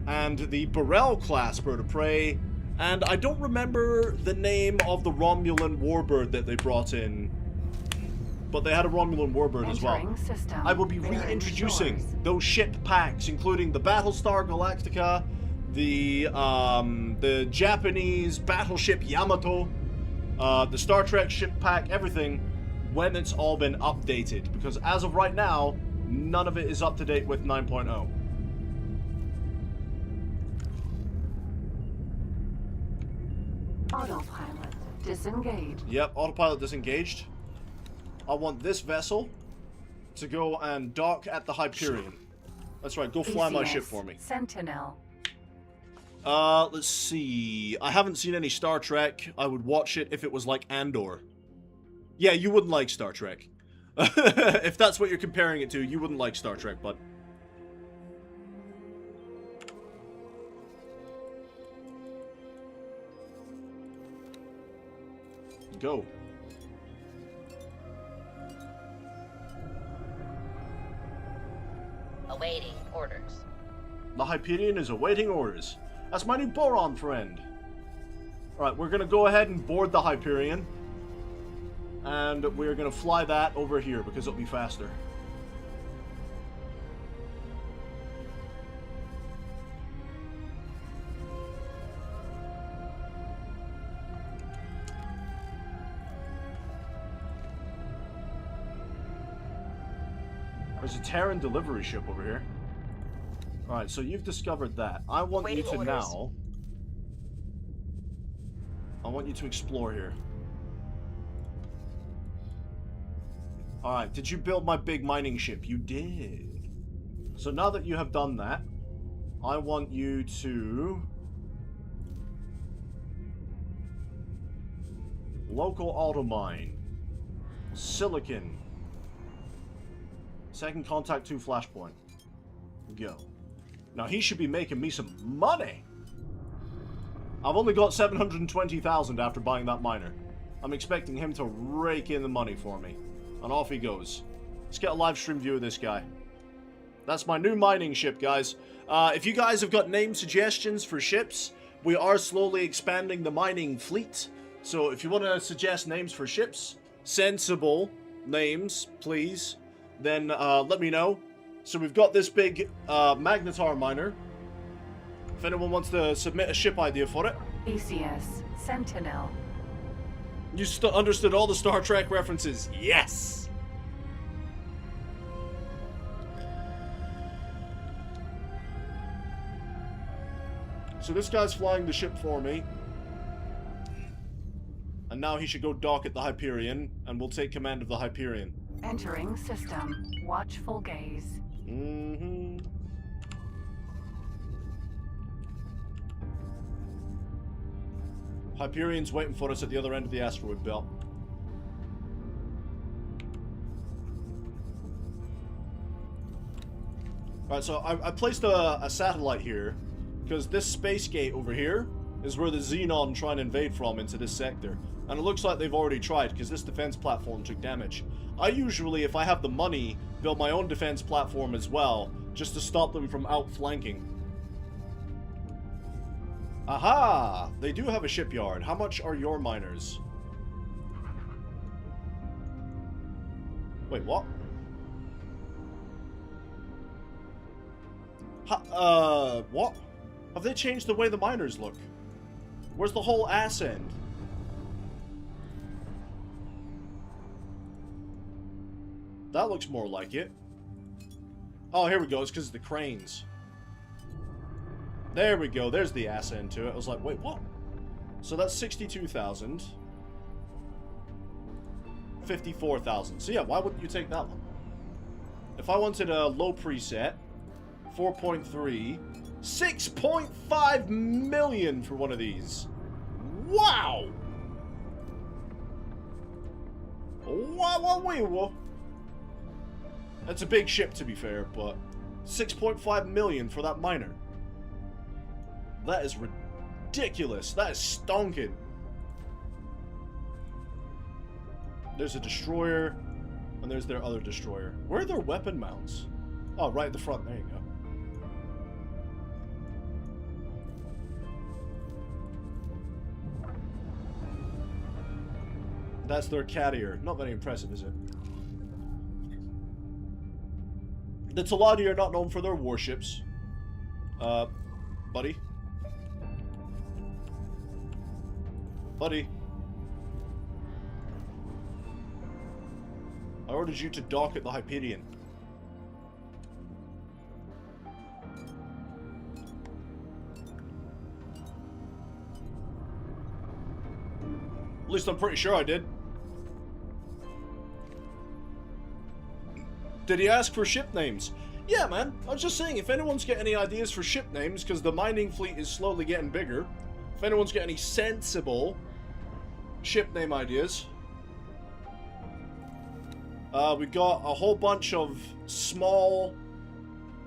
and the Burrell class bird of prey, and I don't remember the name of the Romulan warbird that they brought in, but they had a Romulan warbird as well. System. I will be reintroducing those ship packs, including the Battlestar Galactica, the Japanese battleship Yamato, the Star Trek ship pack, everything, when it's all been updated. Because as of right now, none of it is up to date with 9.0. Autopilot disengaged. Yep, autopilot disengaged. I want this vessel to go and dock at the Hyperion. That's right, go fly my ship for me. Sentinel. Let's see. I haven't seen any Star Trek. I would watch it if it was like Andor. Yeah, you wouldn't like Star Trek. If that's what you're comparing it to, you wouldn't like Star Trek, bud. Go. Awaiting orders. The Hyperion is awaiting orders. That's my new Boron friend. Alright, we're gonna go ahead and board the Hyperion. And we're gonna fly that over here because it'll be faster. There's a Terran delivery ship over here. Alright, so you've discovered that. I want you to now... I want you to explore here. Alright, did you build my big mining ship? You did. So now that you have done that, I want you to... Local auto mine. Silicon. Second contact 2 flashpoint. Go. Now he should be making me some money. I've only got 720,000 after buying that miner. I'm expecting him to rake in the money for me. And off he goes. Let's get a live stream view of this guy. That's my new mining ship, guys. If you guys have got name suggestions for ships, we are slowly expanding the mining fleet. So if you want to suggest names for ships, sensible names, please, then let me know. So we've got this big magnetar miner. If anyone wants to submit a ship idea for it. ACS Sentinel. You understood all the Star Trek references. Yes! So this guy's flying the ship for me. And now he should go dock at the Hyperion, and we'll take command of the Hyperion. Entering system. Watchful gaze. Mm-hmm. Hyperion's waiting for us at the other end of the asteroid belt. Alright, so I placed a satellite here, because this space gate over here is where the Xenon try and invade from into this sector. And it looks like they've already tried, because this defense platform took damage. I usually, if I have the money, build my own defense platform as well, just to stop them from outflanking. Aha! They do have a shipyard. How much are your miners? Wait, what? What? Have they changed the way the miners look? Where's the whole ass end? That looks more like it. Oh, here we go. It's because of the cranes. There we go. There's the ass end to it. I was like, wait, what? So that's 62,000. 54,000. So yeah, why wouldn't you take that one? If I wanted a low preset, 4.3, 6.5 million for one of these. Wow! Wow. That's a big ship, to be fair, but 6.5 million for that miner. That is ridiculous. That is stonking. There's a destroyer, and there's their other destroyer. Where are their weapon mounts? Oh, right at the front. There you go. That's their carrier. Not very impressive, is it? The Taladi are not known for their warships. Buddy? Buddy? I ordered you to dock at the Hyperion. At least I'm pretty sure I did. Did he ask for ship names? Yeah, man. I was just saying, if anyone's got any ideas for ship names, because the mining fleet is slowly getting bigger, if anyone's got any sensible ship name ideas. We got a whole bunch of small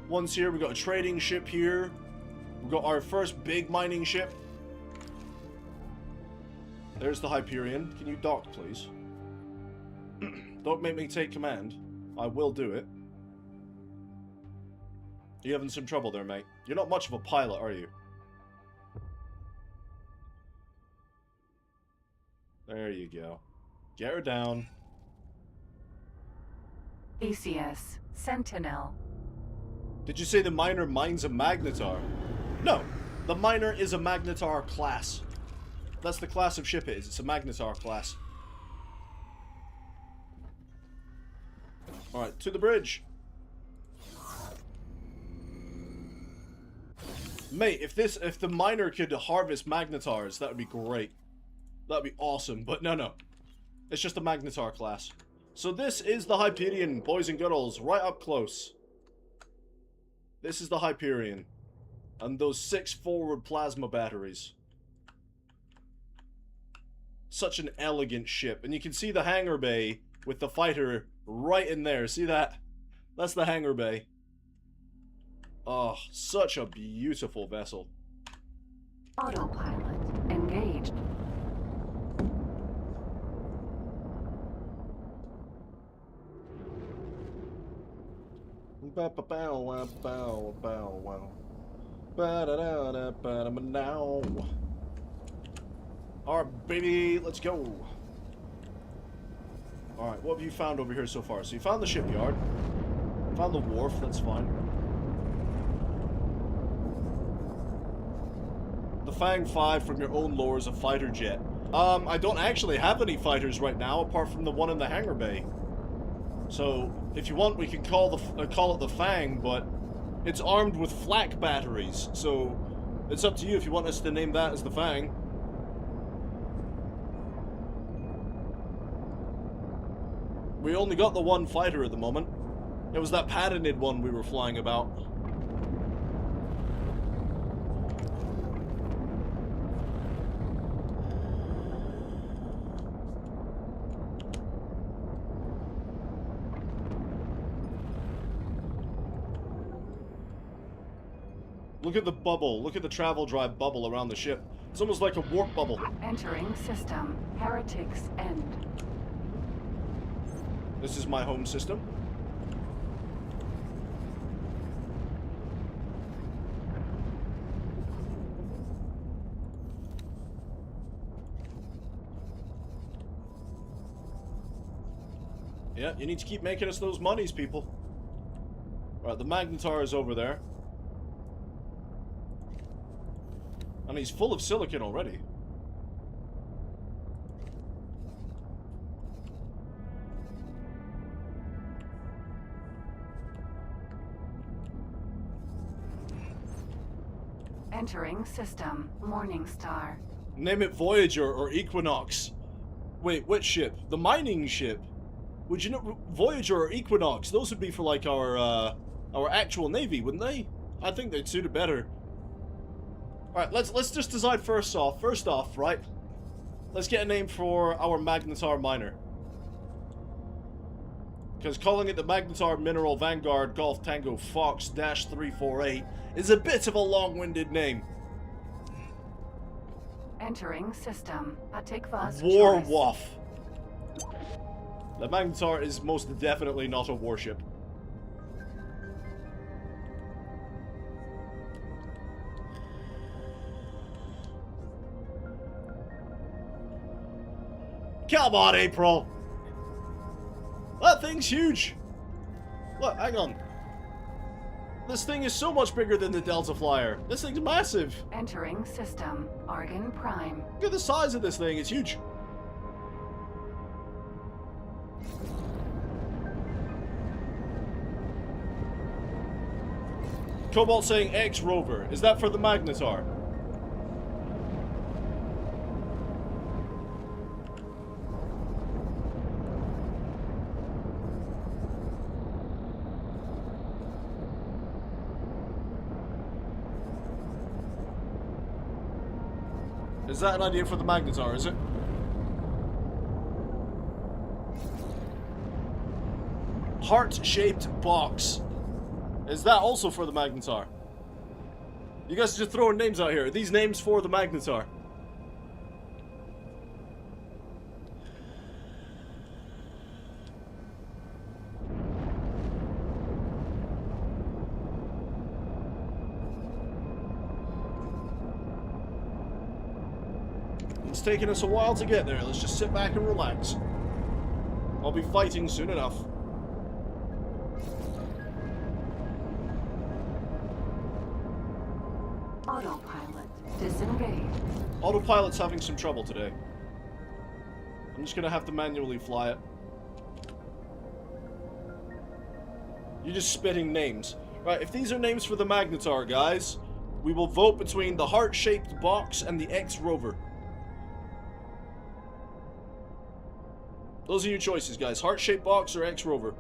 ones here. We got a trading ship here. We got our first big mining ship. There's the Hyperion. Can you dock, please? Don't make me take command. I will do it. You having some trouble there, mate? You're not much of a pilot, are you? There you go. Get her down. ACS Sentinel. Did you say the miner mines a magnetar? No, the miner is a magnetar class. That's the class of ship it is. It's a magnetar class. Alright, to the bridge. Mate, if the miner could harvest magnetars, that would be great. That'd be awesome, but no. It's just a magnetar class. So this is the Hyperion, boys and girls, right up close. This is the Hyperion. And those 6 forward plasma batteries. Such an elegant ship. And you can see the hangar bay with the fighter right in there. See that? That's the hangar bay. Oh, such a beautiful vessel. Autopilot engaged. Alright, baby, let's go. Alright, what have you found over here so far? So you found the shipyard. Found the wharf, that's fine. The Fang 5 from your own lore is a fighter jet. I don't actually have any fighters right now, apart from the one in the hangar bay. So, if you want, we can call it the Fang, but it's armed with flak batteries. So, it's up to you if you want us to name that as the Fang. We only got the one fighter at the moment. It was that patented one we were flying about. Look at the bubble. Look at the travel drive bubble around the ship. It's almost like a warp bubble. Entering system. Heretics end. This is my home system. Yeah, you need to keep making us those monies, people. Alright, the magnetar is over there. And he's full of silicon already. Entering system. Morningstar. Name it Voyager or Equinox. Wait, which ship? The mining ship? Would you know Voyager or Equinox? Those would be for like our actual navy, wouldn't they? I think they'd suit it better. Alright, let's just decide first off, right? Let's get a name for our Magnetar miner. Because calling it the Magnetar Mineral Vanguard Golf Tango Fox -348 is a bit of a long-winded name. Entering system. Atikva's War choice. Waff. The Magnetar is most definitely not a warship. Come on, April! That thing's huge! Look, hang on. This thing is so much bigger than the Delta Flyer. This thing's massive. Entering system. Argon Prime. Look at the size of this thing, it's huge. Cobalt saying X Rover. Is that for the Magnetar? Is that an idea for the Magnetar, is it? Heart-shaped box. Is that also for the Magnetar? You guys are just throwing names out here. Are these names for the Magnetar? It's taking us a while to get there. Let's just sit back and relax. I'll be fighting soon enough. Autopilot. Disengaged. Autopilot's having some trouble today. I'm just gonna have to manually fly it. You're just spitting names. Right, if these are names for the Magnetar, guys, We will vote between the heart-shaped box and the X-Rover. Those are your choices, guys. Heart-shaped box or X-Rover.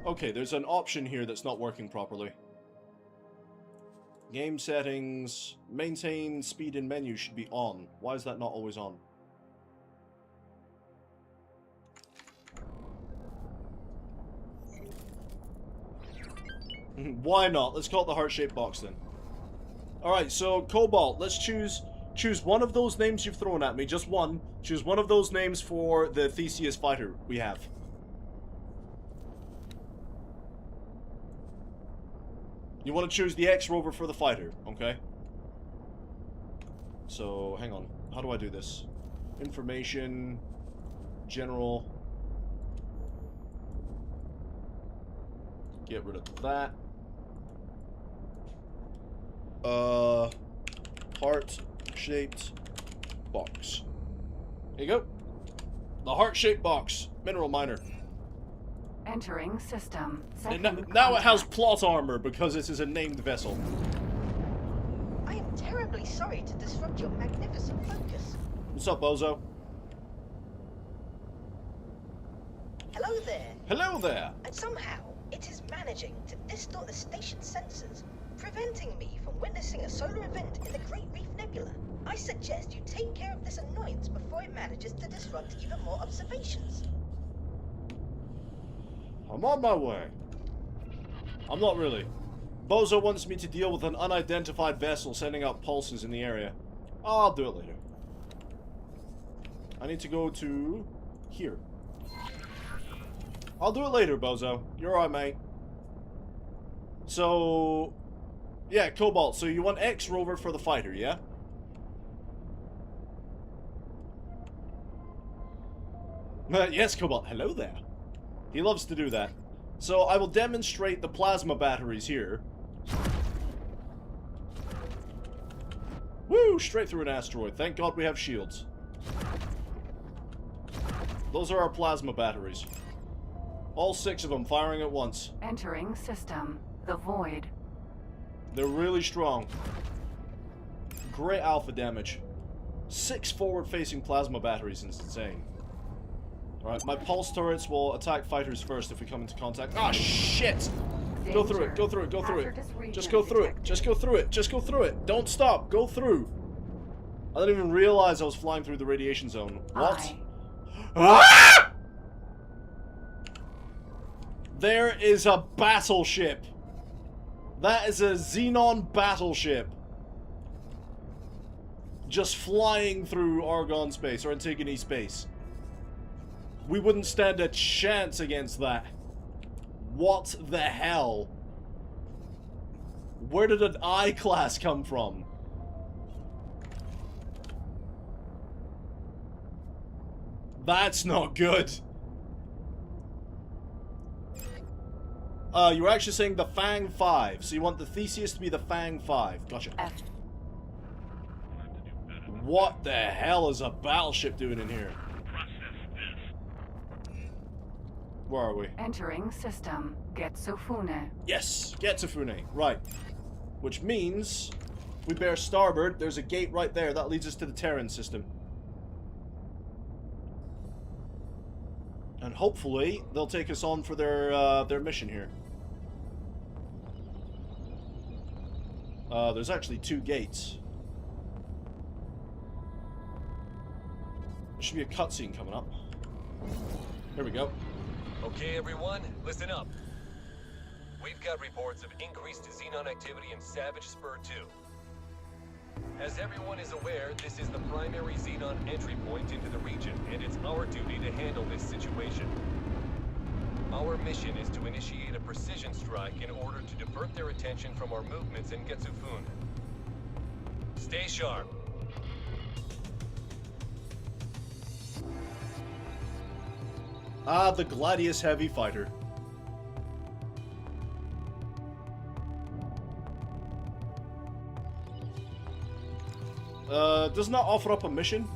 Okay, there's an option here that's not working properly. Game settings, maintain speed in menu should be on. Why is that not always on? Why not? Let's call it the heart-shaped box then. Alright, so Cobalt, let's choose one of those names you've thrown at me, just one. Choose one of those names for the Theseus fighter we have. You want to choose the X-Rover for the fighter, okay? So, hang on. How do I do this? Information, general. Get rid of that. Heart-shaped box. There you go. The heart-shaped box. Mineral miner. Entering system. Now it has plot armor because it is a named vessel. I am terribly sorry to disrupt your magnificent focus. What's up, Bozo? Hello there. Hello there. And somehow, it is managing to distort the station's sensors, preventing me from witnessing a solar event in the Great Reef Nebula. I suggest you take care of this annoyance before it manages to disrupt even more observations. I'm on my way. I'm not really. Bozo wants me to deal with an unidentified vessel sending out pulses in the area. I'll do it later. I need to go to here. I'll do it later, Bozo. You're alright, mate. So, yeah, Cobalt. So you want X-Rover for the fighter, yeah? Yes, Cobalt. Hello there. He loves to do that. So I will demonstrate the plasma batteries here. Woo! Straight through an asteroid. Thank God we have shields. Those are our plasma batteries. All 6 of them firing at once. Entering system. The void. They're really strong. Great alpha damage. 6 forward-facing plasma batteries is insane. Alright, my pulse turrets will attack fighters first if we come into contact. Ah, shit! Go through it, go through it, go through it. Just go through it, just go through it, just go through it. Don't stop, go through. I didn't even realize I was flying through the radiation zone. What? Ah! There is a battleship. That is a Xenon battleship. Just flying through Argon space, or Antigone space. We wouldn't stand a chance against that. What the hell? Where did an I-class come from? That's not good. You were actually saying the Fang 5. So you want the Theseus to be the Fang 5. Gotcha. What the hell is a battleship doing in here? Where are we? Entering system. Getsufune. Yes, Getsufune. Right. Which means we bear starboard. There's a gate right there. That leads us to the Terran system. And hopefully they'll take us on for their mission here. There's actually 2 gates. There should be a cutscene coming up. Here we go. Okay, everyone, listen up. We've got reports of increased Xenon activity in Savage Spur 2. As everyone is aware, this is the primary Xenon entry point into the region, and it's our duty to handle this situation. Our mission is to initiate a precision strike in order to divert their attention from our movements in Getsufune. Stay sharp. Ah, the Gladius Heavy Fighter. Doesn't that offer up a mission?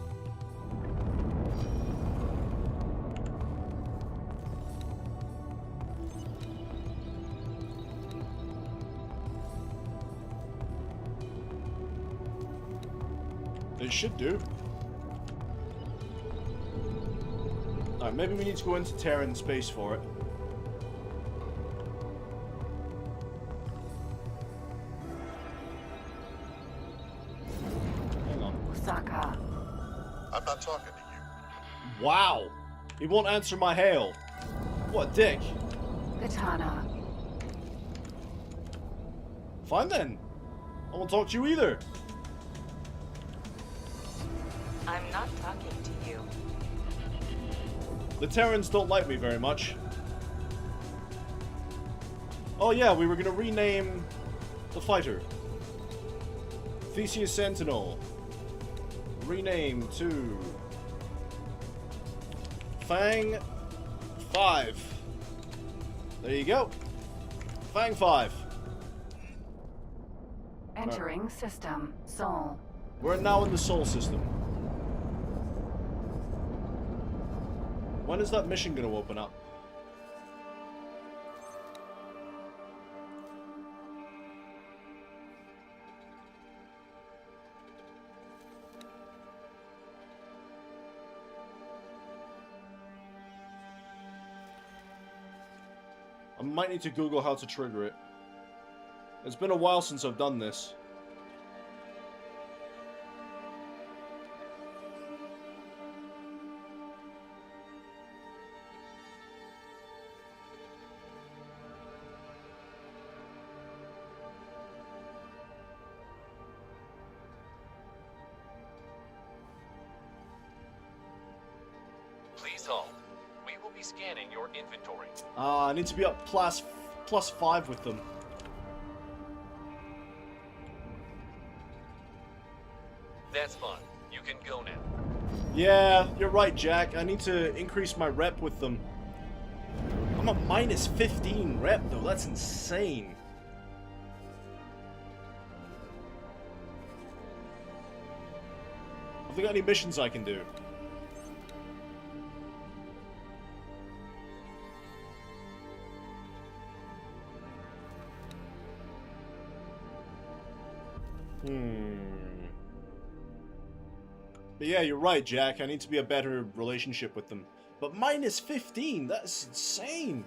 It should do. Alright, maybe we need to go into Terran space for it. Hang on. Osaka. I'm not talking to you. Wow! He won't answer my hail. What a dick. Katana. Fine then. I won't talk to you either. I'm not talking to you. The Terrans don't like me very much. Oh yeah, we were gonna rename the fighter. Theseus Sentinel. Rename to Fang 5. There you go. Fang 5. Entering system. Sol. We're now in the Sol system. When is that mission gonna open up? I might need to Google how to trigger it. It's been a while since I've done this. Please hold. We will be scanning your inventory. I need to be up plus 5 with them. That's fine. You can go now. Yeah, you're right, Jack. I need to increase my rep with them. I'm a minus 15 rep, though. That's insane. Have they got any missions I can do? But yeah, you're right, Jack. I need to be a better relationship with them. But minus 15? That's insane.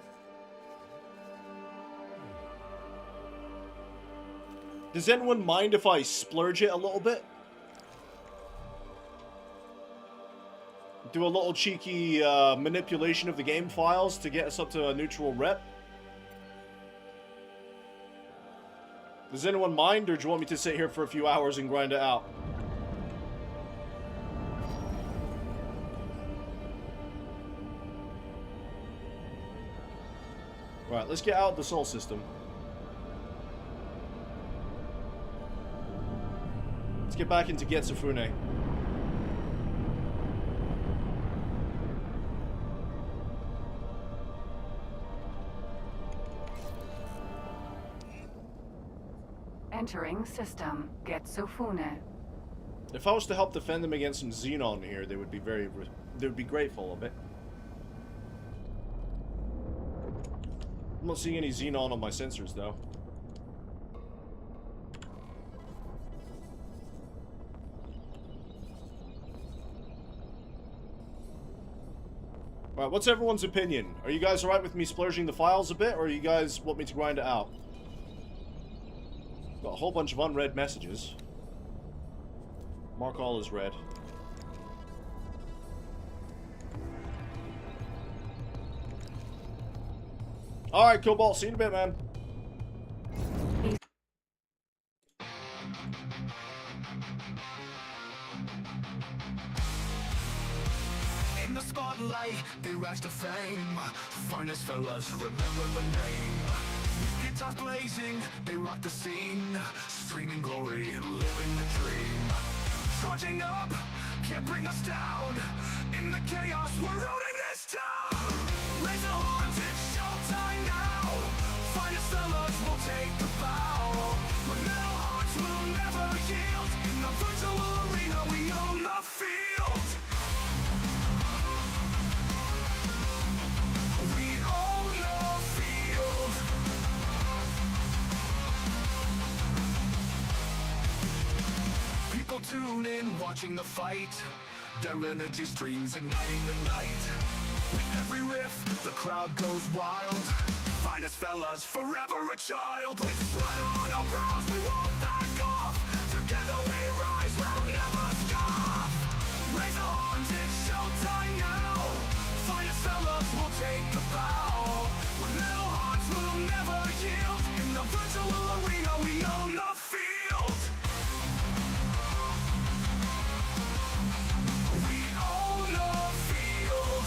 Does anyone mind if I splurge it a little bit? Do a little cheeky manipulation of the game files to get us up to a neutral rep? Does anyone mind, or do you want me to sit here for a few hours and grind it out? Right, let's get out of the Sol system. Let's get back into Getsufune. Entering system. Getsufune. If I was to help defend them against some Xenon here, they would be grateful of it. I'm not seeing any Xenon on my sensors, though. Alright, what's everyone's opinion? Are you guys alright with me splurging the files a bit, or you guys want me to grind it out? Got a whole bunch of unread messages. Mark all as read. Alright, Cobalt, see you in a bit, man. In the spotlight, they rise to fame. Finest fellas, remember the name. Guitars blazing, they rock the scene. Streaming glory, living the dream. Charging up, can't bring us down. In the chaos, we're ruling this town. Raise the horns, it's showtime now. Finest fellas will take the bow. But metal hearts will never yield. In the virtual arena, we own the field. We own the field. People tune in, watching the fight. Their energy streams igniting the night. With every riff, the crowd goes wild. Finest fellas, forever a child. With sweat on our brows, we won't back off. Together we rise, we'll never scoff. Raise our arms, it's showtime now. Finest fellas will take the bow. With metal hearts, we'll never yield. In the virtual arena, we own the field. We own the field.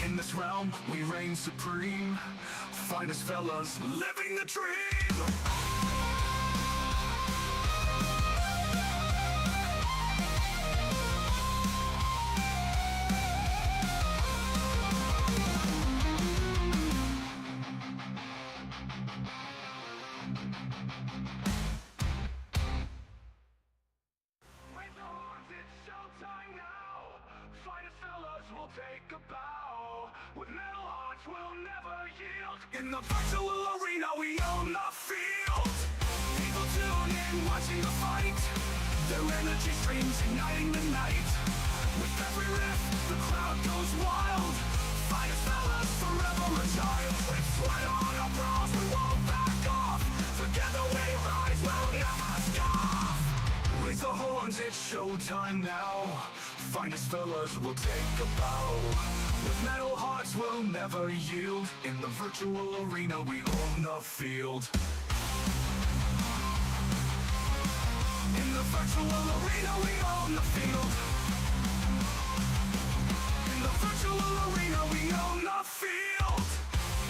In this realm, we reign supreme. Finest fellas, living the dream. Raise the horns, it's showtime now. Finest fellas will take a bow. With metal hearts, we'll never yield. In the virtual arena, we own the field. People tune in, watching the fight. Their energy streams igniting the night. With every riff, the crowd goes wild. Finest fellas, forever a child. With sweat on our brows, we won't back off. Together we rise, we'll never scoff. Raise the horns, it's showtime now. Finest fellas will take a bow. With metal hearts, we'll never yield. In the virtual arena, we own the field. In the virtual arena, we own the field. In the virtual arena, we own the field.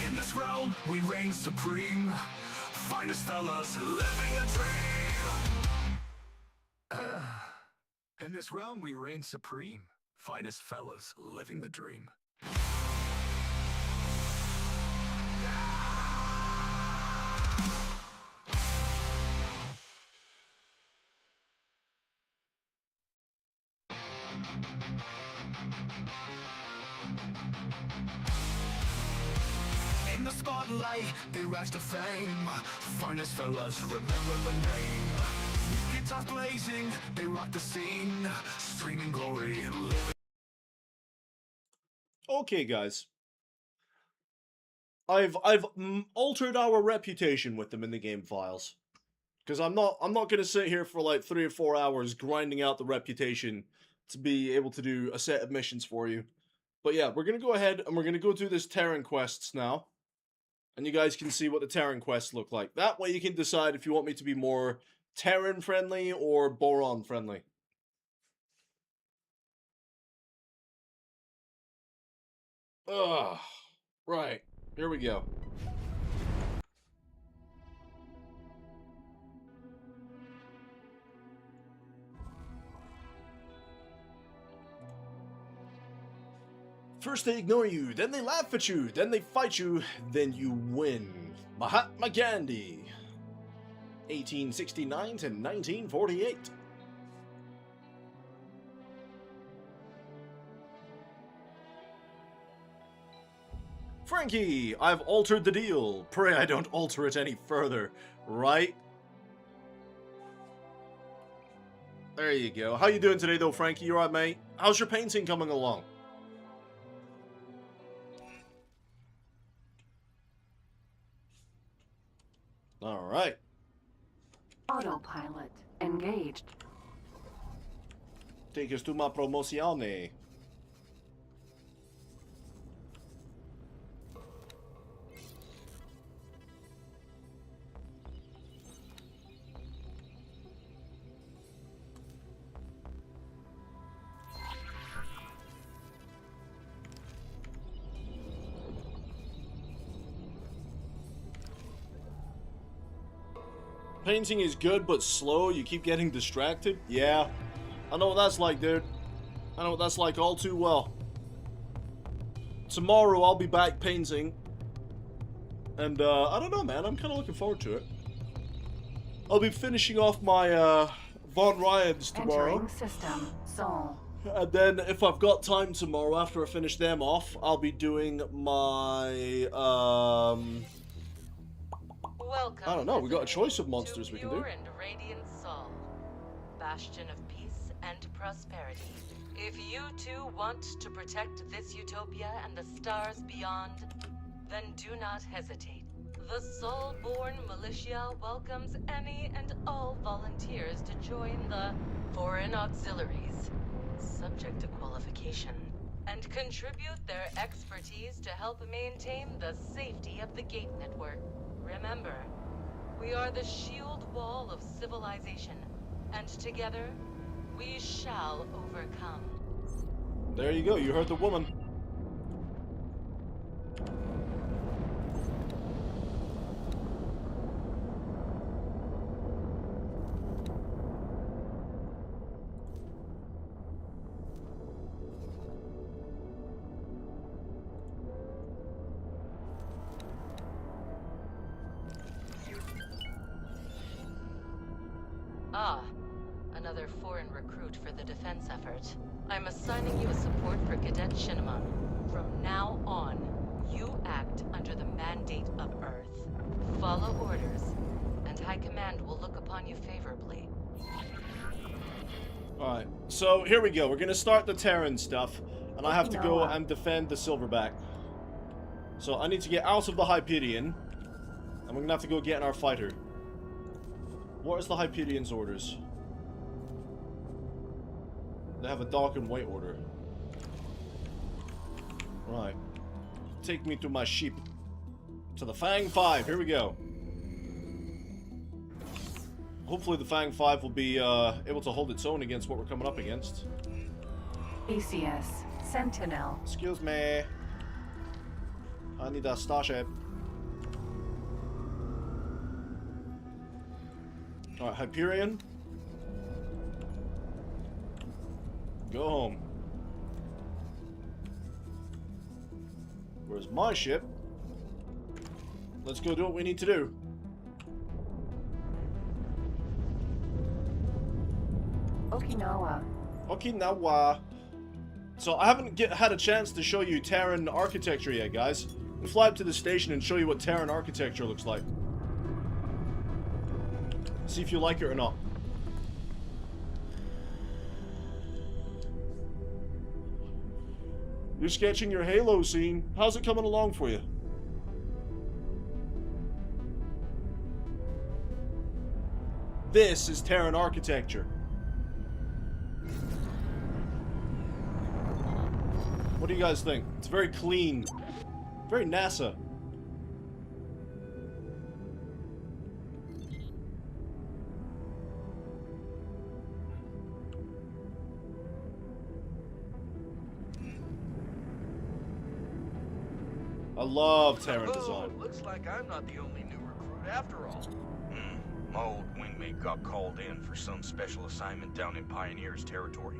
In this realm, we reign supreme. Finest fellas, living a dream. In this realm, we reign supreme. Finest fellas, living the dream. In the spotlight, they rise to fame. Finest fellas, remember the name. Guitars blazing, they rock the scene. Streaming glory and living. Okay, guys. I've altered our reputation with them in the game files. Because I'm not gonna sit here for like 3 or 4 hours grinding out the reputation to be able to do a set of missions for you. But yeah, we're gonna go ahead and we're gonna go do this Terran quests now. And you guys can see what the Terran quests look like. That way you can decide if you want me to be more Terran friendly or Boron friendly. Ugh. Right. Here we go. First they ignore you, then they laugh at you, then they fight you, then you win. Mahatma Gandhi. 1869 to 1948. Frankie, I've altered the deal. Pray I don't alter it any further, right? There you go. How you doing today though, Frankie? You alright, mate? How's your painting coming along? Alright. Autopilot engaged. Take us to my promozione. Painting is good, but slow. You keep getting distracted. Yeah. I know what that's like, dude. I know what that's like all too well. Tomorrow, I'll be back painting. And I don't know, man. I'm kind of looking forward to it. I'll be finishing off my Von Ryans tomorrow. Entering system. Sol. And then if I've got time tomorrow after I finish them off, I'll be doing my Welcome. I don't know, we got a choice of monsters to we can do. Pure and Radiant Sol, bastion of peace and prosperity. If you too want to protect this utopia and the stars beyond, then do not hesitate. The Sol-born militia welcomes any and all volunteers to join the foreign auxiliaries, subject to qualification, and contribute their expertise to help maintain the safety of the Gate Network. Remember, we are the shield wall of civilization, and together, we shall overcome. There you go, you heard the woman. Ah, another foreign recruit for the defense effort. I'm assigning you a support for Cadet Shinamon. From now on, you act under the mandate of Earth. Follow orders, and High Command will look upon you favorably. Alright, so here we go. We're gonna start the Terran stuff, and I have to go and defend the Silverback. So I need to get out of the Hyperion, and we're gonna have to go get in our fighter. What is the Hyperion's orders? They have a dark and white order. Right. Take me to my ship. To the Fang 5. Here we go. Hopefully the Fang 5 will be able to hold its own against what we're coming up against. ACS. Sentinel. Excuse me. I need a starship. Alright, Hyperion. Go home. Where's my ship? Let's go do what we need to do. Okinawa. Okinawa. So I haven't had a chance to show you Terran architecture yet, guys. We'll fly up to the station and show you what Terran architecture looks like. See if you like it or not. You're sketching your Halo scene. How's it coming along for you? This is Terran architecture. What do you guys think? It's very clean. Very NASA. I love Terran design. Looks like I'm not the only new recruit after all. My old wingmate got called in for some special assignment down in Pioneer's territory.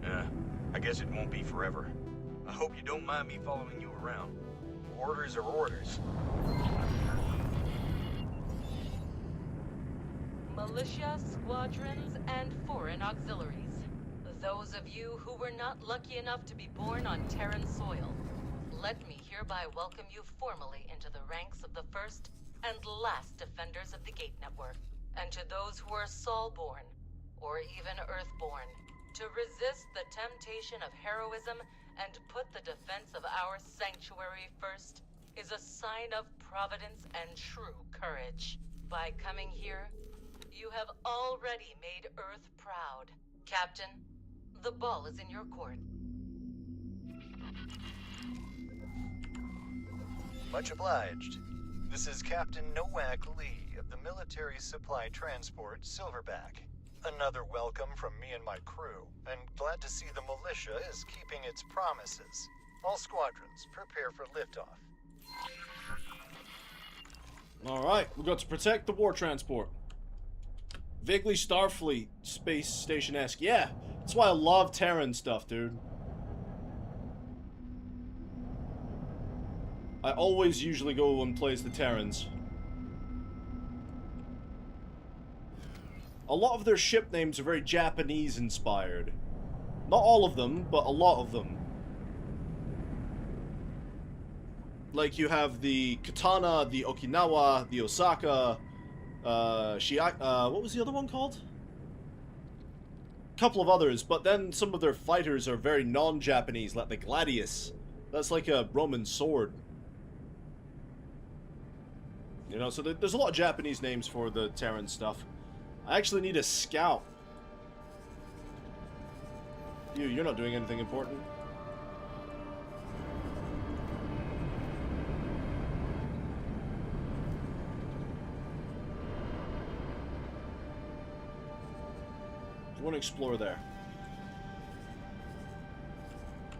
Yeah, I guess it won't be forever. I hope you don't mind me following you around. Orders are orders. Militia, squadrons, and foreign auxiliaries. Those of you who were not lucky enough to be born on Terran soil, let me hereby welcome you formally into the ranks of the first and last defenders of the Gate Network. And to those who are Sol-born, or even Earth-born, to resist the temptation of heroism and put the defense of our sanctuary first is a sign of providence and true courage. By coming here, you have already made Earth proud. Captain, the ball is in your court. Much obliged. This is Captain Nowak Lee of the Military Supply Transport Silverback. Another welcome from me and my crew, and glad to see the militia is keeping its promises. All squadrons, prepare for liftoff. Alright, we've got to protect the war transport. Vaguely Starfleet space station-esque. Yeah, that's why I love Terran stuff, dude. I always usually go and place the Terrans. A lot of their ship names are very Japanese inspired. Not all of them, but a lot of them. Like you have the Katana, the Okinawa, the Osaka, what was the other one called? Couple of others, but then some of their fighters are very non-Japanese, like the Gladius. That's like a Roman sword. You know, so there's a lot of Japanese names for the Terran stuff. I actually need a scout. You're not doing anything important. You want to explore there.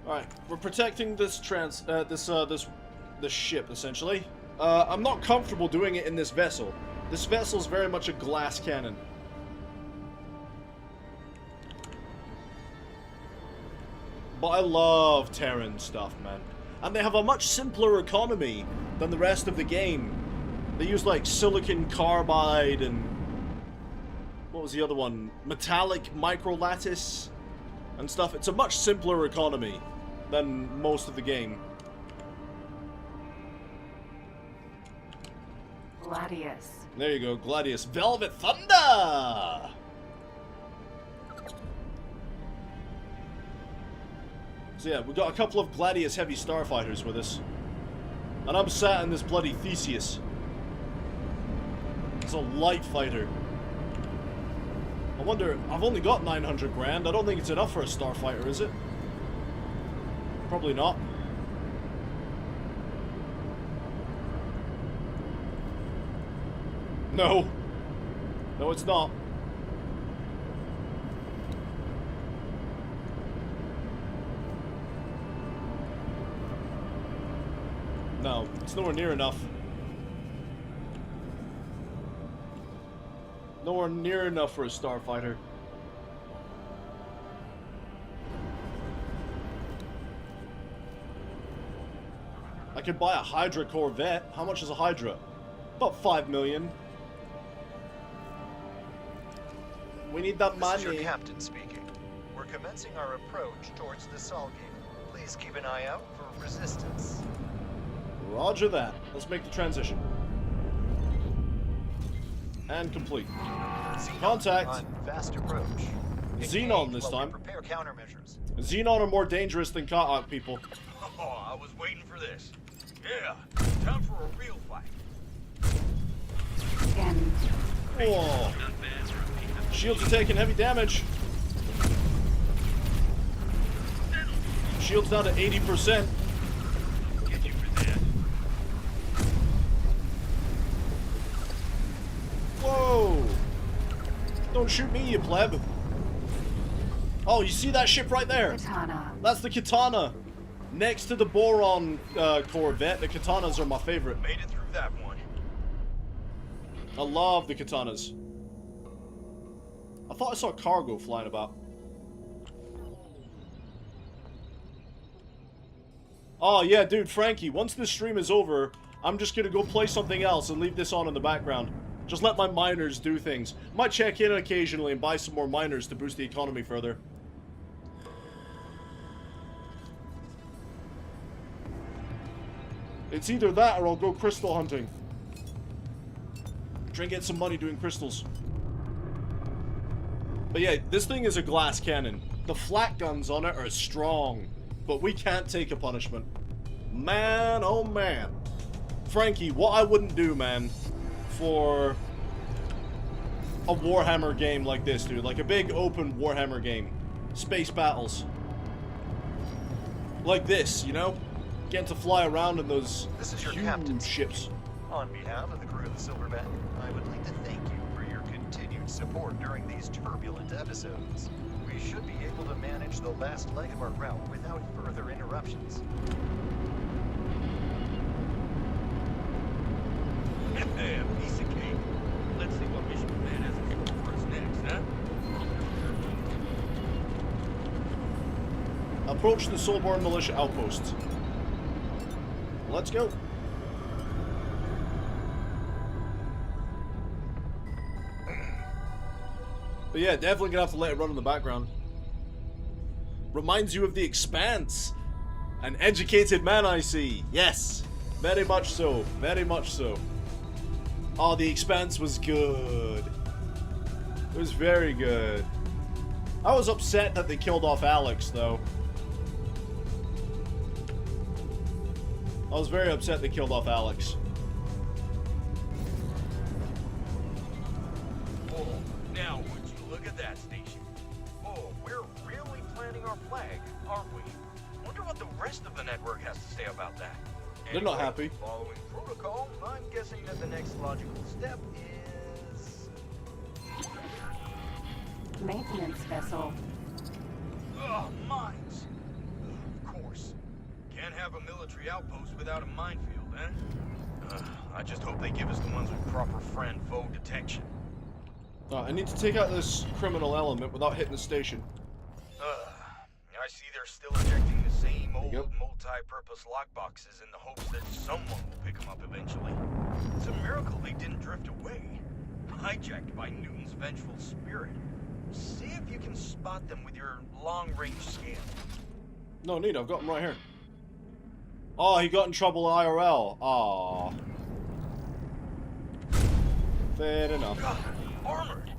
Alright, we're protecting this this ship, essentially. I'm not comfortable doing it in this vessel. This vessel is very much a glass cannon. But I love Terran stuff, man. And they have a much simpler economy than the rest of the game. They use, like, silicon carbide and... what was the other one? Metallic microlattice and stuff. It's a much simpler economy than most of the game. Gladius. There you go, Gladius. Velvet Thunder! So yeah, we got a couple of Gladius heavy starfighters with us. And I'm sat in this bloody Theseus. It's a light fighter. I wonder, I've only got 900 grand. I don't think it's enough for a starfighter, is it? Probably not. No. No, it's not. No, it's nowhere near enough. Nowhere near enough for a starfighter. I could buy a Hydra Corvette. How much is a Hydra? About 5 million. We need that money. This is your captain speaking. We're commencing our approach towards the Sol Gate. Please keep an eye out for resistance. Roger that. Let's make the transition. And complete. Xenon Contact. On fast approach. Xenon this time. Prepare countermeasures. Xenon are more dangerous than Ka'ak people. Oh, I was waiting for this. Yeah, time for a real fight. Scan. Whoa. Shields are taking heavy damage. Shields down to 80%. Whoa! Don't shoot me, you pleb. Oh, you see that ship right there? Katana. That's the Katana. Next to the Boron Corvette, the Katanas are my favorite. Made it through that one. I love the Katanas. I thought I saw cargo flying about. Oh yeah, dude, Frankie, once this stream is over, I'm just gonna go play something else and leave this on in the background. Just let my miners do things. Might check in occasionally and buy some more miners to boost the economy further. It's either that or I'll go crystal hunting. Try and get some money doing crystals. But yeah, this thing is a glass cannon. The flak guns on it are strong, but we can't take a punishment. Man, oh man. Frankie, what I wouldn't do, man, for a Warhammer game like this, dude. Like a big open Warhammer game. Space battles. Like this, you know? Getting to fly around in those huge ships. On behalf of the crew of the Silverback, I would like to thank you for your continued support during these turbulent episodes. We should be able to manage the last leg of our route without further interruptions. Hey, a piece of cake. Let's see what mission plan has in store for us next, huh? Approach the Soulborn Militia outpost. Let's go. But yeah, definitely gonna have to let it run in the background. Reminds you of The Expanse. An educated man, I see. Yes, very much so. Very much so. Oh, The Expanse was good. It was very good. I was upset that they killed off Alex, though. I was very upset they killed off Alex. Oh, now would you look at that station? Oh, we're really planting our flag, aren't we? Wonder what the rest of the network has to say about that. They're not happy. Following protocol, I'm guessing that the next logical step is... Maintenance vessel. Ugh, mines. Of course. Can't have a military outpost without a minefield, eh? I just hope they give us the ones with proper friend-foe detection. I need to take out this criminal element without hitting the station. I see they're still injecting the same old multi-purpose lockboxes in the hopes that someone will pick them up eventually. It's a miracle they didn't drift away. Hijacked by Newton's vengeful spirit. See if you can spot them with your long-range scan. No need, I've got him right here. Oh, he got in trouble IRL. Aw. Fair enough. God, armored!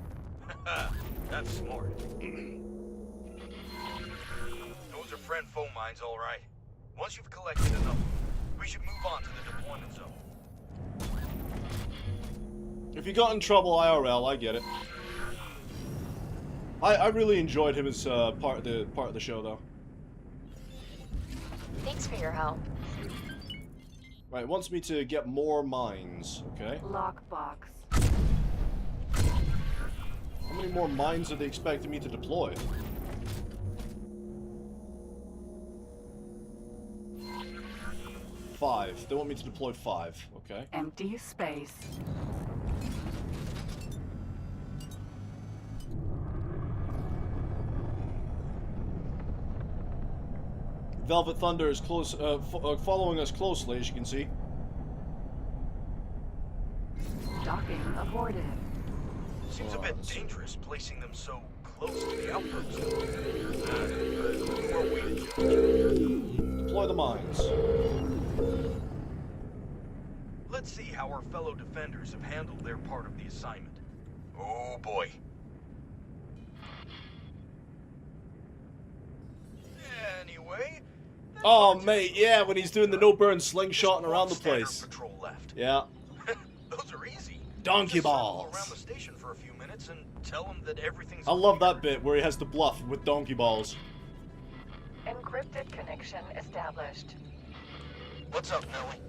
That's smart. Those are friend-foe mines, all right. Once you've collected enough, we should move on to the deployment zone. If he got in trouble IRL, I get it. I really enjoyed him as part of the show, though. Thanks for your help. Right, it wants me to get more mines, okay? Lockbox. How many more mines are they expecting me to deploy? Five. They want me to deploy 5, okay? Empty space. Velvet Thunder is close, following us closely, as you can see. Docking aborted. Seems a bit dangerous placing them so close to the outpost. Deploy the mines. Let's see how our fellow defenders have handled their part of the assignment. Oh boy. Anyway. Oh, mate, yeah, when he's doing the no-burn slingshotting around the place. Patrol left. Yeah. Those are easy. Donkey Just circle balls. around the station for a few minutes and tell them that everything's I love that bit where he has to bluff with donkey balls. Encrypted connection established. What's up, Nellie?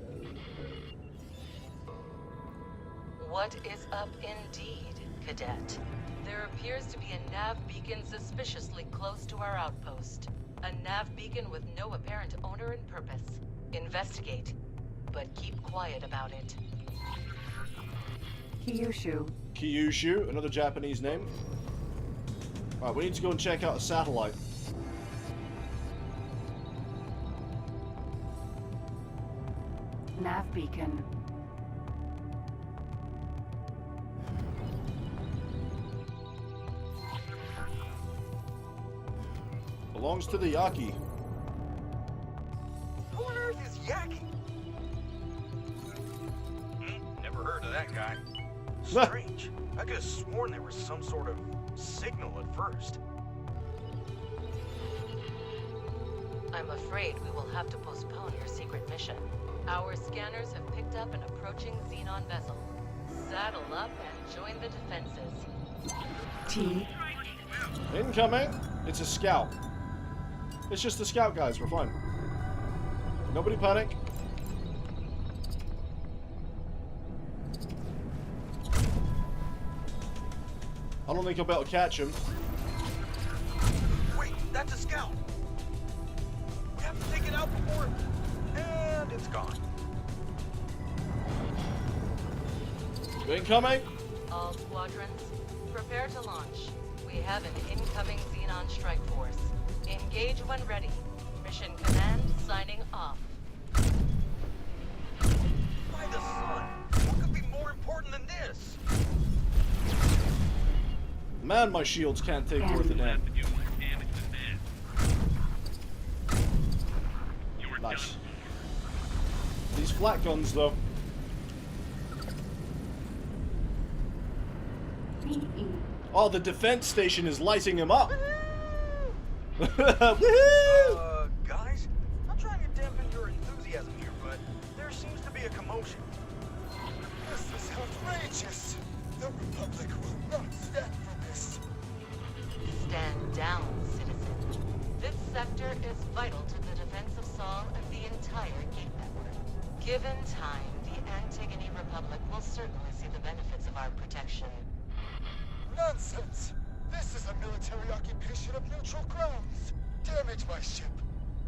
What is up indeed, Cadet? There appears to be a nav beacon suspiciously close to our outpost. A nav beacon with no apparent owner and purpose. Investigate, but keep quiet about it. Kyushu. Kyushu, another Japanese name. Alright, we need to go and check out a satellite. Nav beacon. Belongs to the Yaki. Who on earth is Yaki? Never heard of that guy. Strange. I could have sworn there was some sort of signal at first. I'm afraid we will have to postpone your secret mission. Our scanners have picked up an approaching Xenon vessel. Saddle up and join the defenses. T. Incoming! It's a scout. It's just a scout, guys. We're fine. Nobody panic. I don't think I'll be able to catch him. Wait, that's a scout. We have to take it out before... And it's gone. Incoming! All squadrons, prepare to launch. We have an incoming Xenon strike force. Engage when ready. Mission command signing off. By the sun, what could be more important than this? Man, my shields can't take worth a damn. Nice. These flat guns, though. Oh, the defense station is lighting him up. Woohoo! Guys, I'm trying to dampen your enthusiasm here, but there seems to be a commotion. This is outrageous. The Republic will not stand for this. Stand down, citizen. This sector is vital to the defense of Sol and the entire Gate Network. Given time, the Antigone Republic will certainly see the benefits of our protection. Nonsense! This is a military occupation of neutral grounds. Damage my ship,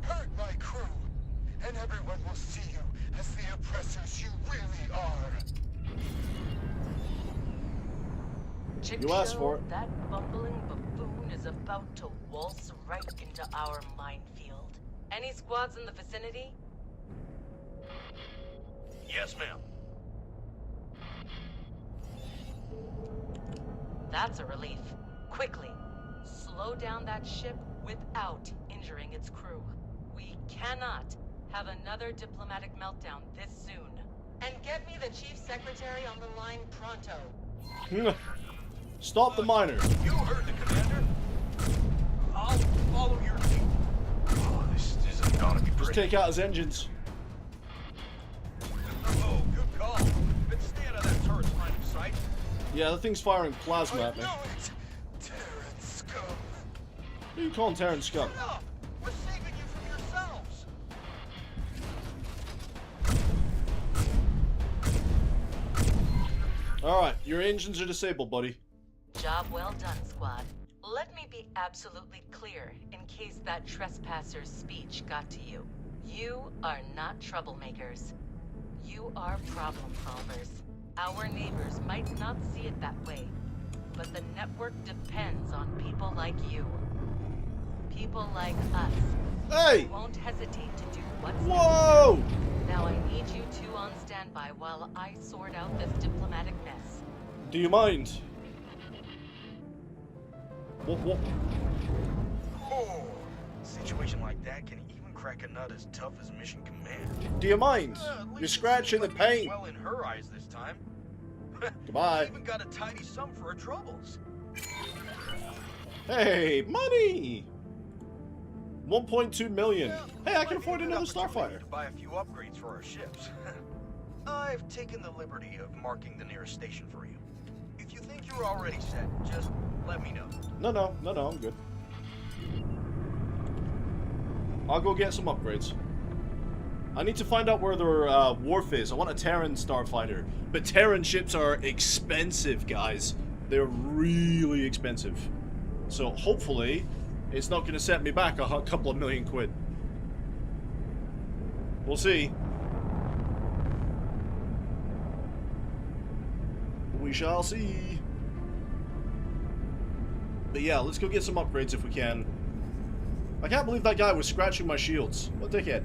hurt my crew, and everyone will see you as the oppressors you really are. You asked for it. That bumbling buffoon is about to waltz right into our minefield. Any squads in the vicinity? Yes, ma'am. That's a relief. Quickly, slow down that ship without injuring its crew. We cannot have another diplomatic meltdown this soon. And get me the Chief Secretary on the line pronto. Stop the miner. You heard the commander. I'll follow your lead. Oh, this isn't gonna be Just pretty. take out his engines. Oh, good call. But stay out of that turret's line of sight. Yeah, the thing's firing plasma at me. Terran scum. Who are you calling Terran scum? No, we're saving you from yourselves. Alright, your engines are disabled, buddy. Job well done, squad. Let me be absolutely clear in case that trespasser's speech got to you. You are not troublemakers. You are problem solvers. Our neighbors might not see it that way, but the network depends on people like you. People like us. Hey! Who won't hesitate to do what's Whoa! necessary. Now I need you two on standby while I sort out this diplomatic mess. Do you mind? What? Oh, situation like that can even crack a nut as tough as mission command. Do you mind? At You're least scratching the it seems like paint. well in her eyes this time. Goodbye. She even got a tidy sum for her troubles. Hey, money! 1.2 million. Yeah, Hey, I can might afford be a another good opportunity starfighter. to buy a few upgrades for our ships. I've taken the liberty of marking the nearest station for you. If you think you're already set, just let me know. No, I'm good. I'll go get some upgrades. I need to find out where their wharf is. I want a Terran starfighter. But Terran ships are expensive, guys. They're really expensive. So hopefully, it's not going to set me back a couple of million quid. We'll see. We shall see. But yeah, let's go get some upgrades if we can. I can't believe that guy was scratching my shields. What a dickhead.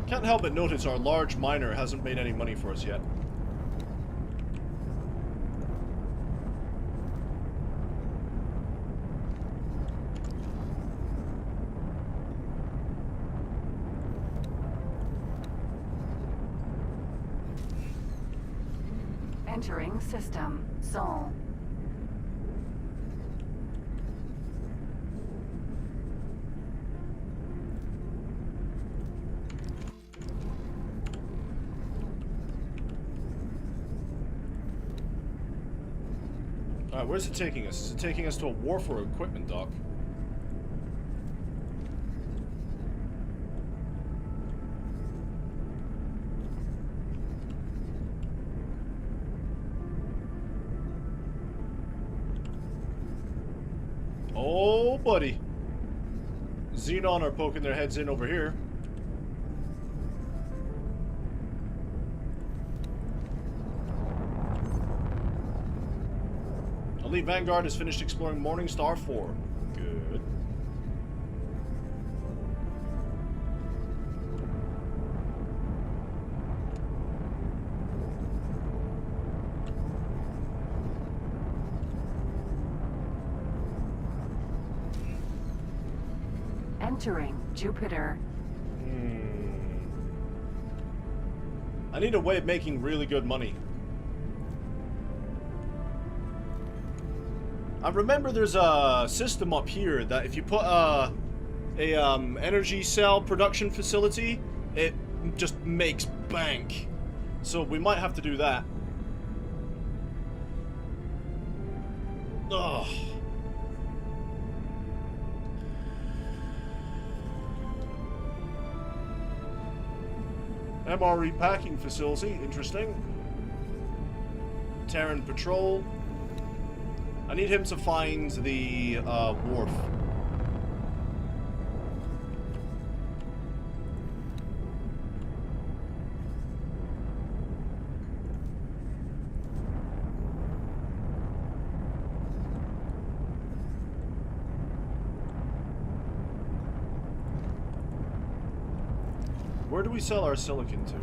Can't help but notice our large miner hasn't made any money for us yet. Entering system. Sol. Alright, where's it taking us? Is it taking us to a wharf or equipment dock? Oh, buddy. Xenon are poking their heads in over here. Elite Vanguard has finished exploring Morningstar 4. Good. Entering Jupiter. I need a way of making really good money. I remember there's a system up here that if you put a energy cell production facility, it just makes bank. So we might have to do that. Ugh. MRE packing facility, interesting. Terran patrol. I need him to find the wharf. Where do we sell our silicon to?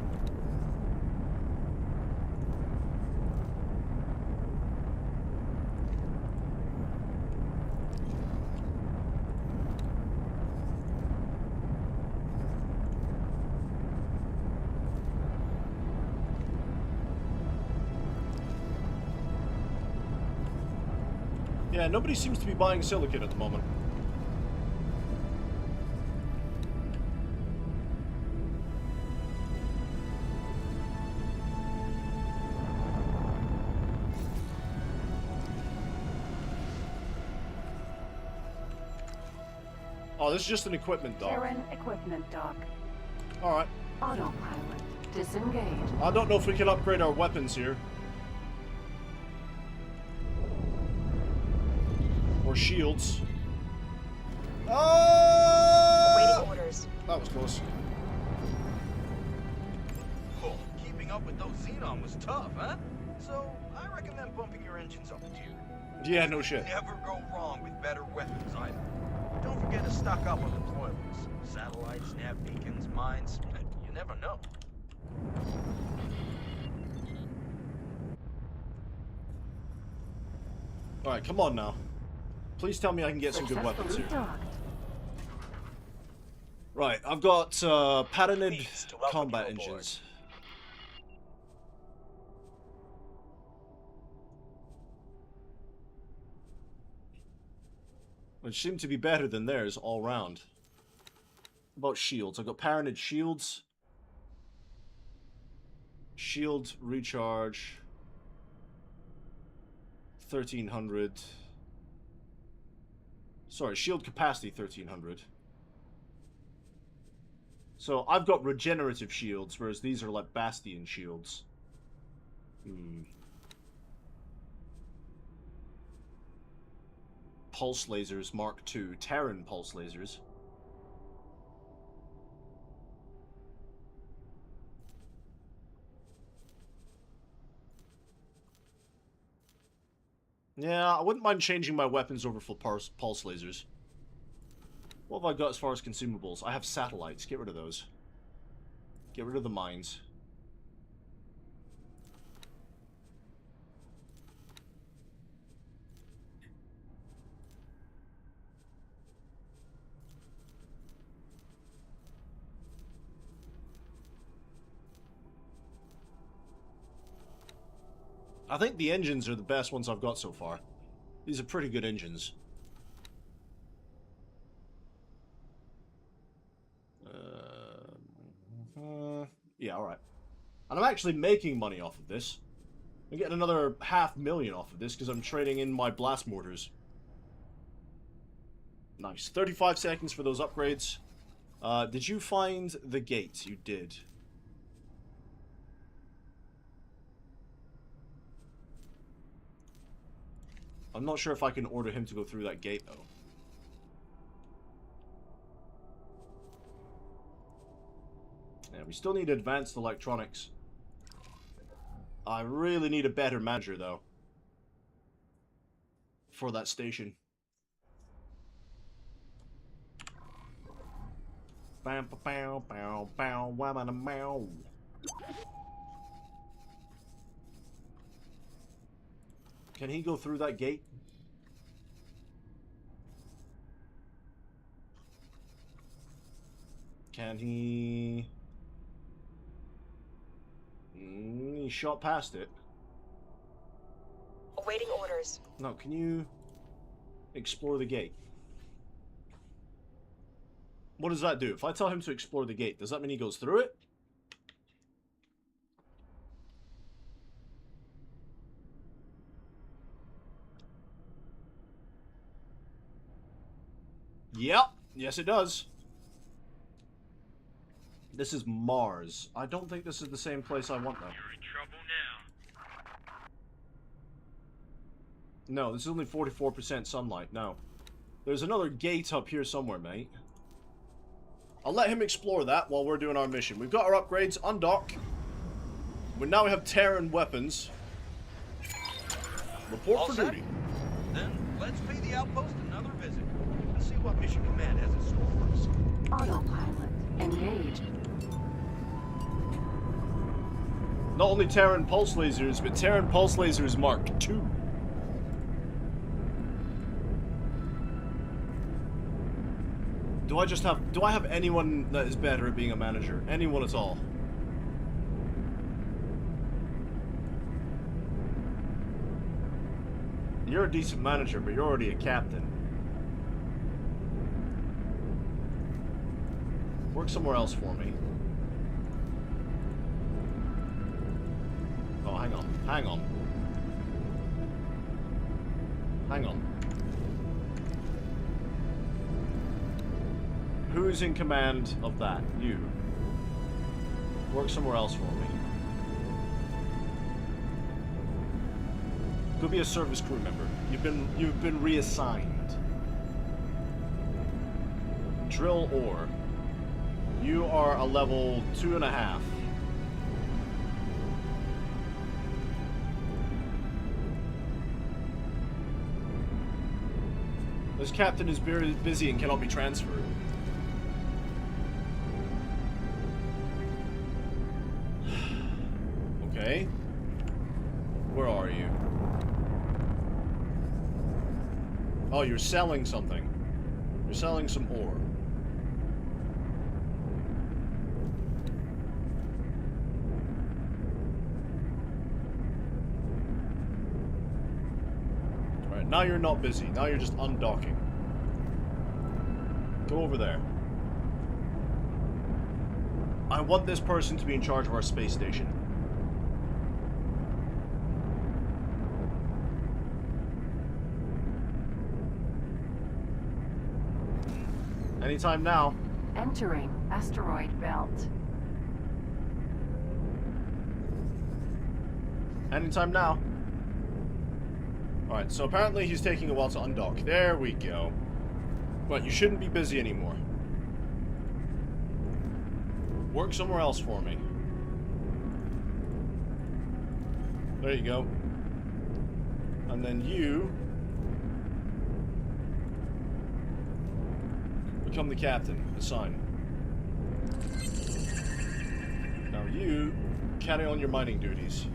Yeah, nobody seems to be buying silicon at the moment. Oh, this is just an equipment dock. Terran equipment dock. Alright. Autopilot. Disengage. I don't know if we can upgrade our weapons here. Or shields. Oh! Awaiting orders. That was close. Oh, keeping up with those Xenon was tough, huh? So, I recommend bumping your engines up a tier. Yeah, no shit. Never go wrong with better weapons either. Don't forget to stock up on deployables. Satellites, nav beacons, mines. You never know. Alright, come on now. Please tell me I can get some good weapons here. Right, I've got patented combat engines. Which seem to be better than theirs all round. About shields, I've got patented shields. Shield recharge 1300. Sorry, shield capacity 1300. So I've got regenerative shields, whereas these are like bastion shields. Pulse lasers Mark II, Terran pulse lasers. Yeah, I wouldn't mind changing my weapons over for pulse lasers. What have I got as far as consumables? I have satellites. Get rid of those. Get rid of the mines. I think the engines are the best ones I've got so far. These are pretty good engines. Yeah, alright. And I'm actually making money off of this. I'm getting another $500,000 off of this because I'm trading in my blast mortars. Nice. 35 seconds for those upgrades. Did you find the gate? You did. I'm not sure if I can order him to go through that gate, though. Yeah, we still need advanced electronics. I really need a better manager, though. For that station. Bam, bow, bow, bow, bow. Can he go through that gate? Can he... he shot past it. Awaiting orders. No, can you explore the gate? What does that do? If I tell him to explore the gate, does that mean he goes through it? Yep. Yes, it does. This is Mars. I don't think this is the same place I want, though. You're in trouble now. No, this is only 44% sunlight. No. There's another gate up here somewhere, mate. I'll let him explore that while we're doing our mission. We've got our upgrades. Undock. Now we have Terran weapons. Report All for set? duty. Then let's pay the outpost another visit and see what Mission Command has in store for us. Autopilot engaged. Not only Terran pulse lasers, but Terran pulse lasers Mark II. Do I have anyone that is better at being a manager? Anyone at all? You're a decent manager, but you're already a captain. Work somewhere else for me. Oh, hang on. Hang on. Hang on. Who's in command of that? You. Work somewhere else for me. Go be a service crew member. You've been reassigned. Drill ore. You are a level 2.5. This captain is very busy and cannot be transferred. Okay. Where are you? Oh, you're selling something. You're selling some ore. Alright, now you're not busy. Now you're just undocking. Go over there. I want this person to be in charge of our space station. Anytime now. Entering asteroid belt. Anytime now. Alright, so apparently he's taking a while to undock. There we go. But you shouldn't be busy anymore. Work somewhere else for me. There you go. And then you become the captain. Assign. Now you carry on your mining duties.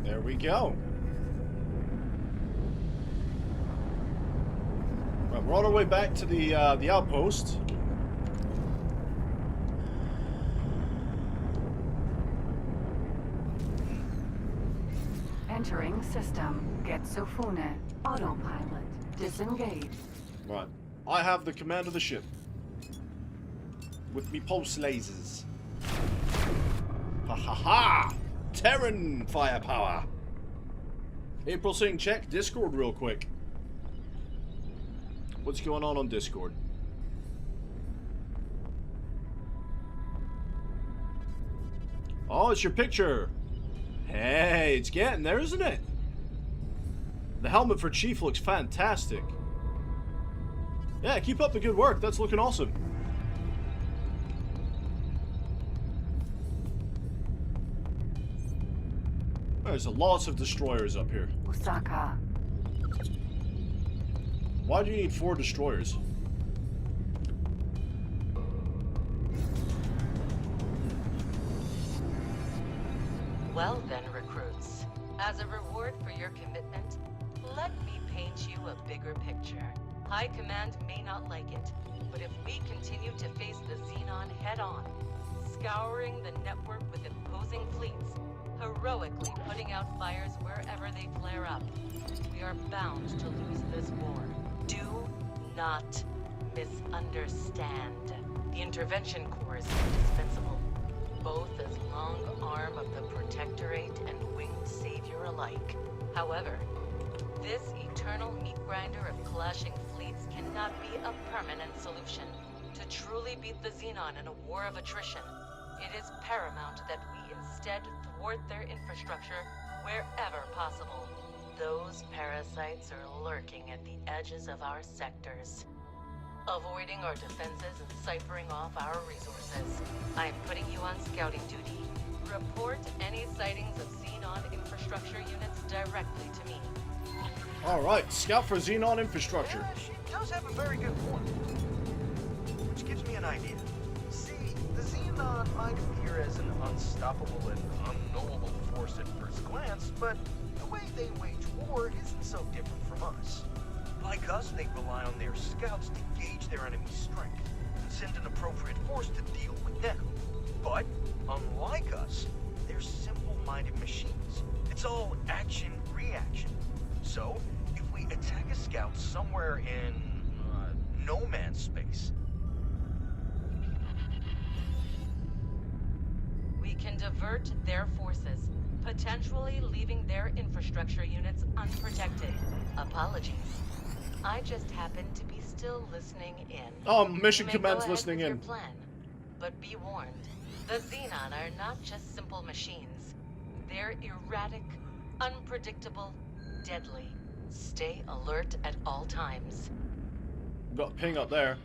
There we go. Right, we're on our way back to the outpost. Entering system. Getsofune. Autopilot. Disengage. Right. I have the command of the ship. With me pulse lasers. Ha ha ha! Terran firepower! April saying check Discord real quick. What's going on Discord? Oh, it's your picture! Hey, it's getting there, isn't it? The helmet for Chief looks fantastic. Yeah, keep up the good work. That's looking awesome. There's lots of destroyers up here. Osaka. Why do you need 4 destroyers? Well then, recruits. As a reward for your commitment, let me paint you a bigger picture. High Command may not like it, but if we continue to face the Xenon head-on, scouring the network with imposing fleets, heroically putting out fires wherever they flare up, we are bound to lose this war. Do not misunderstand. The Intervention Corps is indispensable, both as long arm of the Protectorate and winged savior alike. However, this eternal meat grinder of clashing fleets cannot be a permanent solution. To truly beat the Xenon in a war of attrition, it is paramount that we instead thwart their infrastructure wherever possible. Those parasites are lurking at the edges of our sectors, avoiding our defenses and ciphering off our resources. I am putting you on scouting duty. Report any sightings of Xenon infrastructure units directly to me. Alright, scout for Xenon infrastructure. Yeah, she does have a very good point. Which gives me an idea. See, the Xenon might appear as an unstoppable and unknowable force at first glance, but the way they wage war isn't so different from us. Like us, they rely on their scouts to gauge their enemy's strength and send an appropriate force to deal with them. But, unlike us, they're simple-minded machines. It's all action-reaction. So, if we attack a scout somewhere in no man's space, we can divert their forces, potentially leaving their infrastructure units unprotected. Apologies. I just happen to be still listening in. Oh, Mission You may Command's go ahead listening with in. your plan, but be warned. The Xenon are not just simple machines. They're erratic, unpredictable, deadly. Stay alert at all times. Got a ping up there.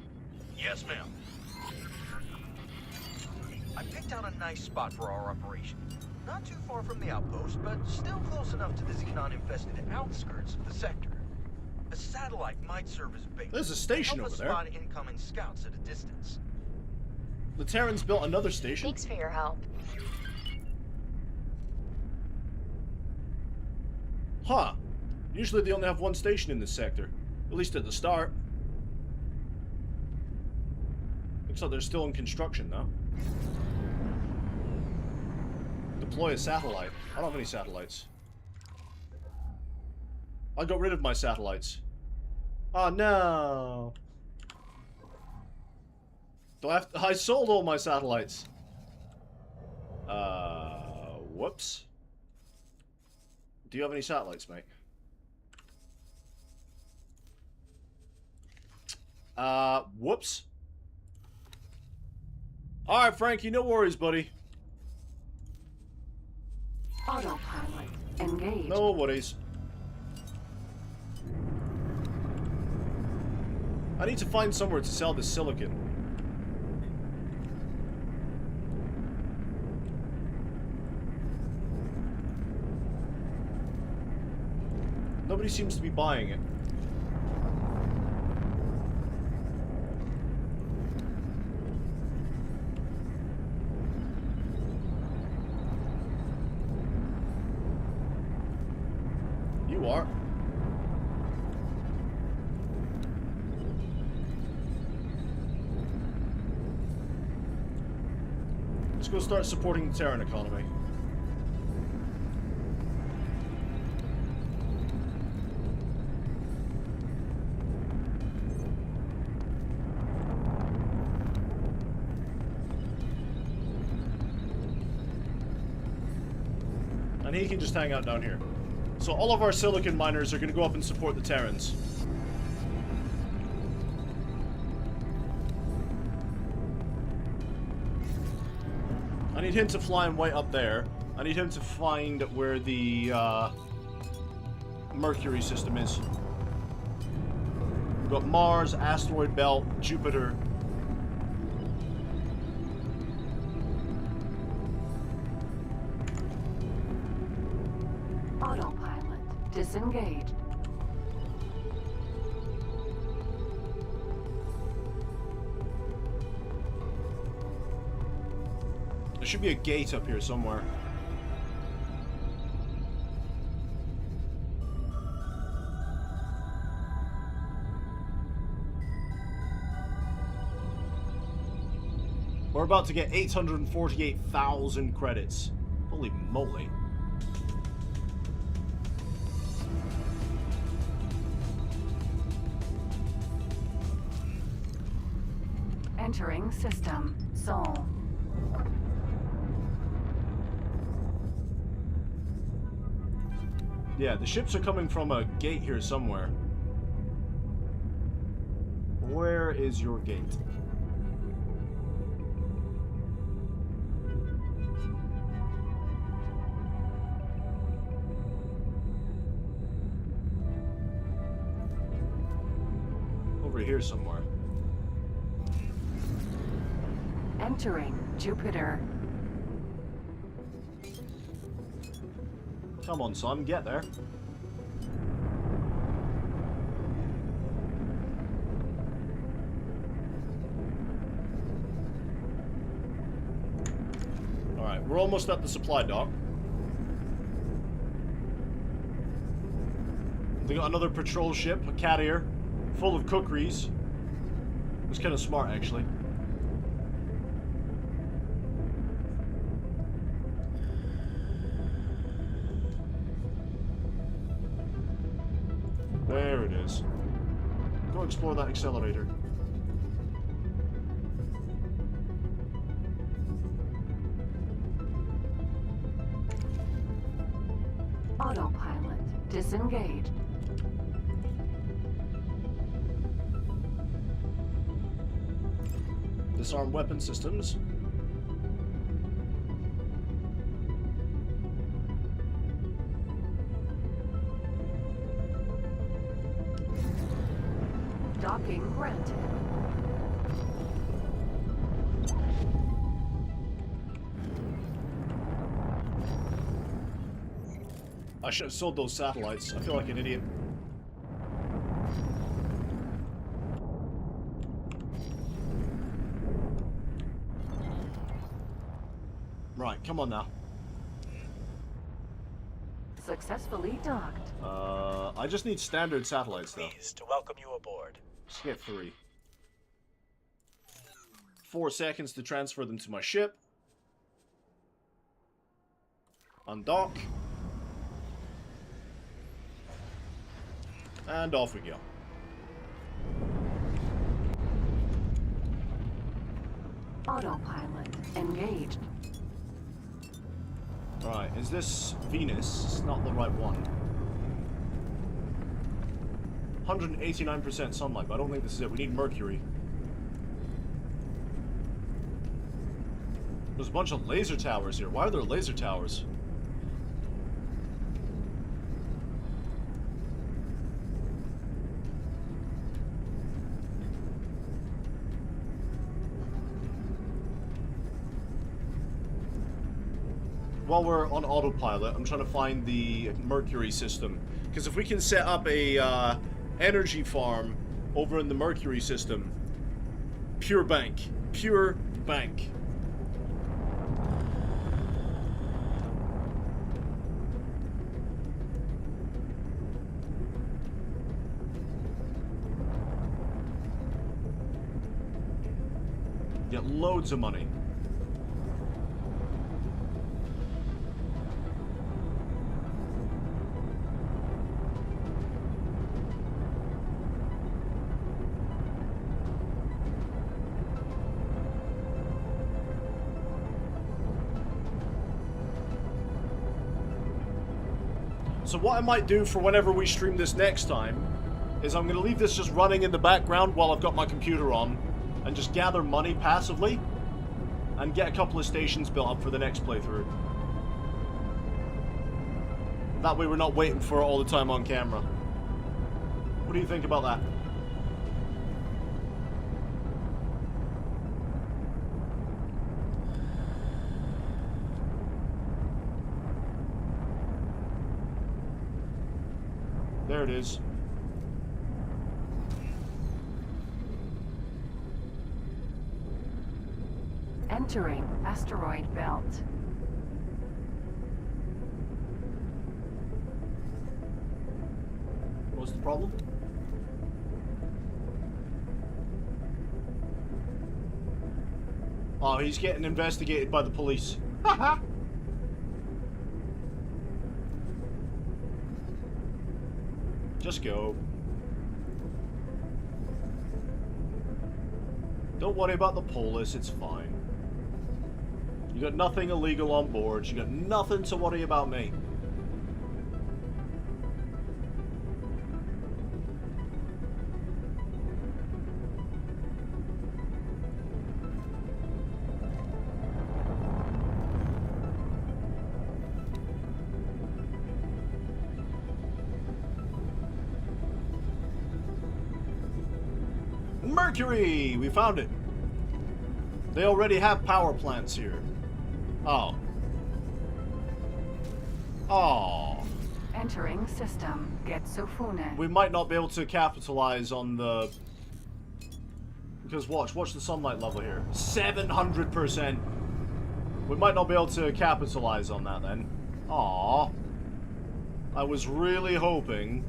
yes, ma'am. I picked out a nice spot for our operation. Not too far from the outpost, but still close enough to the Xenon-infested outskirts of the sector. A satellite might serve as bait. There's a station Help us over there. spot incoming scouts at a distance. The Terrans built another station. Thanks for your help. Huh. Usually they only have one station in this sector. At least at the start. Looks like they're still in construction though. Deploy a satellite. I don't have any satellites. I got rid of my satellites. Oh no. Do I have to, I sold all my satellites. Whoops. Do you have any satellites, mate? Whoops. Alright, Frankie, no worries, buddy. Autopilot engaged. No worries. I need to find somewhere to sell this silicon. Nobody seems to be buying it. You are. Let's go start supporting the Terran economy. And he can just hang out down here. So all of our silicon miners are going to go up and support the Terrans. I need him to fly him way up there. I need him to find where the Mercury system is. We've got Mars, asteroid belt, Jupiter. Autopilot disengaged. There should be a gate up here somewhere. We're about to get 848,000 credits. Holy moly. Entering system. Sol. Yeah, the ships are coming from a gate here somewhere. Where is your gate? Over here somewhere. Entering Jupiter. Come on, son, get there. Alright, we're almost at the supply dock. They got another patrol ship, a carrier, full of cookeries. It was kind of smart, actually. There it is. Go explore that accelerator. Autopilot disengaged. Disarm weapon systems. Docking granted. I should have sold those satellites. I feel like an idiot. Right, come on now. Successfully docked. I just need standard satellites, though. Pleased to welcome you aboard. Just get 3. 4 seconds to transfer them to my ship. Undock. And off we go. Autopilot engaged. Alright, is this Venus? It's not the right one. 189% sunlight, but I don't think this is it. We need Mercury. There's a bunch of laser towers here. Why are there laser towers? While we're on autopilot, I'm trying to find the Mercury system. Because if we can set up a energy farm over in the Mercury system, pure bank. Pure bank. Get loads of money. So what I might do for whenever we stream this next time is I'm going to leave this just running in the background while I've got my computer on and just gather money passively and get a couple of stations built up for the next playthrough. That way we're not waiting for it all the time on camera. What do you think about that? There it is. Entering asteroid belt. What's the problem? Oh, he's getting investigated by the police. Haha. Just go. Don't worry about the police, it's fine. You got nothing illegal on board. You got nothing to worry about me. Mercury! We found it. They already have power plants here. Oh. Oh. Entering system. Get Sofune. We might not be able to capitalize on the... Because watch the sunlight level here. 700%. We might not be able to capitalize on that then. Aww. I was really hoping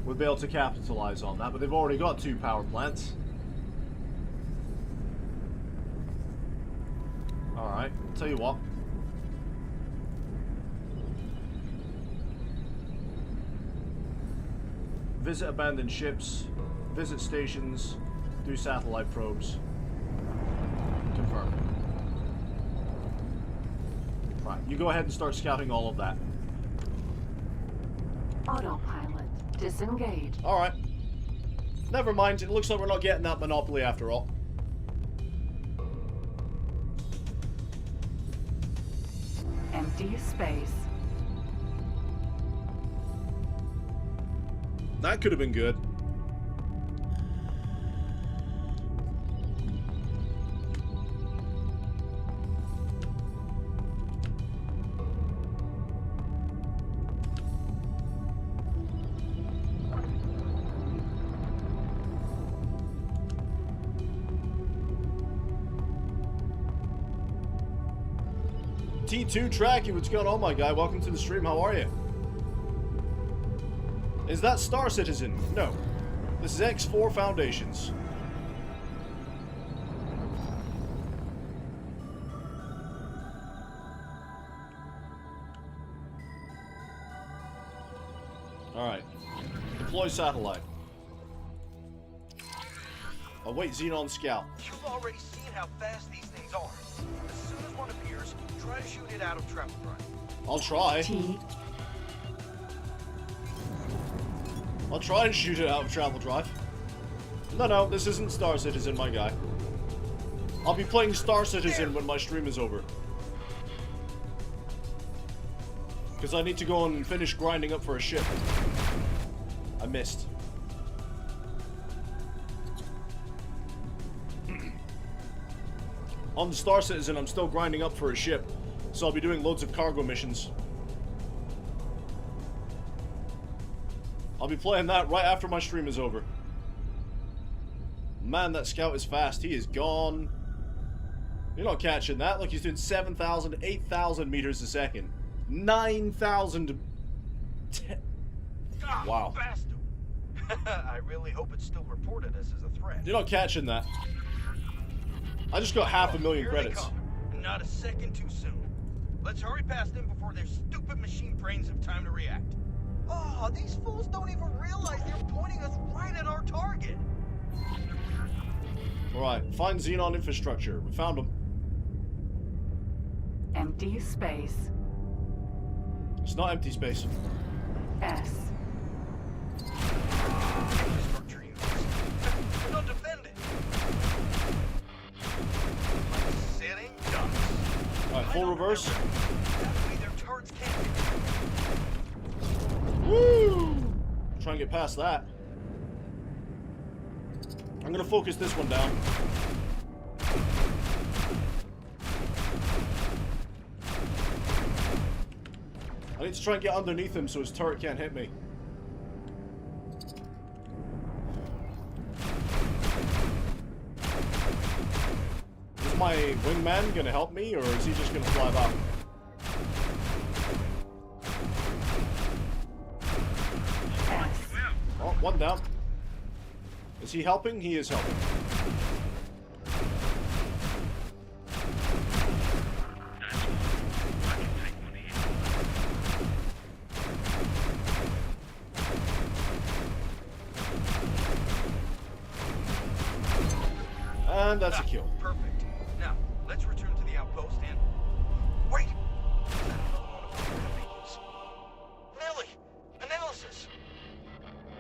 we'd be able to capitalize on that, but they've already got 2 power plants. Alright, tell you what. Visit abandoned ships, visit stations, do satellite probes. Confirm. Right, you go ahead and start scouting all of that. Autopilot. Disengage. Alright. Never mind, it looks like we're not getting that monopoly after all. Empty space. That could have been good. T2 Tracky, what's going on, my guy? Welcome to the stream. How are you? Is that Star Citizen? No. This is X4 Foundations. Alright. Deploy satellite. Await Xenon Scout. You've already seen how fast these things are. As soon as one appears, try to shoot it out of travel drive. I'll try. I'll try and shoot it out of travel drive. No, this isn't Star Citizen, my guy. I'll be playing Star Citizen when my stream is over. Because I need to go and finish grinding up for a ship. I missed. On the Star Citizen, I'm still grinding up for a ship. So I'll be doing loads of cargo missions. I'll be playing that right after my stream is over. Man, that scout is fast. He is gone. You're not catching that. Look, he's doing 7,000, 8,000 meters a second. 9,000... Wow. Faster. I really hope it's still reported as a threat. You're not catching that. I just got 500,000 credits. Here they come. Not a second too soon. Let's hurry past them before their stupid machine brains have time to react. Oh, these fools don't even realize they're pointing us right at our target. Alright, find Xenon infrastructure. We found them. Empty space. It's not empty space. S. Structure units. We're not defending. Sitting ducks. Alright, full reverse. That way their turrets can't get. Woo! Try and get past that. I'm gonna focus this one down. I need to try and get underneath him so his turret can't hit me. Is my wingman gonna help me, or is he just gonna fly by? Oh, one down. Is he helping? He is helping. And that's a kill. Perfect. Now, let's return to the outpost and... Wait! Nelly! Analysis!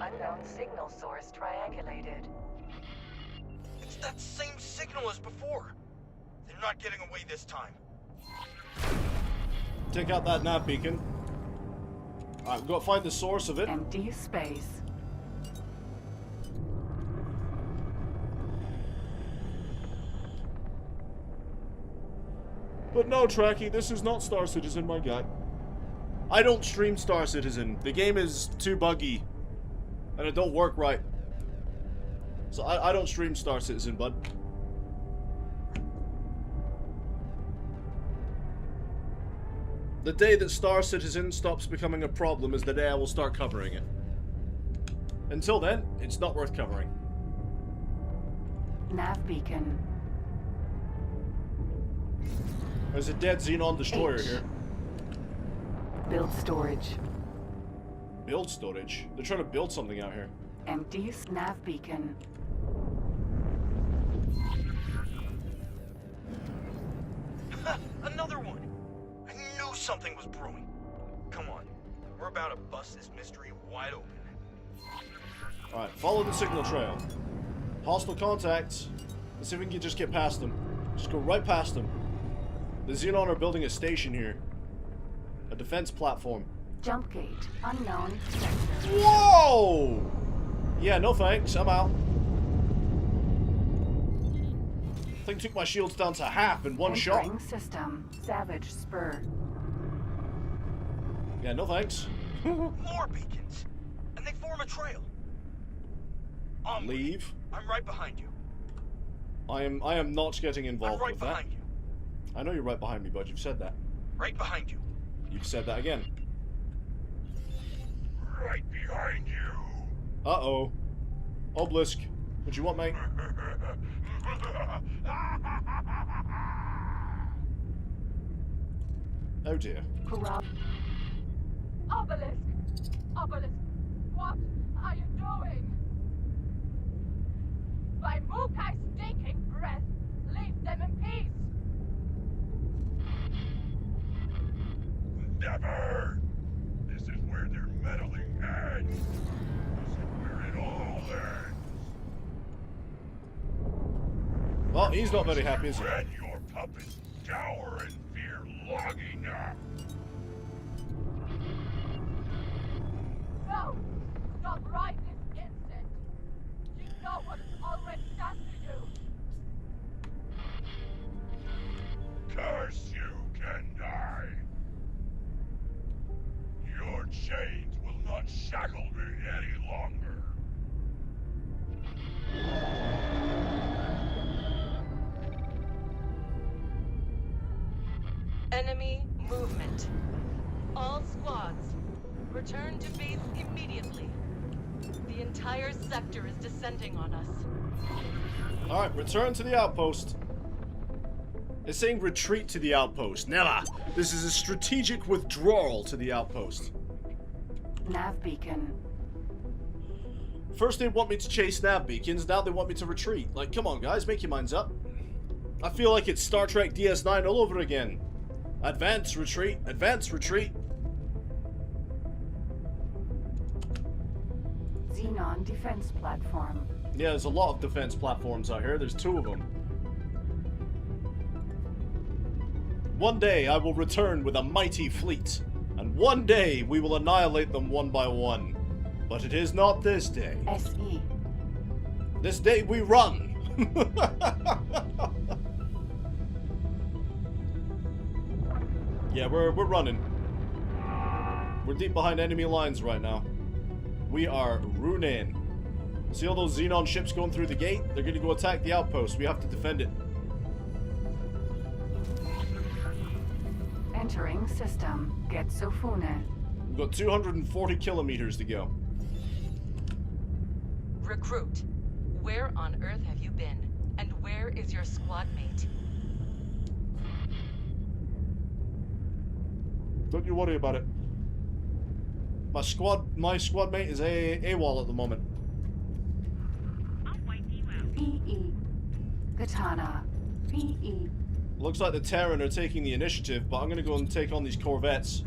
Unknown signal source triangulated. It's that same signal as before. They're not getting away this time. Take out that nav beacon. Alright, we've got to find the source of it. Empty space. But no, Tracky, this is not Star Citizen, my guy. I don't stream Star Citizen. The game is too buggy. And it don't work right. So I don't stream Star Citizen, bud. The day that Star Citizen stops becoming a problem is the day I will start covering it. Until then, it's not worth covering. Nav beacon. There's a dead Xenon destroyer here. Build storage. Build storage? They're trying to build something out here. Empty nav beacon. Another one! I knew something was brewing. Come on, we're about to bust this mystery wide open. Alright, follow the signal trail. Hostile contacts. Let's see if we can just get past them. Just go right past them. The Xenon are building a station here. A defense platform. Jump gate. Unknown sector. Whoa! Yeah, no thanks. I'm out. Thing took my shields down to half in one shot. Entering system. Savage spur. Yeah, no thanks. More beacons! And they form a trail. Leave. I'm right behind you. I am not getting involved I'm right with that. behind you. I know you're right behind me, bud. You've said that. Right behind you. You've said that again. Right behind you. Uh-oh. Obelisk. What you want, mate? Oh dear. Obelisk! Obelisk! What are you doing? By Mukai's stinking breath, leave them in peace! Never! This is where their meddling ends. This is where it all ends. Well, he's not very happy, is he? Let your puppets cower in fear long enough. No! Stop right this instant! You know what it's already done to you! Curse you, Kendai. Your chains will not shackle me any longer. Enemy movement. All squads, return to base immediately. The entire sector is descending on us. Alright, return to the outpost. It's saying retreat to the outpost. Never! This is a strategic withdrawal to the outpost. Nav beacon. First they want me to chase nav beacons, now they want me to retreat. Like, come on guys, make your minds up. I feel like it's Star Trek DS9 all over again. Advance, retreat, advance, retreat. Xenon defense platform. Yeah, there's a lot of defense platforms out here. There's 2 of them. One day I will return with a mighty fleet, and one day we will annihilate them one by one. But it is not this day. SE. This day we run. Yeah, we're running. We're deep behind enemy lines right now. We are running. See all those Xenon ships going through the gate? They're gonna go attack the outpost. We have to defend it. Entering system. Getsofune. We've got 240 kilometers to go. Recruit, where on earth have you been? And where is your squad mate? Don't you worry about it. My squad mate is AWOL at the moment. EE. Katana. PE. Looks like the Terran are taking the initiative, but I'm gonna go and take on these corvettes.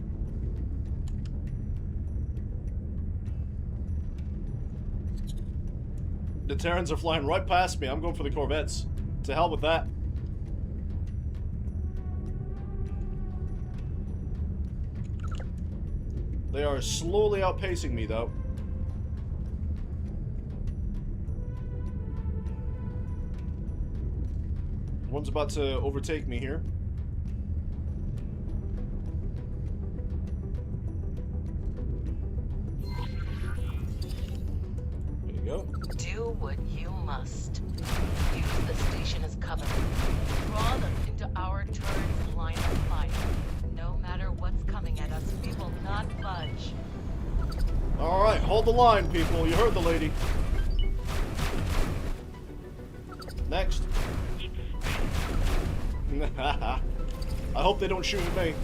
The Terrans are flying right past me. I'm going for the corvettes. To hell with that. They are slowly outpacing me, though. One's about to overtake me here. There you go. Do what you must. Use the station as cover. Draw them into our turret's line of fire. No matter what's coming at us, we will not budge. Alright, hold the line, people. You heard the lady. Next. I hope they don't shoot at me.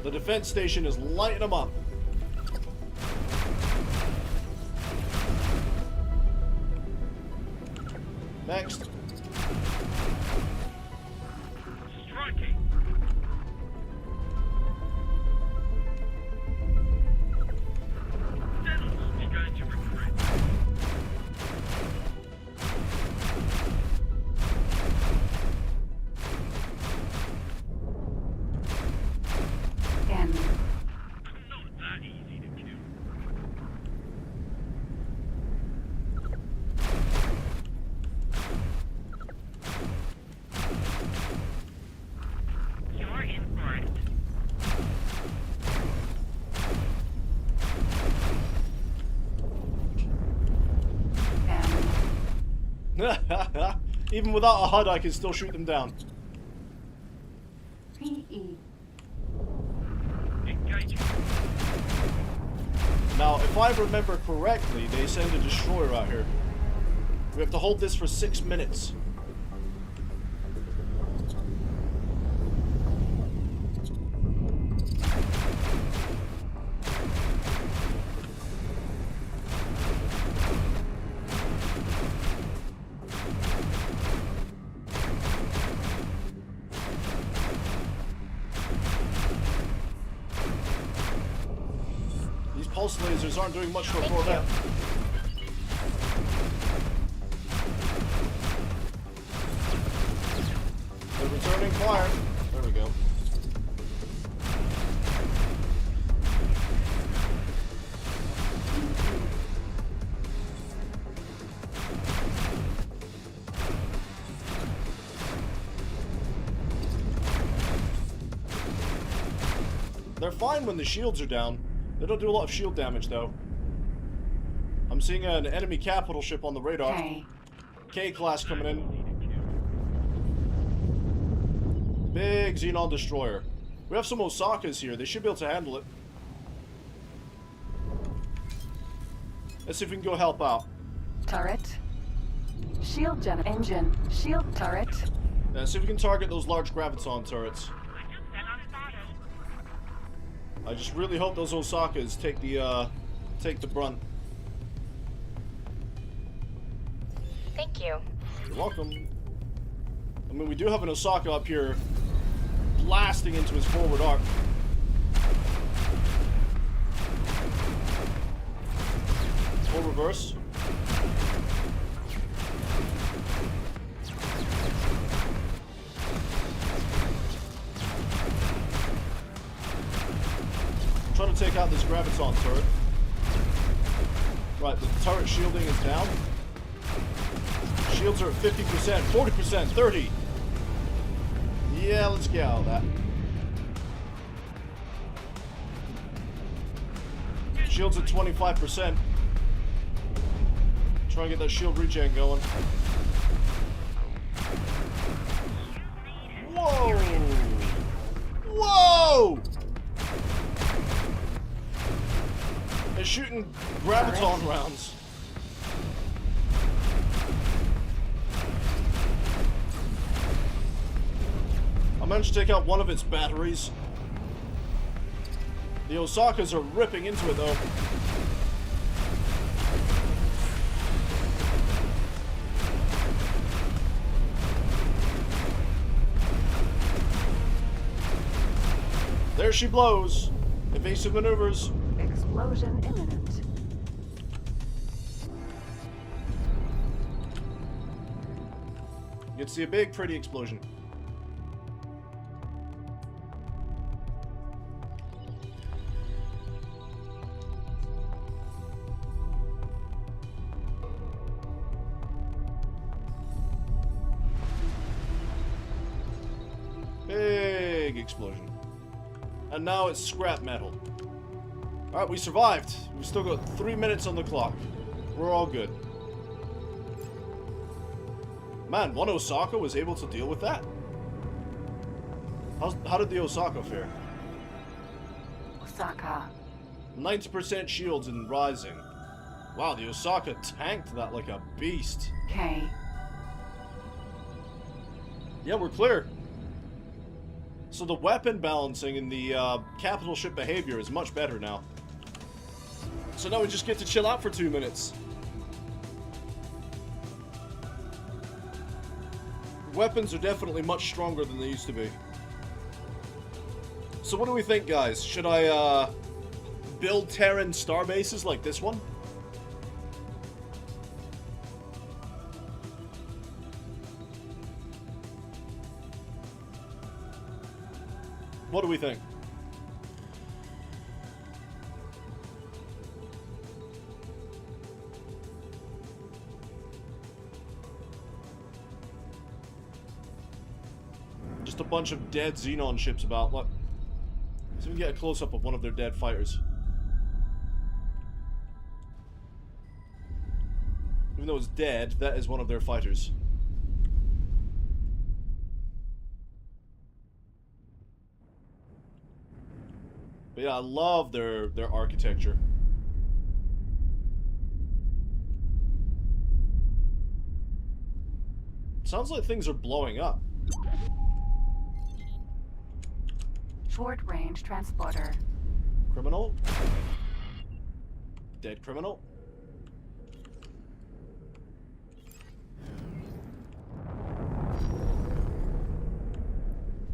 The defense station is lighting them up. Next. Striking. Sentinels begun to retreat. N. Not that easy to kill. You're in for it. N. Even without a HUD, I can still shoot them down. PE. Engaging. Now, if I remember correctly, they send a destroyer out here. We have to hold this for 6 minutes. These pulse lasers aren't doing much for a corvette. They're returning fire. There we go. They're fine when the shields are down. They don't do a lot of shield damage, though. I'm seeing an enemy capital ship on the radar. K. K-class coming in. Big Xenon destroyer. We have some Osakas here. They should be able to handle it. Let's see if we can go help out. Turret. Shield gen engine. Shield turret. Let's see if we can target those large graviton turrets. I just really hope those Osakas take the brunt. Thank you. You're welcome. I mean, we do have an Osaka up here blasting into his forward arc. Full reverse. I'm trying to take out this graviton turret. Right, the turret shielding is down. Shields are at 50%, 40%, 30%. Yeah, let's get out of that. Shields at 25%. Try and get that shield regen going. Whoa! Whoa! They're shooting graviton rounds. I managed to take out one of its batteries. The Osakas are ripping into it, though. There she blows. Evasive maneuvers. Explosion imminent. You can see a big, pretty explosion. Big explosion. And now it's scrap metal. Alright, we survived. We've still got 3 minutes on the clock. We're all good. Man, one Osaka was able to deal with that. How did the Osaka fare? Osaka. 90% shields and rising. Wow, the Osaka tanked that like a beast. K. Yeah, we're clear. So the weapon balancing in the capital ship behavior is much better now. So now we just get to chill out for 2 minutes. Weapons are definitely much stronger than they used to be. So what do we think, guys? Should I build Terran star bases like this one? What do we think? Just a bunch of dead Xenon ships about. Look. So we can get a close-up of one of their dead fighters. Even though it's dead, that is one of their fighters. But yeah, I love their architecture. Sounds like things are blowing up. Short range transporter. Criminal? Dead criminal?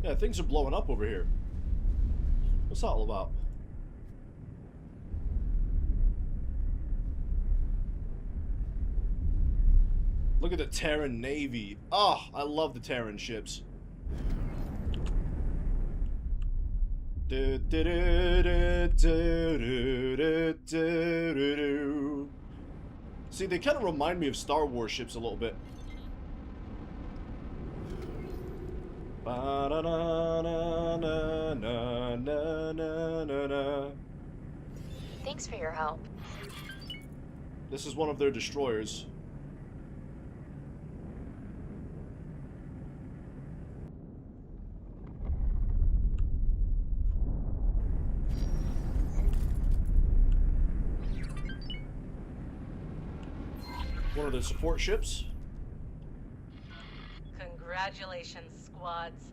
Yeah, things are blowing up over here. What's that all about? Look at the Terran Navy. Oh, I love the Terran ships. See, they kind of remind me of Star Wars ships a little bit. Thanks for your help. This is one of their destroyers. One of their support ships. Congratulations, squads.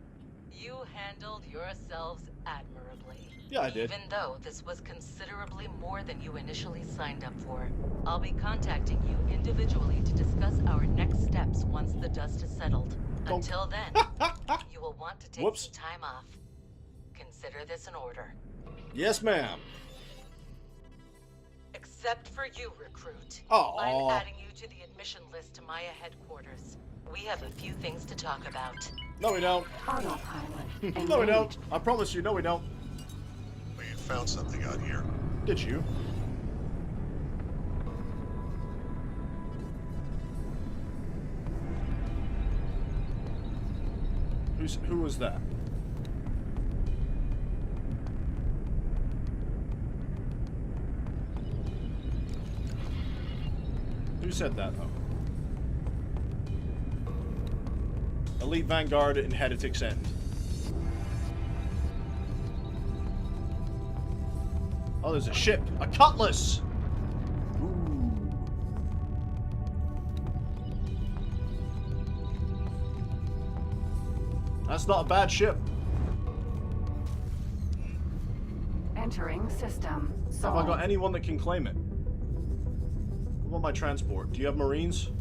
You handled yourselves admirably. Yeah, I did. Even though this was considerably more than you initially signed up for. I'll be contacting you individually to discuss our next steps once the dust is settled. Until then, you will want to take some time off. Consider this an order. Yes, ma'am. Except for you, recruit. Oh. I'm adding you to the admission list to Maya headquarters. We have a few things to talk about. No, we don't. Autopilot. No, we don't. I promise you, no, we don't. We found something out here. Did you? Who was that? Who said that, though? Elite Vanguard and Heretic's End. Oh, there's a ship. A Cutlass! Ooh. That's not a bad ship. Entering system. Have I got anyone that can claim it? What about my transport? Do you have Marines?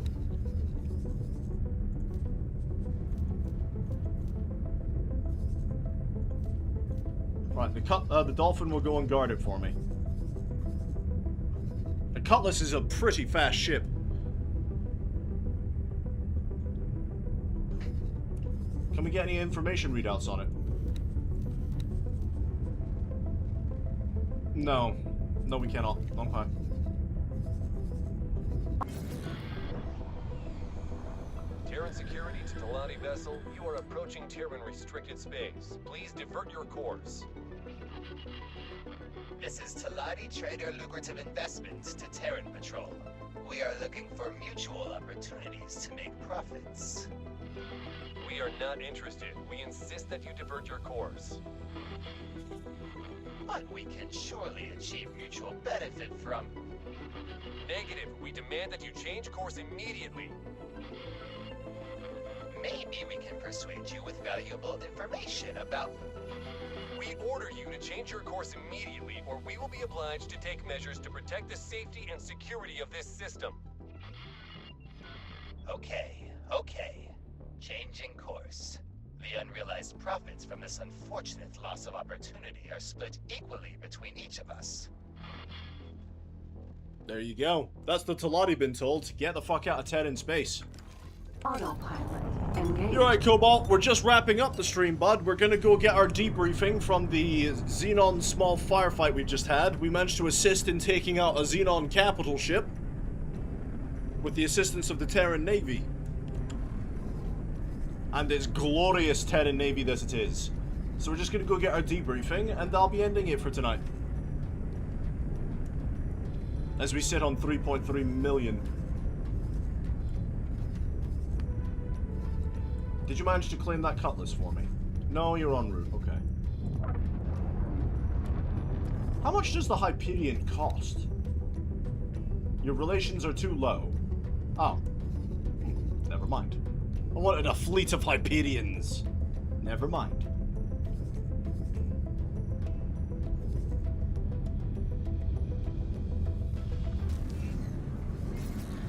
Right, the dolphin will go and guard it for me. The Cutlass is a pretty fast ship. Can we get any information readouts on it? No. No, we cannot. Okay. Terran security to Talati vessel. You are approaching Terran restricted space. Please divert your course. This is Talati Trader Lucrative Investments to Terran Patrol. We are looking for mutual opportunities to make profits. We are not interested. We insist that you divert your course. But we can surely achieve mutual benefit from... Negative. We demand that you change course immediately. Maybe we can persuade you with valuable information about... We order you to change your course immediately, or we will be obliged to take measures to protect the safety and security of this system. Okay. Changing course. The unrealized profits from this unfortunate loss of opportunity are split equally between each of us. There you go. That's the Talati been told. Get the fuck out of Ted in space. Autopilot engaged. You're right, Cobalt. We're just wrapping up the stream, bud. We're gonna go get our debriefing from the Xenon small firefight we just had. We managed to assist in taking out a Xenon capital ship with the assistance of the Terran Navy. And it's glorious Terran Navy that it is. So we're just gonna go get our debriefing, and I'll be ending it for tonight. As we sit on 3.3 million. Did you manage to claim that Cutlass for me? No, you're en route. Okay. How much does the Hyperion cost? Your relations are too low. Oh. Never mind. I wanted a fleet of Hyperions. Never mind.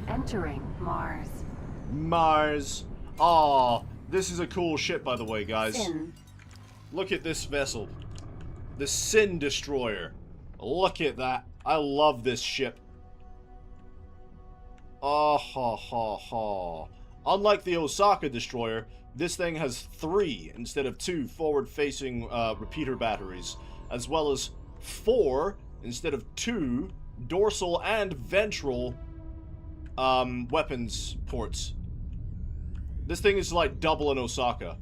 Entering Mars. Mars. Aw, this is a cool ship, by the way, guys. Sin. Look at this vessel. The Sin Destroyer. Look at that. I love this ship. Ah ha ha ha. Unlike the Osaka Destroyer, this thing has 3 instead of 2 forward-facing repeater batteries, as well as 4 instead of 2 dorsal and ventral weapons ports. This thing is like double an Osaka.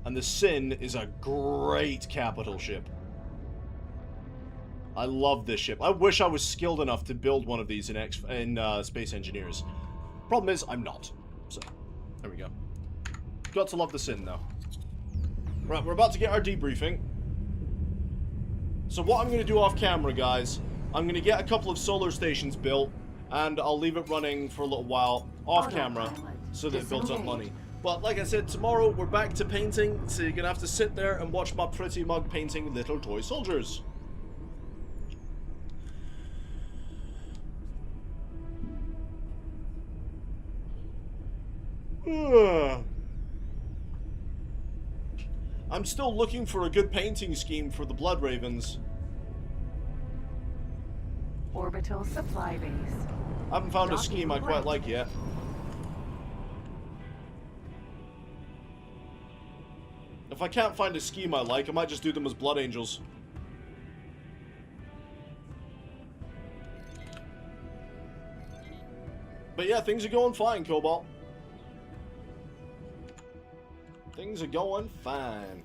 And the Sin is a great capital ship. I love this ship. I wish I was skilled enough to build one of these in Space Engineers. Problem is, I'm not. So, there we go. Got to love the Sin, though. Right, we're about to get our debriefing. So what I'm going to do off camera, guys, I'm going to get a couple of solar stations built, and I'll leave it running for a little while off camera so that it builds up money. But like I said, tomorrow we're back to painting, so you're going to have to sit there and watch my pretty mug painting little toy soldiers. I'm still looking for a good painting scheme for the Blood Ravens. Orbital supply base. I haven't found a scheme I quite like yet. If I can't find a scheme I like, I might just do them as Blood Angels. But yeah, things are going fine, Cobalt. Things are going fine.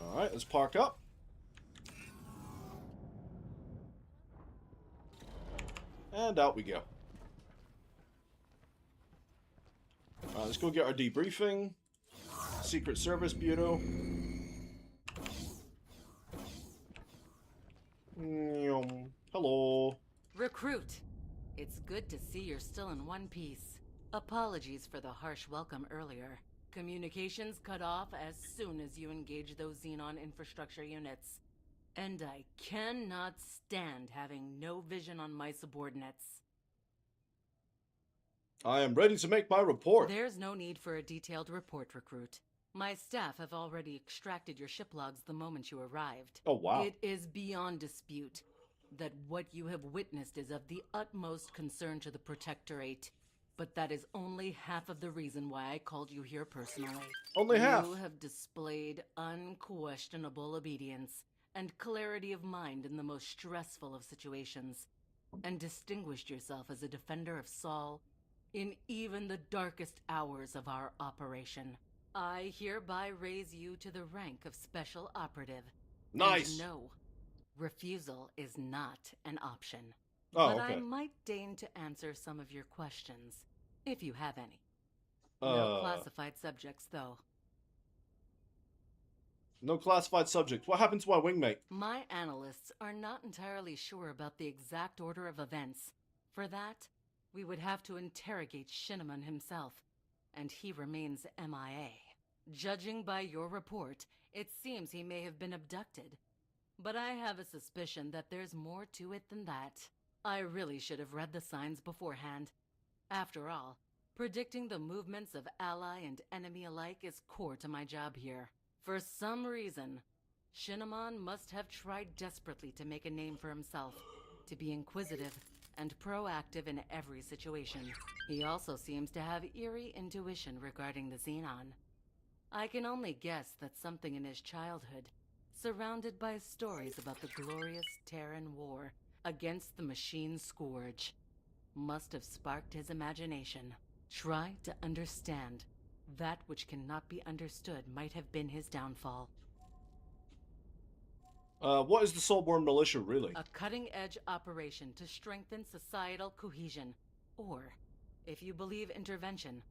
Alright, let's park up. And out we go. Alright, let's go get our debriefing. Secret Service Bureau. Hello. Recruit. It's good to see you're still in one piece. Apologies for the harsh welcome earlier. Communications cut off as soon as you engage those Xenon infrastructure units. And I cannot stand having no vision on my subordinates. I am ready to make my report. There's no need for a detailed report, Recruit. My staff have already extracted your ship logs the moment you arrived. Oh, wow. It is beyond dispute that what you have witnessed is of the utmost concern to the Protectorate. But that is only half of the reason why I called you here personally. Only half. You have displayed unquestionable obedience and clarity of mind in the most stressful of situations, and distinguished yourself as a defender of Saul in even the darkest hours of our operation. I hereby raise you to the rank of Special Operative. Nice. And no, refusal is not an option. Oh, but okay. I might deign to answer some of your questions, if you have any. No classified subjects, though. No classified subjects. What happened to my wingmate? My analysts are not entirely sure about the exact order of events. For that, we would have to interrogate Shinneman himself, and he remains MIA. Judging by your report, it seems he may have been abducted. But I have a suspicion that there's more to it than that. I really should have read the signs beforehand. After all, predicting the movements of ally and enemy alike is core to my job here. For some reason, Shinneman must have tried desperately to make a name for himself, to be inquisitive and proactive in every situation. He also seems to have eerie intuition regarding the Xenon. I can only guess that something in his childhood, surrounded by stories about the glorious Terran War against the Machine Scourge, must have sparked his imagination. Try to understand. That which cannot be understood might have been his downfall. What is the Soulborn Militia, really? A cutting-edge operation to strengthen societal cohesion. Or, if you believe intervention,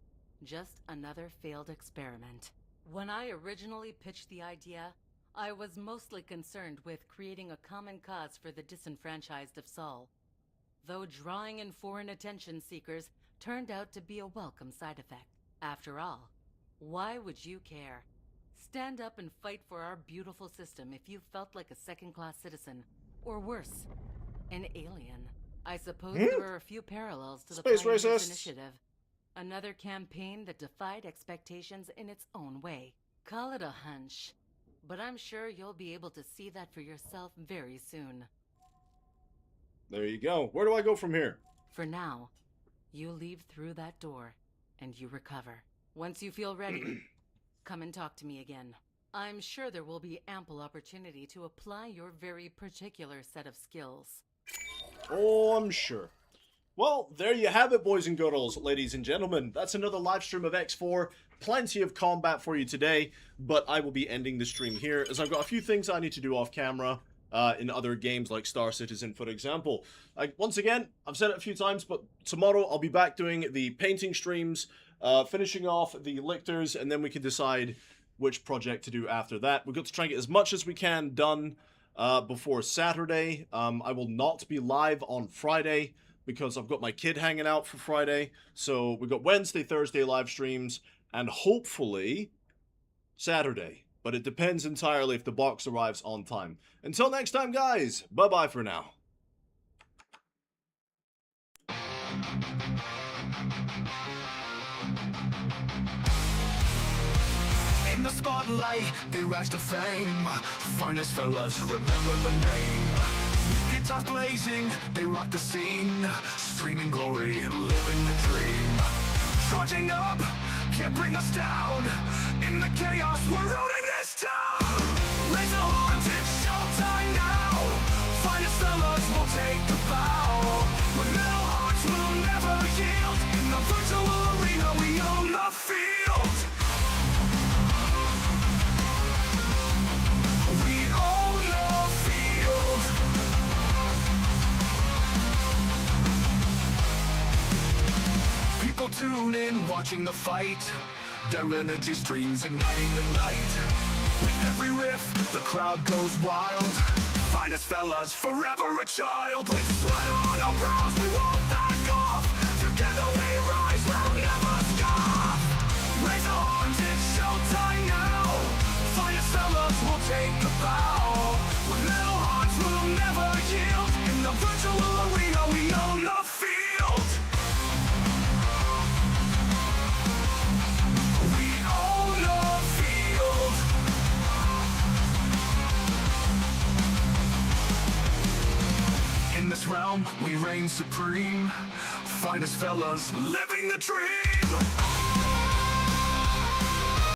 just another failed experiment. When I originally pitched the idea, I was mostly concerned with creating a common cause for the disenfranchised of Saul. Though drawing in foreign attention seekers turned out to be a welcome side effect. After all, why would you care? Stand up and fight for our beautiful system if you felt like a second-class citizen, or worse, an alien. I suppose there are a few parallels to the Space Pioneers racists. Initiative. Another campaign that defied expectations in its own way. Call it a hunch, but I'm sure you'll be able to see that for yourself very soon. There you go. Where do I go from here? For now, you leave through that door, and you recover. Once you feel ready, come and talk to me again. I'm sure there will be ample opportunity to apply your very particular set of skills. Oh, I'm sure. Well, there you have it, boys and girls, ladies and gentlemen. That's another live stream of X4. Plenty of combat for you today, but I will be ending the stream here, as I've got a few things I need to do off camera in other games like Star Citizen, for example. Once again, I've said it a few times, but tomorrow I'll be back doing the painting streams, finishing off the lictors, and then we can decide which project to do after that. We've got to try and get as much as we can done before Saturday. I will not be live on Friday, because I've got my kid hanging out for Friday. So we've got Wednesday, Thursday live streams, and hopefully Saturday. But it depends entirely if the box arrives on time. Until next time, guys, bye-bye for now. In the spotlight, they rise to fame. Finest fellas, remember the name. Guitars blazing, they rock the scene. Streaming glory, living the dream. Charging up, can't bring us down. In the chaos, we're ruling this town. Raise the horns, it's showtime now. Finest fellas will take the bow. But metal hearts will never yield. In the virtual arena, we own the field. We own the field. People tune in, watching the fight. Their energy streams igniting the night. With every riff, the crowd goes wild. Finest fellas, forever a child. With sweat on our brows, we won't back off. Together we rise, we'll never stop. Raise our arms, it's showtime now. Finest fellas will take the bow. With metal hearts, we'll never yield. In the virtual arena, we own the field. We own the field. realm, we reign supreme. Finest fellas living the dream.